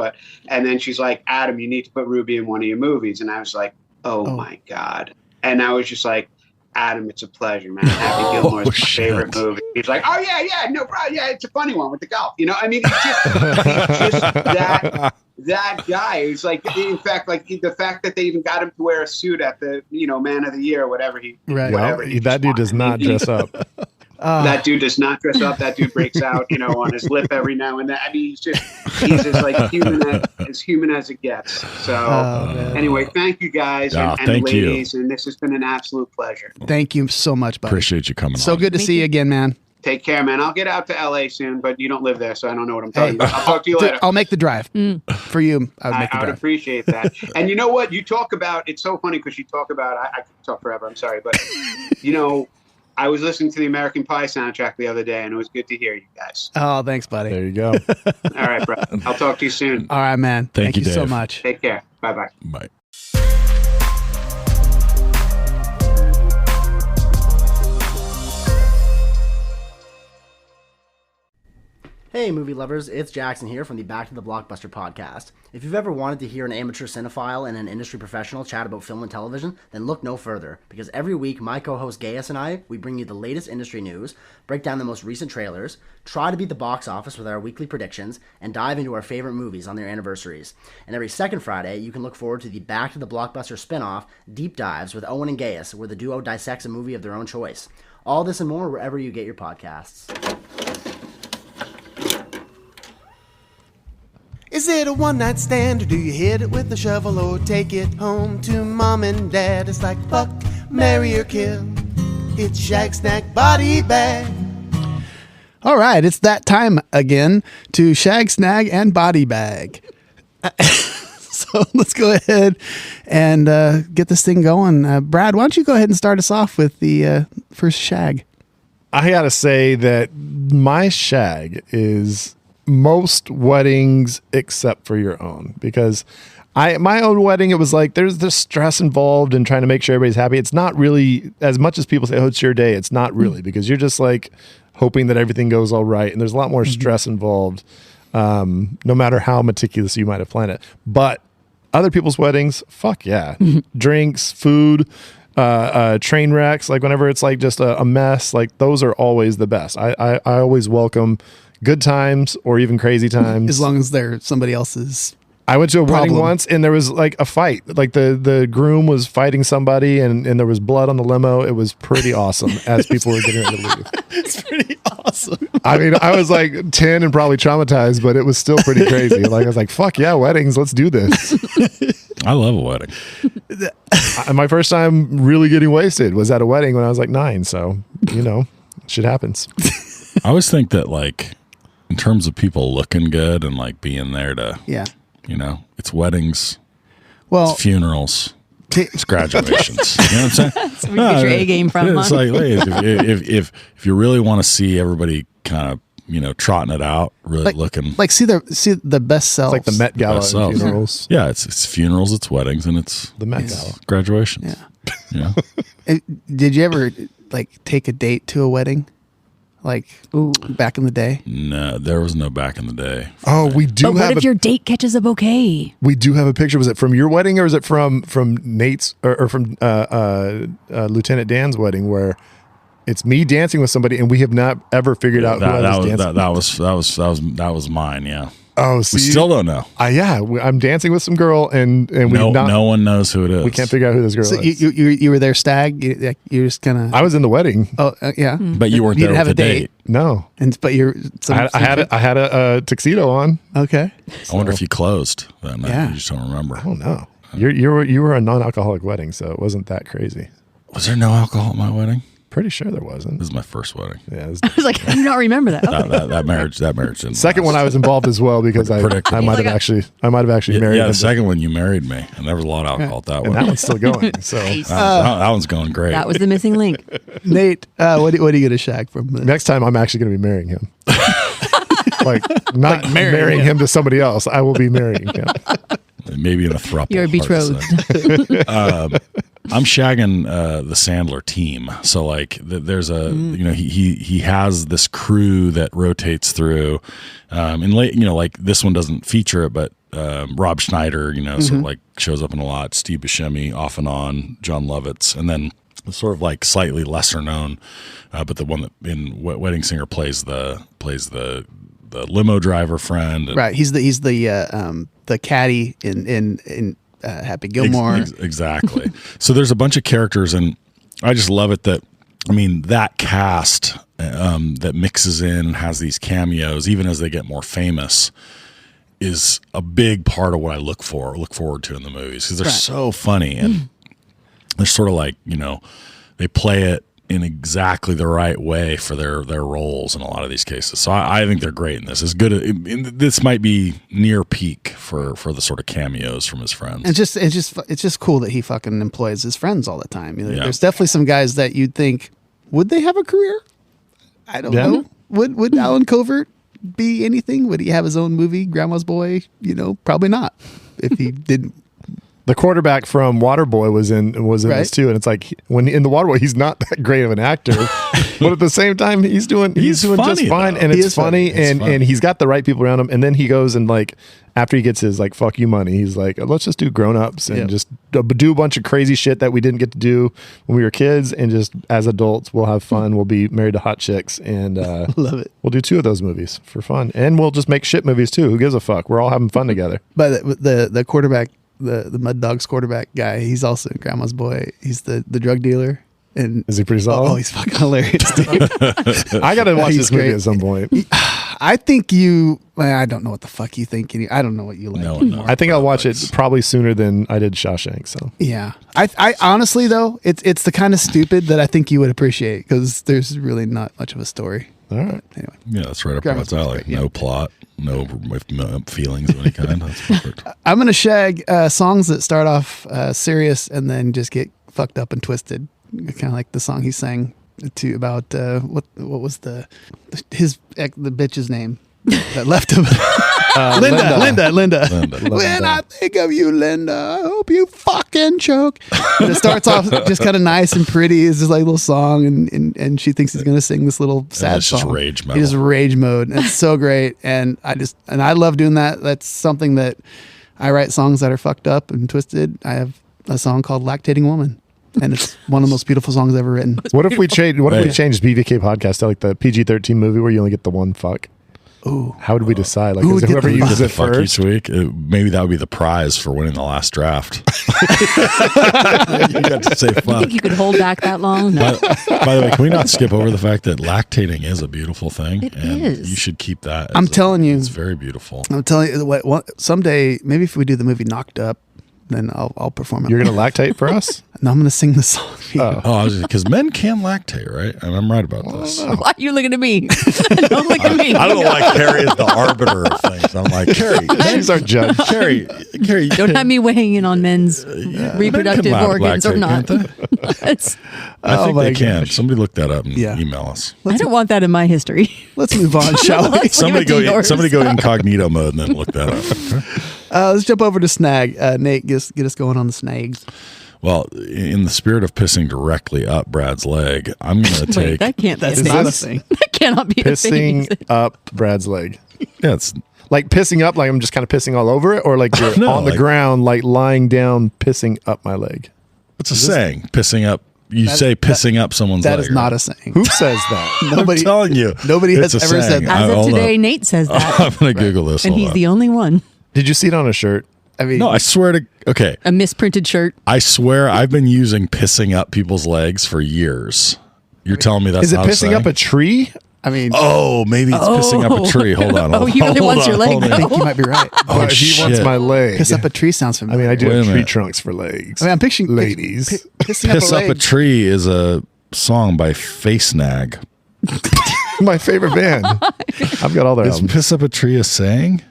And then she's like, "Adam, you need to put Ruby in one of your movies." And I was like, oh my God. And I was just like, "Adam, it's a pleasure, man. Happy Gilmore is my favorite movie." He's like, "Oh, yeah, no problem. Yeah, it's a funny one with the golf." You know, I mean, he's just that guy. He's like, in fact, like the fact that they even got him to wear a suit at the, Man of the Year or whatever that dude does not dress up. That dude does not dress up. That dude breaks out, on his lip every now and then. I mean, he's as like human as it gets. So anyway, thank you guys and ladies, and this has been an absolute pleasure. Thank you so much, buddy. Appreciate you coming. So good to see you again, man. Take care, man. I'll get out to LA soon, but you don't live there, so I don't know what I'm talking about. I'll talk to you later. I'll make the drive for you. I would appreciate that. And you know what? You talk about, it's so funny because you talk about, I could talk forever, I'm sorry, but I was listening to the American Pie soundtrack the other day, and it was good to hear you guys. Oh, thanks, buddy. There you go. All right, bro. I'll talk to you soon. All right, man. Thank you Dave. so much. Take care. Bye-bye. Bye. Hey movie lovers, it's Jackson here from the Back to the Blockbuster podcast. If you've ever wanted to hear an amateur cinephile and an industry professional chat about film and television, then look no further, because every week my co-host Gaius and I, we bring you the latest industry news, break down the most recent trailers, try to beat the box office with our weekly predictions, and dive into our favorite movies on their anniversaries. And every second Friday, you can look forward to the Back to the Blockbuster spin-off, Deep Dives with Owen and Gaius, where the duo dissects a movie of their own choice. All this and more wherever you get your podcasts. Is it a one-night stand, or do you hit it with a shovel, or take it home to mom and dad? It's like fuck, marry, or kill. It's Shag, Snag, Body Bag. All right, it's that time again to Shag, Snag, and Body Bag. So let's go ahead and get this thing going. Brad, why don't you go ahead and start us off with the first shag? I gotta say that my shag is most weddings except for your own, because my own wedding, it was like there's this stress involved in trying to make sure everybody's happy. It's not really, as much as people say, "Oh, it's your day," it's not really, because you're just like hoping that everything goes all right, and there's a lot more stress involved, no matter how meticulous you might have planned it. But other people's weddings, fuck yeah. Drinks, food, train wrecks, like whenever it's like just a mess, like those are always the best. I always welcome good times or even crazy times. As long as they're somebody else's. I went to a wedding problem. once and there was like a fight. Like the groom was fighting somebody and there was blood on the limo. It was pretty awesome as people were getting ready to leave. It's pretty awesome. I mean, I was like 10 and probably traumatized, but it was still pretty crazy. Like I was like, fuck yeah, weddings, let's do this. I love a wedding. My first time really getting wasted was at a wedding when I was like 9. So, shit happens. I always think that like in terms of people looking good and like being there to, Yeah. It's weddings, Well, it's funerals, it's graduations. You know what I'm saying? So we get your A game from. It's Huh? like if you really want to see everybody kind of trotting it out, really looking like see the best selves. It's like the Met Gala Best selves. funerals. Yeah, it's funerals, it's weddings, and it's The Met Gala. graduations. Yeah. Did you ever like take a date to a wedding? Like back in the day? No, there was no back in the day. Oh, we do But what have if your date catches a bouquet? we do have a picture. Was it from your wedding or is it from Nate's or from Lieutenant Dan's wedding where it's me dancing with somebody and we have not ever figured out who I was dancing. That was mine. Yeah. Oh, see, We still don't know. I'm dancing with some girl and we No one knows who it is. we can't figure out who this girl So is. you were there, stag. You just kind of. I was in the wedding. Oh yeah. But you weren't You there didn't have with a the date. date. No, But you're. I had a tuxedo on. Okay. I wonder if you closed that night. Yeah. You just don't remember. I don't know. You were a non-alcoholic wedding, so it wasn't that crazy. Was there no alcohol at my wedding? Pretty sure there wasn't. This is my first wedding. Yeah. I was like, I do not remember that. That marriage didn't. Second last. one I was involved as well because I Predictable. might have actually married Yeah, him. the second one you married me, and there was a lot of alcohol at that And one. that one's still going. So That one's going great. That was the missing link. Nate, what are you gonna shag from? next time I'm actually going to be marrying him. Like not marrying him to somebody else. I will be marrying him. Maybe in a throuple. You're hard to betrothed. say. I'm shagging the Sandler team. So like there's a he has this crew that rotates through, and like this one doesn't feature it, but Rob Schneider sort of like shows up in a lot. Steve Buscemi off and on, John Lovitz, and then sort of like slightly lesser known, but the one that in Wedding Singer plays the limo driver friend. And Right. He's the caddy in Happy Gilmore. Exactly. So there's a bunch of characters, and I just love it that that cast that mixes in and has these cameos, even as they get more famous, is a big part of what I look forward to in the movies because they're so funny and they're sort of like they play it in exactly the right way for their roles in a lot of these cases. So I think they're great in this. As good this might be near peak for the sort of cameos from his friends. It's just cool that he fucking employs his friends all the time. There's definitely some guys that you'd think, would they have a career? I don't know. Would Alan Covert be anything? Would he have his own movie, Grandma's Boy? Probably not. If he didn't. The quarterback from Waterboy was in Right. this too, and it's like when in the Waterboy he's not that great of an actor, but at the same time he's doing just funny, fine, though. and He it's is funny, funny. and he's got the right people around him, and then he goes and like after he gets his like fuck you money, he's like let's just do Grown Ups and just do a bunch of crazy shit that we didn't get to do when we were kids, and just as adults we'll have fun. We'll be married to hot chicks, and Love it. we'll do 2 of those movies for fun, and we'll just make shit movies too. Who gives a fuck? We're all having fun together. But the quarterback, the Mud Dogs quarterback guy, he's also in Grandma's Boy. He's the drug dealer. And Is he pretty solid? oh, he's fucking hilarious, dude. I gotta watch He's this movie great. at some point. I think I don't know what the fuck you think. I don't know what you like. No one knows. I think I'll watch it probably sooner than I did Shawshank. So Yeah. I honestly though, it's the kind of stupid that I think you would appreciate because there's really not much of a story. all right. Anyway. Yeah, that's right up Grandma's God's alley. great, yeah. No plot, no feelings of any kind. That's perfect. I'm gonna shag songs that start off serious and then just get fucked up and twisted. Kind of like the song he sang about what was the bitch's name that left him. Linda. When I think of you, Linda, I hope you fucking choke. And it starts off just kind of nice and pretty. It's just like a little song, and she thinks he's gonna sing this little sad it's song. just rage metal. He just rage mode, and it's so great. And I love doing that. That's something that I write songs that are fucked up and twisted. I have a song called "Lactating Woman." and it's one of the most beautiful songs ever written. What if we change? What if we changed BVK podcast to like the PG-13 movie where you only get the one fuck? Ooh. How would we decide? Like, Who is would it get whoever the uses it Fuck first? each week. Maybe that would be the prize for winning the last draft. You got to say You fuck. think you could hold back that long? No. By the way, can we not skip over the fact that lactating is a beautiful thing? It and is. You should keep that. I'm telling you. It's very beautiful. I'm telling you, what someday, maybe if we do the movie Knocked Up, then I'll perform it. You're going to lactate for us? No, I'm going to sing the song. for you. Because men can lactate, right? And I'm right about this. Why are you looking at me? Don't look at me. I don't like Carrie as the arbiter of things. I'm like, Carrie, She's our judge. Carrie, Don't have me weighing in on men's reproductive men can organs or lactate, not. can't It's- I think my they can. gosh. Somebody look that up and Yeah. email us. I don't want that in my history. Let's move on, shall we? Let's leave it to yours. Somebody go incognito mode and then look that up. Let's jump over to Snag. Nate, get us going on the snags. Well, in the spirit of pissing directly up Brad's leg, I'm going to Wait, take. that can't be That's a not a thing. thing. That cannot be a thing. Pissing up Brad's leg. Yeah, it's Like pissing up, like I'm just kind of pissing all over it, or like you're No, on the like- ground, like lying down, pissing up my leg. It's a saying. Pissing up. You That- say pissing up someone's That leg. is not right? a saying. Who says that? Nobody, I'm telling you. Nobody it's has a ever saying. said that. As of Hold today, up. Nate says that. I'm going to Google this. And Hold he's up. the only one. Did you see it on a shirt? I mean, No, I swear to. Okay. A misprinted shirt. I swear I've been using pissing up people's legs for years. You're telling me that's Is it not pissing up a tree? I mean, Oh, maybe it's pissing up a tree. Hold on. Oh, he really wants your leg, hold on. I think you might be right. Oh, Or he wants shit. my leg. Piss up a tree sounds I familiar. mean, I do Wait a have tree minute. trunks for legs. I mean, I'm picturing ladies. pissing Piss up up a a leg. tree is a song by Face Nag. My favorite band. I've got all their Is albums. piss up a tree a saying?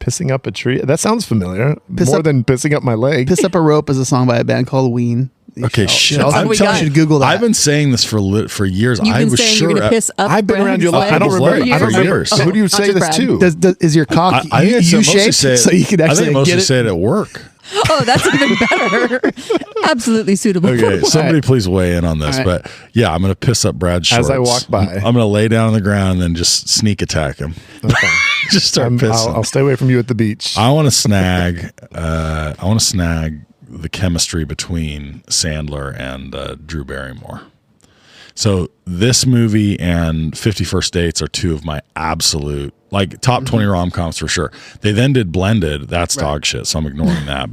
Pissing up a tree. That sounds familiar. Piss More up- than pissing up my leg. Piss Up a Rope is a song by a band called Ween. You Okay, should- shit. should- I'm we telling got. you should Google that. I've been saying this for years. You've I been was saying sure. you're going to piss up I've been around your Brad's life. I don't leg remember. for I don't years? remember. Oh, Who do you not say just this Brad. to? Is your cock I think I U mostly shaped say it, so you can I actually think I mostly get it? say it at work. Oh, that's even better. Absolutely suitable. Okay, somebody please weigh in on this. All right. But yeah, I'm going to piss up Brad's shorts. As I walk by. I'm going to lay down on the ground and then just sneak attack him. Okay. Just start pissing. I'll stay away from you at the beach. I want to snag. I want to snag the chemistry between Sandler and Drew Barrymore. So this movie and 50 First Dates are two of my absolute top 20 rom-coms for sure. They then did Blended. That's dog shit, so I'm ignoring that.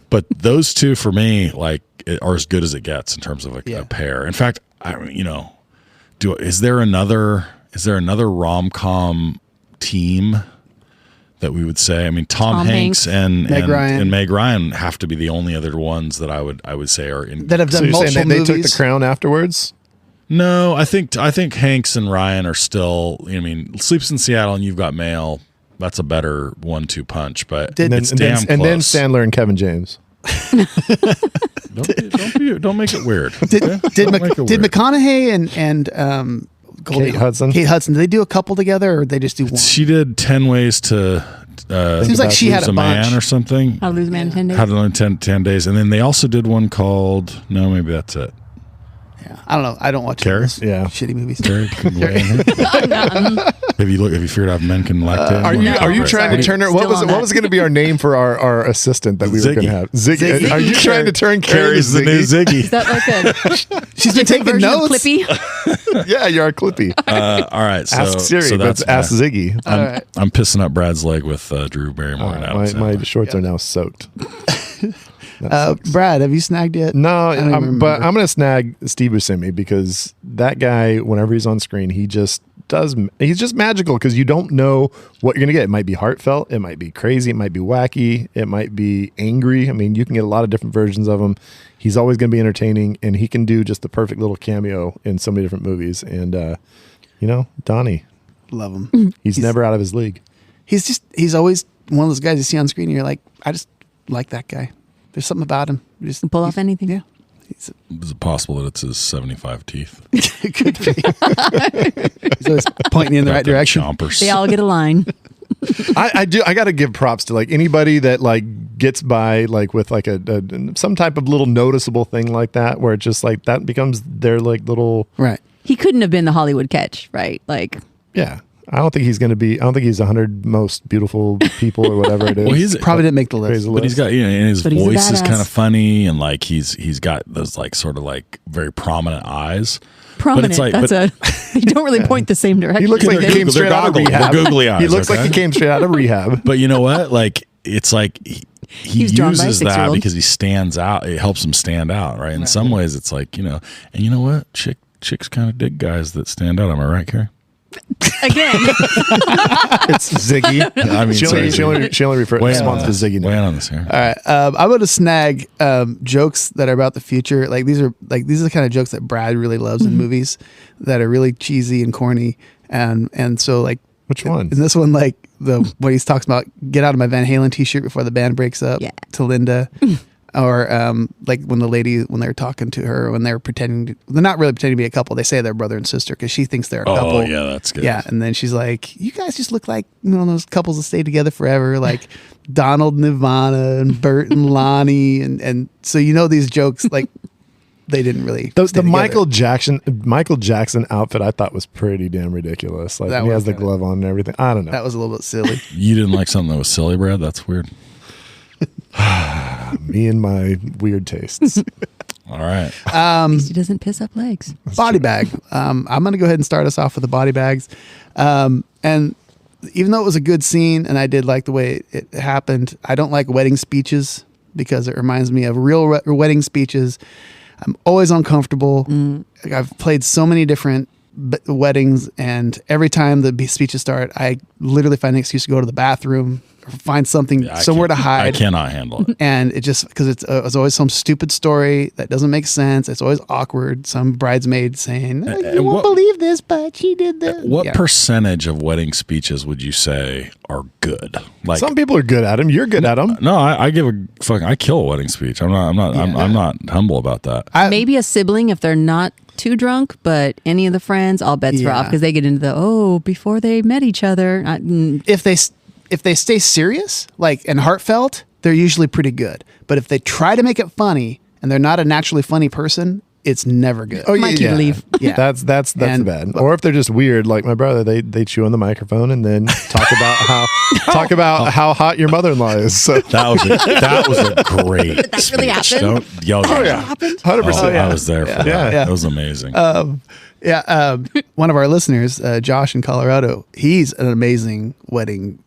But those two for me are as good as it gets in terms of a pair. In fact, is there another rom-com team that we would say? I mean, Tom Hanks and Meg Ryan have to be the only other ones that I would say are in That have So done you're saying multiple they took movies. the crown afterwards? No, I think Hanks and Ryan are still. I mean, Sleeps in Seattle and You've Got Mail. That's a better 1-2 punch, but it's damn close. And then Sandler and Kevin James. Don't make it weird. Did Don't make it weird. McConaughey and Kate Hudson. Kate Hudson, did they do a couple together or they just do one? She did 10 Ways to Seems like she had Lose a a Man bunch. or something. How to Lose a Man in 10 Days. How to Lose 10 Days, and then they also did one called. No, maybe that's it. Yeah, I don't know. I don't watch Carrie? those Yeah. shitty movies. Carrie, can you weigh in here? Have you figured out men can lactate? Are you trying to turn her? What Still was on what that. was going to be our name for our assistant that we were Ziggy. going to have? Ziggy. Are you trying to turn Carrie Carrie's the new Ziggy? Ziggy? Is that like a She's been taking version of notes. Clippy? Yeah, you're our Clippy. All right, so Ask Siri, so but that's ask my- Ziggy. I'm pissing up Brad's leg with Drew Barrymore and Adam My Sandler. shorts are now soaked. Brad, have you snagged yet? No, don't even but remember. I'm going to snag Steve Buscemi because that guy, whenever he's on screen, he's just magical because you don't know what you're going to get. It might be heartfelt. It might be crazy. It might be wacky. It might be angry. I mean, you can get a lot of different versions of him. He's always going to be entertaining, and he can do just the perfect little cameo in so many different movies. And, Donnie, Love him. he's never out of his league. He's always one of those guys you see on screen and you're like, I just like that guy. There's something about him. Just Pull off anything? Yeah. Is it possible that it's his 75 teeth? It could be. He's always pointing you in the right direction. Chompers. They all get a line. I got to give props to anybody that gets by with some type of little noticeable thing like that, where it's just that becomes their little Right. He couldn't have been the Hollywood catch, right? yeah. I don't think he's going to be. I don't think he's 100 most beautiful people or whatever it is. Well, he's Probably didn't make the list. Crazy but he's got, and his But he's a voice is badass. kind of funny, and like he's got those like sort of like very prominent eyes. Prominent. But That's you don't really point the same direction. He looks like he They're came straight out of goggly- rehab. they're googly eyes, He looks like okay? he came straight out of rehab. But you know what? Like it's like he was drawn by a uses that 6-year-old. because he stands out. It helps him stand out, right? In some ways, it's like, and you know what? Chicks kind of dig guys that stand out. Am I right, Carrie? Again. It's Ziggy. I mean, sorry, she only responds to Ziggy now. Weigh in on this here. All right, I'm going to snag jokes that are about the future. Like these are the kind of jokes that Brad really loves in movies that are really cheesy and corny, and so like Which one? in this one, like what he's talks about, get out of my Van Halen t-shirt before the band breaks up to Linda. Or like when they're talking to her, when they're not really pretending to be a couple. They say they're brother and sister because she thinks they're a couple. Oh, yeah, that's good. Yeah, and then she's like, "You guys just look like one of those couples that stay together forever, like Donald Nirvana and Bert and Lonnie." And so these jokes, like they didn't really. The stay Michael together. Jackson outfit I thought was pretty damn ridiculous. Like That he was has the kinda- glove on and everything. I don't know. That was a little bit silly. You didn't like something that was silly, Brad? That's weird. Me and my weird tastes. All right. At least he doesn't piss up legs. Body bag. I'm going to go ahead and start us off with the body bags. And even though it was a good scene and I did like the way it happened, I don't like wedding speeches because it reminds me of real wedding speeches. I'm always uncomfortable. I've played so many different weddings, and every time the speeches start, I literally find an excuse to go to the bathroom or find something somewhere to hide. I cannot handle it. And it just because it's always some stupid story that doesn't make sense. It's always awkward. Some bridesmaid saying, "You won't believe this, but she did this." What percentage of wedding speeches would you say are good? Like Some people are good at them. You're good at them. no, I give a fuck. I kill a wedding speech. I'm not humble about that. Maybe a sibling if they're not too drunk, but any of the friends, all bets are off because they get into before they met each other. If they stay serious, and heartfelt, they're usually pretty good. But if they try to make it funny and they're not a naturally funny person, it's never good. Oh, Might keep leave. Yeah. That's bad. Or if they're just weird, like my brother, they chew on the microphone and then talk about how hot your mother-in-law is. So That was a great that speech. really happened? Don't yell at me. 100%. I was there for that. Yeah. That was amazing. One of our listeners, Josh in Colorado, he's an amazing wedding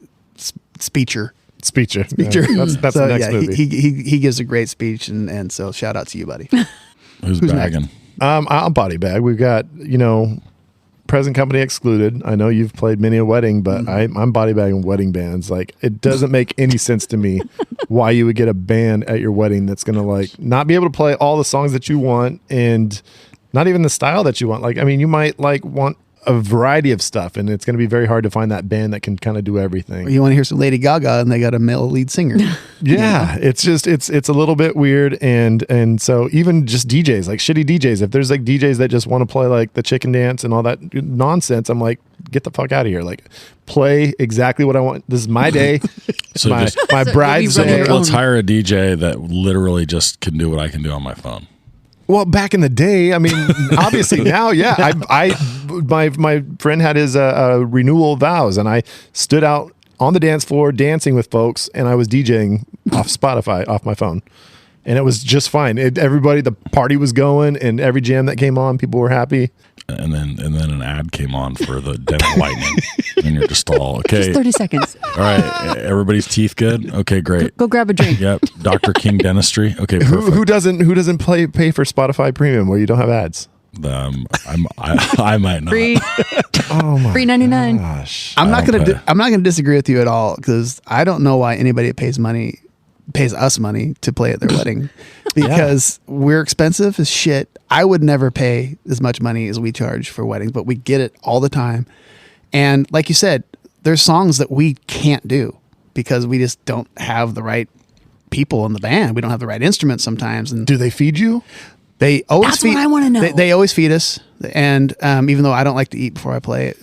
speecher. Speecher. Yeah, that's So, the next movie. He gives a great speech, and so shout out to you, buddy. Who's bagging? I'll body bag. We've got, present company excluded. I know you've played many a wedding, but I'm body bagging wedding bands. Like, it doesn't make any sense to me why you would get a band at your wedding that's going to not be able to play all the songs that you want and not even the style that you want. You might want a variety of stuff, and it's going to be very hard to find that band that can kind of do everything. You want to hear some Lady Gaga, and they got a male lead singer. Yeah, it's just it's a little bit weird, and so even just DJs, shitty DJs, if there's DJs that just want to play the chicken dance and all that nonsense, I'm like, get the fuck out of here. Play exactly what I want. This is my day. So my bride's day. Let's hire a DJ that literally just can do what I can do on my phone. Well, back in the day, obviously now, yeah. My friend had his renewal vows, and I stood out on the dance floor dancing with folks, and I was DJing off Spotify, off my phone. And it was just fine. The party was going, and every jam that came on, people were happy. And then an ad came on for the Dead Lightning, and you're just all okay. Just 30 seconds. All right, everybody's teeth good. Okay, great. Go grab a drink. Yep, Dr. King Dentistry. Okay, perfect. Who doesn't pay for Spotify Premium where you don't have ads? I might not. Free. Oh my Free 99. gosh! I'm not don't gonna pay. I'm not gonna disagree with you at all because I don't know why anybody pays us money to play at their wedding because we're expensive as shit. I would never pay as much money as we charge for weddings, but we get it all the time. And like you said, there's songs that we can't do because we just don't have the right people in the band. We don't have the right instruments sometimes. And Do they feed you? they always That's what I wanna know. They always feed us. And even though I don't like to eat before I play,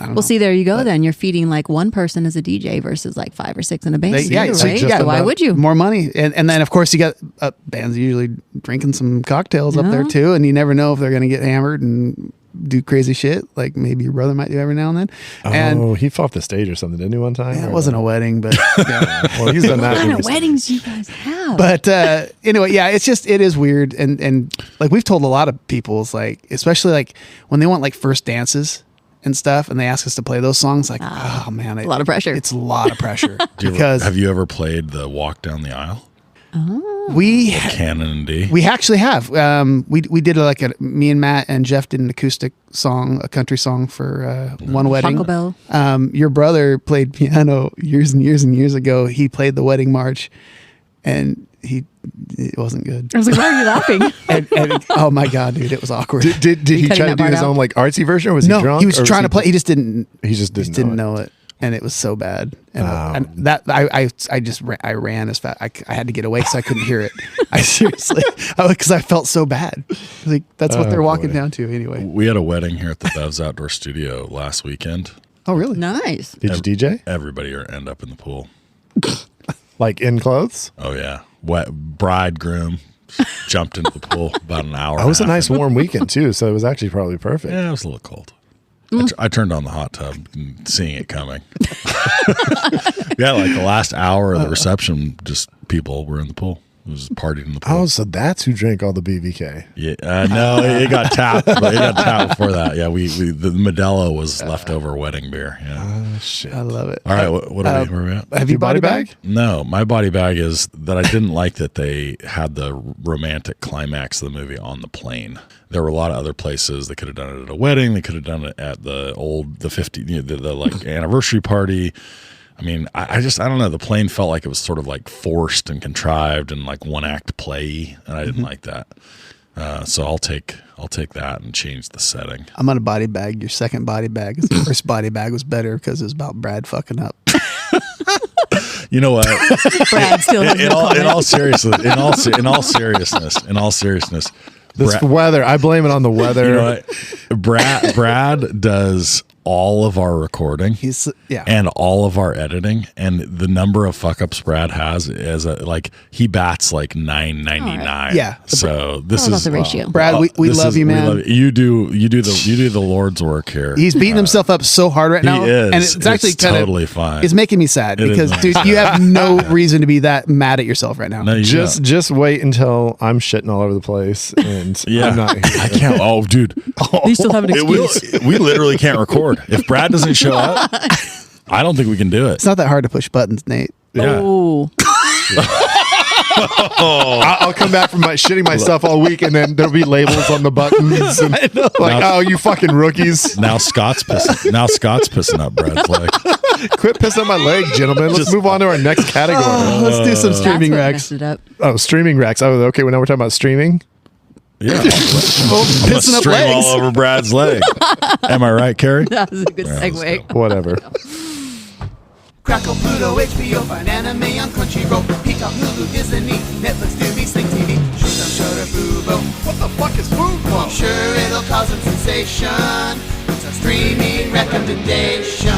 Well, see, there you go. Then you're feeding like one person as a DJ versus like 5 or 6 in a band. Yeah, so right? just So why would you? More money, and then of course you got bands usually drinking some cocktails up there too, and you never know if they're going to get hammered and do crazy shit like maybe your brother might do every now and then. And he fell off the stage or something, didn't he, one time? yeah, it wasn't a wedding, but yeah. Well, he's done that. What kind of weddings do you guys have? But anyway, yeah, it is weird, and like we've told a lot of people, it's like, especially like when they want like first dances and stuff, and they ask us to play those songs, like, oh man, a lot of pressure. It's a lot of pressure Because have you ever played the Walk Down the Aisle? We Canon and D. We actually have. We did me and Matt and Jeff did an acoustic song, a country song for one wedding. Taco Bell. Your brother played piano years and years and years ago. He played the wedding march, and it wasn't good. I was like, why are you laughing? and oh my god, dude, it was awkward. Did he try to do his own like artsy version, or was he drunk? He was trying to play. He just didn't. He just didn't know it. And it was so bad, and that I ran as fast. I had to get away because I couldn't hear it. I seriously, because I felt so bad. Like that's what they're walking down to anyway. We had a wedding here at the Bev's Outdoor Studio last weekend. Oh, really? Nice. Did you DJ? Everybody end up in the pool. Like in clothes? Oh yeah, bride, groom jumped into the pool about an hour. It was a and a nice half warm weekend too, so it was actually probably perfect. Yeah, it was a little cold. I turned on the hot tub, seeing it coming. Yeah, like the last hour of the reception, just people were in the pool. It was partied in the pool. Oh, so that's who drank all the BVK. Yeah, no, it got tapped. But it got tapped before that. Yeah, the Modelo was leftover wedding beer. Yeah. Oh shit, I love it. All right, where are we at? Have you body bag? No, my body bag is that I didn't like that they had the romantic climax of the movie on the plane. There were a lot of other places they could have done it at a wedding. They could have done it at the 50, the like anniversary party. I mean, I don't know. The plane felt like it was sort of like forced and contrived and like one act play, and I didn't like that. So I'll take that and change the setting. I'm on a body bag. Your second body bag. The first body bag was better because it was about Brad fucking up. You know what? Brad still has in all seriousness, This weather, I blame it on the weather. You know what? Brad does all of our recording and all of our editing, and the number of fuck ups Brad has is he bats like 999. Right. Yeah. So this is the ratio. Brad, we love you, man. You do the Lord's work here. He's beating himself up so hard right now. He is. And it's actually totally fine. It's making me sad because dude, you have no reason to be that mad at yourself right now. No, just wait until I'm shitting all over the place and I'm not here. I can't. Oh, dude. You still have an excuse. We literally can't record. If Brad doesn't show up, I don't think we can do it. It's not that hard to push buttons, Nate. Yeah. Oh. I'll come back from shitting myself all week, and then there'll be labels on the buttons, and oh, you fucking rookies! Now Scott's pissing up Brad's leg. Quit pissing on my leg, gentlemen. Let's move on to our next category. Let's do some streaming racks. Oh, streaming racks. Oh, okay. Well, now we're talking about streaming. Yeah, pissing up legs all over Brad's leg. Am I right, Carrie? That was a good segue. Whatever. Crackle, Pluto, HBO, Find Anime on Crunchyroll, Peacock, Hulu, Disney, Netflix, Tubi, Sling TV, Showtime, Fubo. What the fuck is Fubo? I'm sure it'll cause a sensation. It's a streaming recommendation.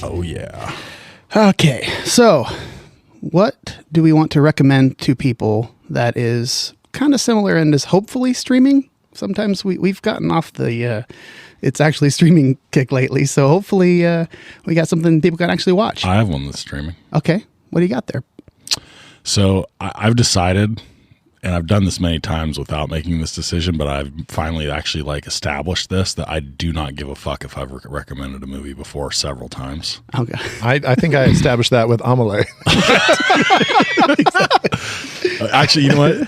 Oh yeah. Okay, so what do we want to recommend to people that is kind of similar and is hopefully streaming? Sometimes we've gotten off the it's actually streaming kick lately, so hopefully we got something people can actually watch. I have one that's streaming. Okay, what do you got there? So I've decided, and I've done this many times without making this decision, but I've finally actually established this, that I do not give a fuck if I've recommended a movie before several times. Okay. I think I established that with Amelie. Actually, you know what?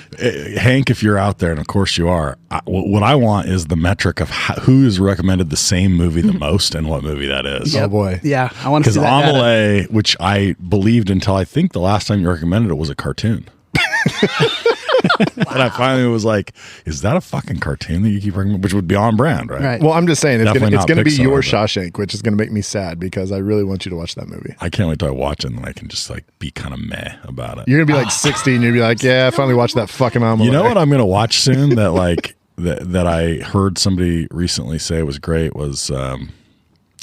Hank, if you're out there, and of course you are, what I want is the metric of who has recommended the same movie the most and what movie that is. Yep. Oh, boy. Yeah, I want to see that. Because Amelie, which I believed until I think the last time you recommended it was a cartoon. And I finally was like, is that a fucking cartoon that you keep recommending? Which would be on brand, right? Well, I'm just saying, it's going to be your but Shawshank, which is going to make me sad because I really want you to watch that movie. I can't wait till I watch it and then I can just be kind of meh about it. You're going to be 60 and you'll be like, yeah, I finally watched that fucking Amelie. You know what I'm going to watch soon that that I heard somebody recently say was great was I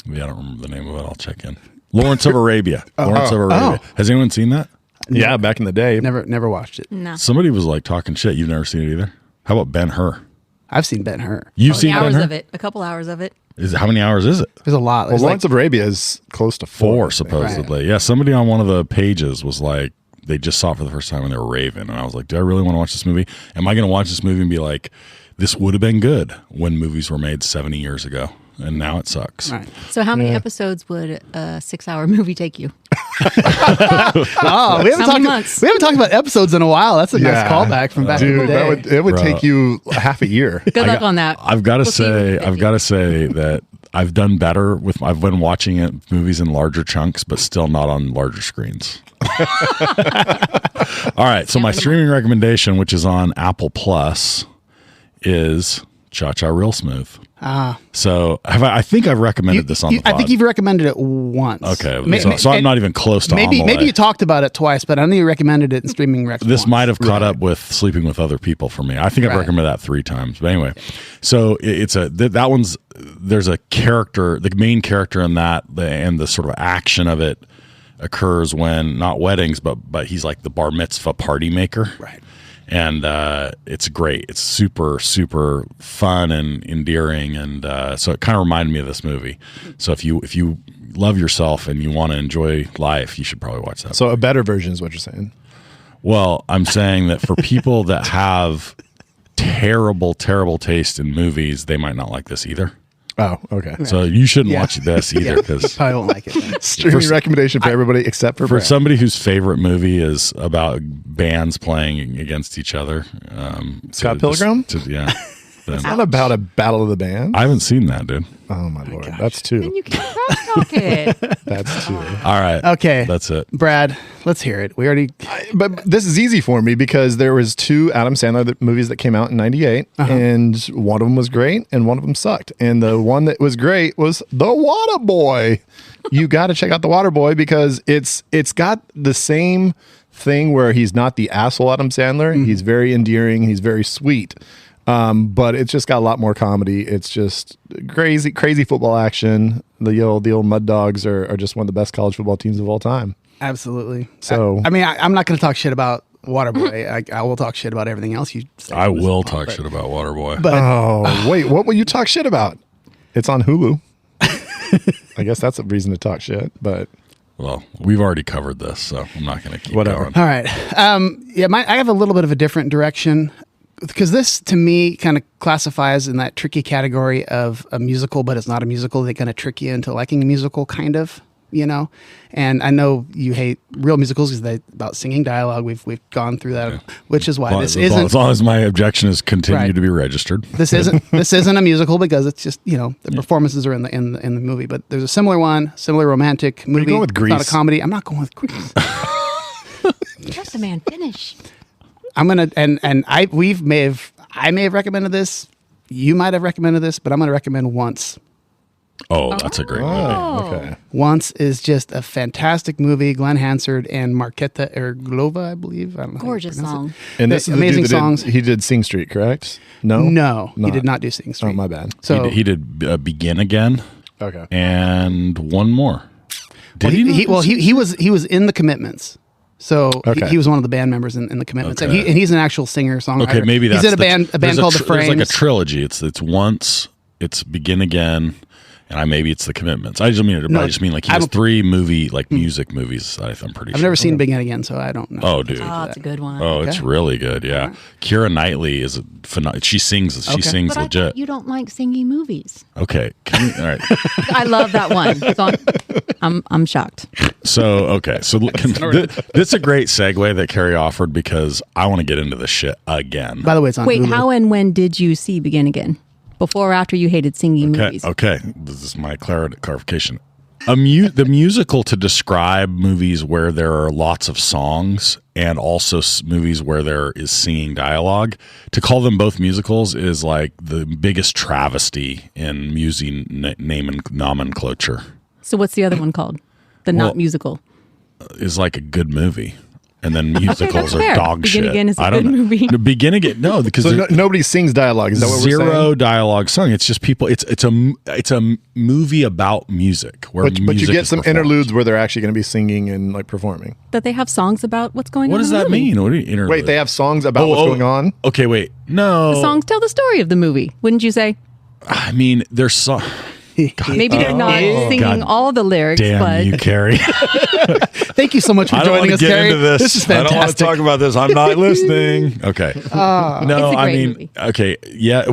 don't remember the name of it. I'll check in. Lawrence of Arabia. Lawrence of Arabia. Has anyone seen that? Yeah, back in the day. Never watched it. No. Somebody was like talking shit. You've never seen it either. How about Ben-Hur? I've seen Ben-Hur. You've seen hours Ben-Hur? of it. A couple hours of it. How many hours is it? There's a lot. Well, There's Lawrence of Arabia is close to 4 I think. supposedly. Right. Yeah, somebody on one of the pages was like, they just saw it for the first time and they were raving. And I was like, do I really want to watch this movie? Am I going to watch this movie and be like, this would have been good when movies were made 70 years ago? And now it sucks. Right. So how many episodes would a 6-hour movie take you? Oh, we haven't talked about episodes in a while. That's a nice callback from back in the day. It would take you half a year. Good luck on that. I've got to We'll see say, what I've got to say that I've done better with. I've been watching movies in larger chunks, but still not on larger screens. All right, so my streaming recommendation, which is on Apple Plus, is Cha Cha Real Smooth. So I think I've recommended this on the pod. I think you've recommended it once. Okay, so I'm not even close to maybe Amelie. you talked about it twice, but I know you recommended it in streaming rec. This once. might have caught up with Sleeping with Other People for me. I think I've recommended that 3 times. But anyway, so that one's, there's a character, the main character in that, and the sort of action of it occurs when, not weddings, but he's like the bar mitzvah party maker. Right. And it's great. It's super, super fun and endearing, and so it kind of reminded me of this movie. So if you love yourself and you want to enjoy life, you should probably watch that. So a better version is what you're saying. Well, I'm saying that for people that have terrible, terrible taste in movies, they might not like this either. Oh, okay. So you shouldn't watch this either, because Probably won't like it. Streaming recommendation for everybody except for Brad. somebody whose favorite movie is about bands playing against each other. Scott Pilgrim? Yeah. It's not about a battle of the band. I haven't seen that, dude. Oh my lord, that's 2. And you can't crosstalk it. That's 2. All right. Okay. That's it. Brad, let's hear it. We already. But this is easy for me because there was 2 Adam Sandler movies that came out in '98, and one of them was great, and one of them sucked. And the one that was great was The Waterboy. You got to check out The Waterboy because it's got the same thing where he's not the asshole Adam Sandler. He's very endearing. He's very sweet. But it's just got a lot more comedy. It's just crazy football action. The old Mud Dogs are just one of the best college football teams of all time. Absolutely. So I mean, I'm not going to talk shit about Waterboy. I will talk shit about everything else you say. I will talk shit about Waterboy. But wait, what will you talk shit about? It's on Hulu. I guess that's a reason to talk shit, but Well, we've already covered this, so I'm not going to keep going. all right. I have a little bit of a different direction, because this to me kind of classifies in that tricky category of a musical, but it's not a musical. They kind of trick you into liking a musical, kind of, And I know you hate real musicals because they're about singing dialogue. We've gone through that, which is why this isn't. As long as my objection is continue Right. to be registered. This isn't a musical because it's just the performances are in the movie. But there's a similar romantic movie. going with It's not Grease? a comedy. I'm not going with Grease. Let the man finish. I'm gonna I may have recommended this. You might have recommended this, but I'm gonna recommend Once. Oh, that's a great movie. okay. Once is just a fantastic movie. Glenn Hansard and Marketa Erglova, I believe. I don't know. how you Gorgeous pronounce song. it. And this is the amazing dude that songs. he did Sing Street, correct? No, No, he did not do Sing Street. Oh, my bad. So He did Begin Again Okay. and one more. Did well, he was in the Commitments. So Okay. he was one of the band members in the Commitments, Okay. and he's an actual singer songwriter. Okay, maybe that's he's in a band there's called The Frames. There's like a trilogy. It's Once, it's Begin Again, and maybe it's The Commitments. I just mean like he has 3 movie music movies. I'm pretty sure. I've never seen Begin Again, so I don't know. Oh, dude. Oh, it's a good one. Oh, it's really good. Yeah, Keira Knightley is a phenomenal. She sings. She sings But I legit. thought you don't like singing movies. Okay. All right. I love that one. So I'm shocked. So okay. So this is a great segue that Carrie offered because I want to get into this shit again. By the way, it's on Wait, Hulu. how and when did you see Begin Again? Before or after you hated singing movies? Okay. This is my clarification. The musical to describe movies where there are lots of songs and also movies where there is singing dialogue, to call them both musicals is like the biggest travesty in music name and nomenclature. So what's the other one called? The not musical. Is like a good movie. and then musicals that's are fair. dog Begin shit. Again is a I don't good know. movie. No, Begin Again, no, because So nobody sings dialogue. Is that what we're saying? zero dialogue song. It's just people. It's a movie about music where But you music get is some performed. interludes where they're actually going to be singing and like performing. That they have songs about what's going What on. does in the that movie. mean? What do you interlude? Wait, they have songs about what's going on? Okay, wait. No. The songs tell the story of the movie, wouldn't you say? I mean, there's so. Maybe they're not singing God all the lyrics, Damn but you, Carrie. Thank you so much for I don't want joining to us, get Carrie. into this. This is I don't want to fantastic. talk about this. I'm not listening. Okay. No, It's a I great mean, movie. okay. Yeah, I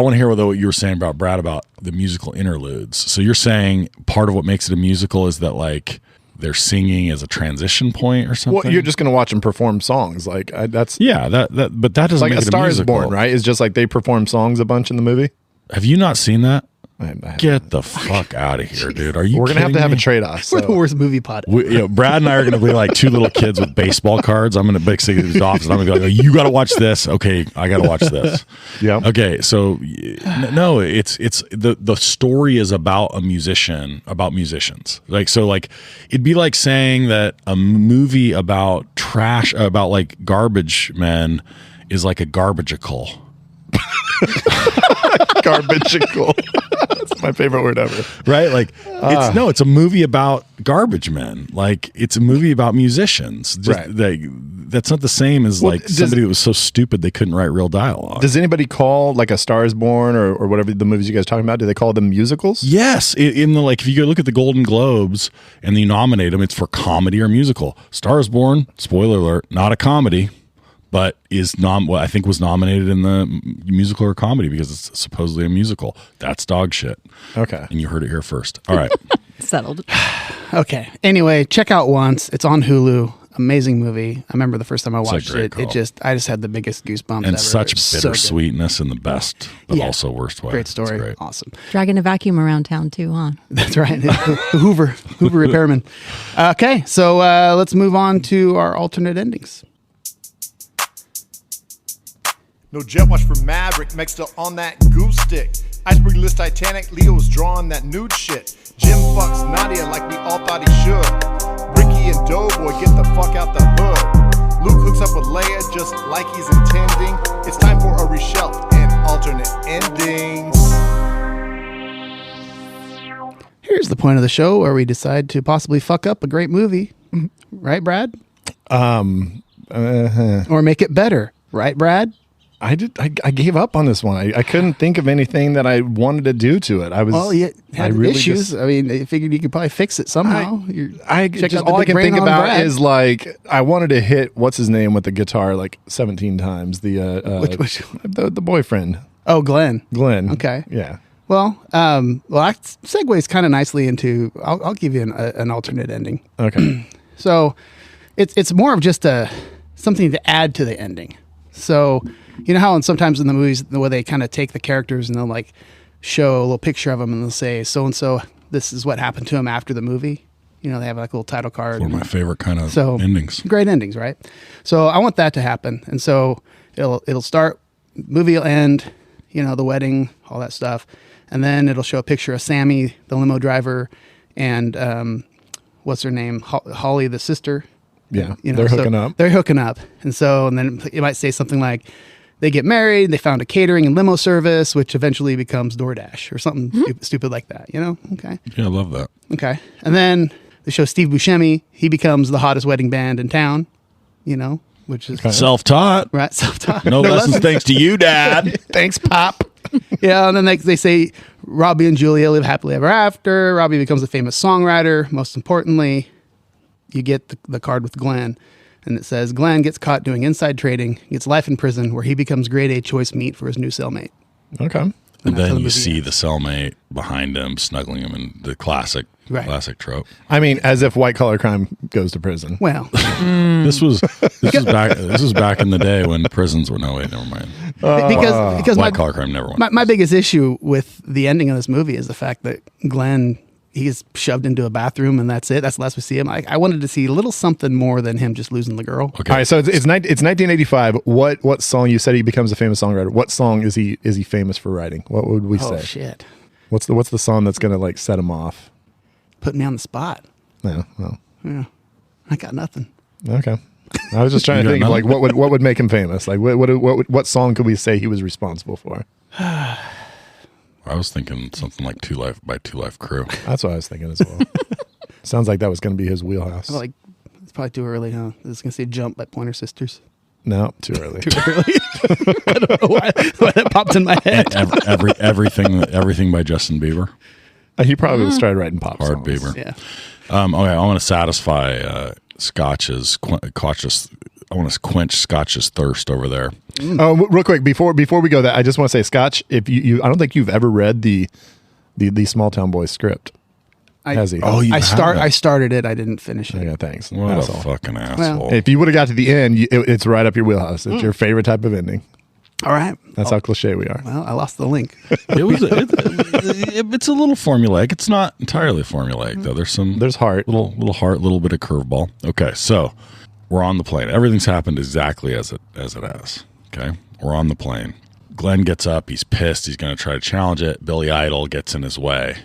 want to hear what you were saying about Brad about the musical interludes. So you're saying part of what makes it a musical is that like they're singing as a transition point or something? Well, you're just going to watch them perform songs. Like that's yeah, but that doesn't like make A it Star a Is musical. Born, right? It's just like they perform songs a bunch in the movie. Have you not seen that? I Get the fuck out of here, dude. Are you We're gonna have kidding a me? trade-off. We're the worst movie pod. Brad and I are going to be like two little kids with baseball cards. I'm going to basically his office and I'm going to be like, you got to watch this. Okay, I got to watch this. Yeah. Okay, so no, it's the story is about a musician, about musicians. Like so, like it'd be like saying that a movie about trash, about like garbage men, is like a garbagical. Garbagical. That's my favorite word ever. Right? Like it's a movie about garbage men. Like it's a movie about musicians. Just, Right. That's not the same as Well, like somebody that was so stupid they couldn't write real dialogue. Does anybody call like A Star Is Born or whatever the movies you guys are talking about? Do they call them musicals? Yes, in the like if you go look at the Golden Globes and you nominate them, it's for comedy or musical. Star Is Born, spoiler alert, not a comedy, but I think was nominated in the musical or comedy because it's supposedly a musical. That's dog shit. Okay. And you heard it here first. All right. settled. Okay. Anyway, check out Once. It's on Hulu. Amazing movie. I remember the first time I It's a watched great it. call. I just had the biggest goosebumps And ever. such It's so good. bittersweetness in the best, but Yeah. also worst way. Great It's story. great. Awesome. Dragging a vacuum around town too, huh? That's right. The Hoover repairman. Okay, so let's move on to our alternate endings. No jet wash for Maverick, Meg's still on that goose stick. Iceberg list Titanic, Leo's drawing that nude shit. Jim fucks Nadia like we all thought he should. Ricky and Doughboy get the fuck out the hood. Luke hooks up with Leia just like he's intending. It's time for a reshelf and alternate endings. Here's the point of the show where we decide to possibly fuck up a great movie. Right, Brad? Or make it better. Right, Brad? I gave up on this one. I couldn't think of anything that I wanted to do to it. Well, you had issues. I mean, I figured you could probably fix it somehow. All I can think about is like I wanted to hit what's his name with the guitar like 17 times. The boyfriend. Oh, Glenn. Okay. Yeah. Well, that segues kind of nicely into. I'll give you an alternate ending. Okay. So, it's more of just something to add to the ending. So, you know how sometimes in the movies the way they kind of take the characters and they'll like show a little picture of them and they'll say so and so this is what happened to him after the movie. You know, they have like a little title card. One of my favorite kind of endings. Great endings, right? So I want that to happen, and so it'll start. Movie will end. You know, the wedding, all that stuff, and then it'll show a picture of Sammy, the limo driver, and what's her name, Holly, the sister. Yeah, you know, they're hooking up. They're hooking up, and then it might say something like, they get married, they found a catering and limo service, which eventually becomes DoorDash or something stupid like that. You know? Okay. Yeah, I love that. Okay, and then they show Steve Buscemi. He becomes the hottest wedding band in town. You know, which is Self-taught. right? Self-taught. No lessons thanks to you, Dad. Thanks, Pop. Yeah, and then they say Robbie and Julia live happily ever after. Robbie becomes a famous songwriter. Most importantly, you get the card with Glenn, and it says Glenn gets caught doing inside trading, gets life in prison, where he becomes grade A choice meat for his new cellmate. Okay. And that's how then the you movie see ends. the cellmate behind him, snuggling him in the classic trope. I mean, as if white collar crime goes to prison. Well, This was back in the day when prisons were. No, wait, never mind. because White collar crime never went. my biggest issue with the ending of this movie is the fact that Glenn, he gets shoved into a bathroom and that's it. That's the last we see him. I wanted to see a little something more than him just losing the girl. Okay. All right, so it's 1985. What song, you said he becomes a famous songwriter? What song is he famous for writing? What would we Oh say? shit! What's the song that's gonna like set him off? Put me on the spot. No, well, Yeah, I got nothing. okay. I was just trying to You think got of like what would make him famous. Like what song could we say he was responsible for? I was thinking something like Two Life Crew. That's what I was thinking as well. Sounds like that was going to be his wheelhouse. Like, it's probably too early, huh? I was going to say Jump by Pointer Sisters. No, too early. Too early. I don't know why that popped in my head. Everything by Justin Bieber. He probably would have started writing pop Hard songs. Bieber. Yeah. Okay, I want to satisfy Scotch's. I want to quench Scotch's thirst over there. Oh, real quick before we go, that I just want to say, Scotch, if you I don't think you've ever read the Small Town Boys script. Has he? Oh, I started it. I didn't finish it. Yeah, thanks. What a Asshole. fucking asshole. If you would have got to the end, it's right up your wheelhouse. It's your favorite type of ending. All right. That's how cliche we are. Well, I lost the link. It's a little formulaic. It's not entirely formulaic though. There's heart, little heart, little bit of curveball. Okay, so we're on the plane. Everything's happened exactly as it has. Okay, we're on the plane. Glenn gets up. He's pissed. He's going to try to challenge it. Billy Idol gets in his way.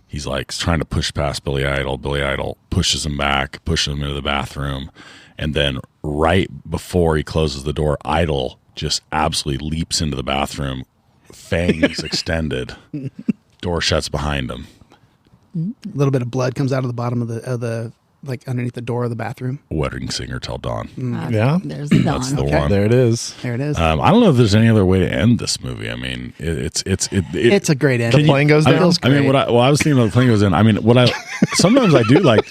He's like trying to push past Billy Idol. Billy Idol pushes him back, pushes him into the bathroom, and then right before he closes the door, Idol just absolutely leaps into the bathroom, fangs extended. Door shuts behind him. A little bit of blood comes out of the bottom of the like underneath the door of the bathroom. Wedding Singer Till Dawn. Yeah, there's the dawn. That's the one. There it is. There it is. I don't know if there's any other way to end this movie. I mean, it's a great end. The plane goes down. I mean, I was thinking of the plane goes in. I mean, sometimes I do like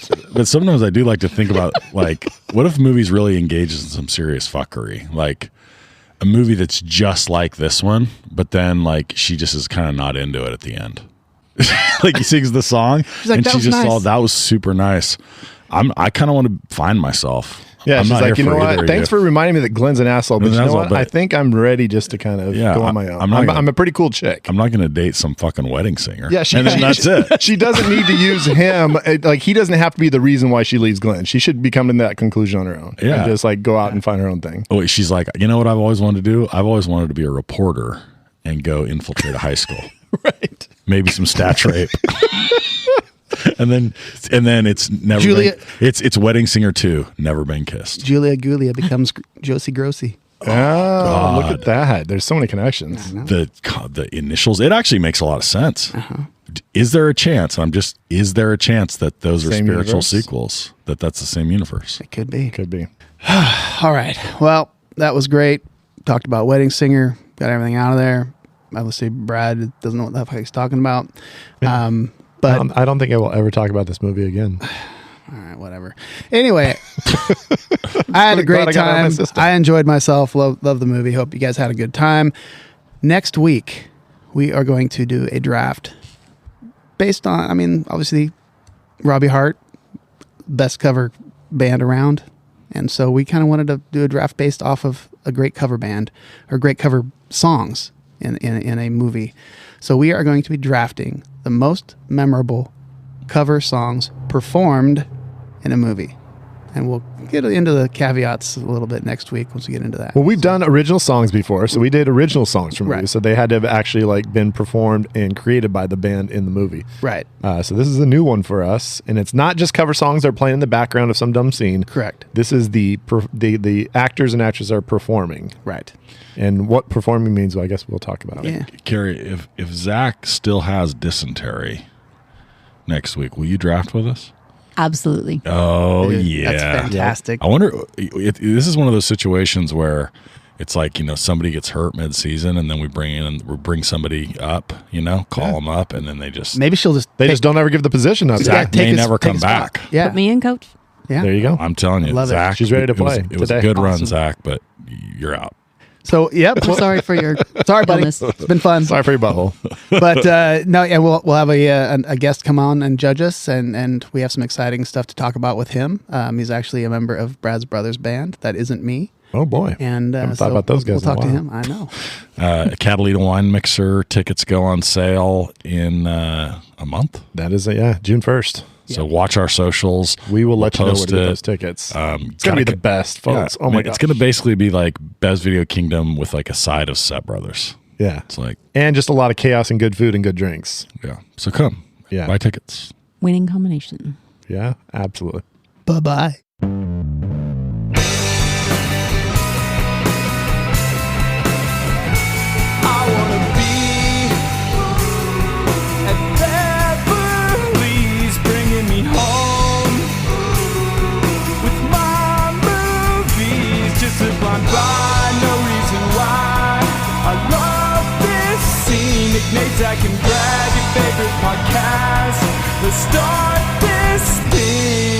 to think about like, what if movies really engages in some serious fuckery, like a movie that's just like this one, but then like she just is kind of not into it at the end. Like he sings the song like, and "That she was just nice." all that was super nice. I kind of want to find myself. Yeah, I'm she's not like, here you know for either what? of Thanks you. for reminding me that Glenn's an asshole, but Glenn's you an know asshole, what? but- I think I'm ready just to kind of go on my own. I'm a pretty cool chick. I'm not going to date some fucking wedding singer. Yeah, and then that's it. She doesn't need to use him. Like he doesn't have to be the reason why she leaves Glenn. She should be coming to that conclusion on her own. Yeah. And just like go out and find her own thing. Oh, she's like, you know what I've always wanted to do? I've always wanted to be a reporter and go infiltrate a high school. Right. Maybe some stats rape. and then it's never Julia- it's Wedding Singer 2, Never Been Kissed. Julia Gulia becomes Josie Grossi. Oh, look at that. There's so many connections. The initials, it actually makes a lot of sense. Is there a chance? Is there a chance that those are Same spiritual universe? sequels? That's the same universe? It could be. Could be. All right. Well, that was great. Talked about Wedding Singer. Got everything out of there. Obviously, Brad doesn't know what the fuck he's talking about. But I don't think I will ever talk about this movie again. all right, whatever. Anyway, I had a great Glad I got it out of my time. system. I enjoyed myself. Love the movie. Hope you guys had a good time. Next week, we are going to do a draft based on, I mean, obviously, Robbie Hart, best cover band around. And so we kind of wanted to do a draft based off of a great cover band or great cover songs in a movie. So we are going to be drafting the most memorable cover songs performed in a movie. And we'll get into the caveats a little bit next week once we get into that. Well, we've done original songs before, so we did original songs from movies. Right. So they had to have actually like been performed and created by the band in the movie. Right. So this is a new one for us, and it's not just cover songs that are playing in the background of some dumb scene. Correct. This is the actors and actresses are performing. Right. And what performing means, well, I guess we'll talk about Yeah. it. Carrie, if Zach still has dysentery next week, will you draft with us? Absolutely. Oh, Dude, yeah. That's fantastic. I wonder, this is one of those situations where it's like, somebody gets hurt mid-season and then we bring somebody up, call them up, and then they just... Maybe she'll just They just don't ever give the position up. Zach take may his- never take come his spot. back. Yeah. Put me in, coach. Yeah. There you go. I'm telling you, Love it. Zach. She's ready to play It was a today. good run, Awesome. Zach, but you're out. So, yep. I'm sorry for your Sorry, buddy. illness. It's been fun. Sorry for your butthole. But no, yeah, we'll have a guest come on and judge us, and we have some exciting stuff to talk about with him. He's actually a member of Brad's brother's band. That isn't me. Oh, boy. And Haven't thought about those guys We'll in a talk to while. him. I know. Catalina Wine Mixer tickets go on sale in a month. That is, June 1st. So watch our socials. We will let you know where post to get it. those tickets. It's It's going to be the best, folks. Oh, my God. It's going to basically be like Bev's Video Kingdom with like a side of Set Brothers. Yeah. It's like, And just a lot of chaos and good food and good drinks. yeah. So come. Yeah. Buy tickets. Winning combination. Yeah, absolutely. Bye-bye. Nate, I can grab your favorite podcast. Let's start this thing.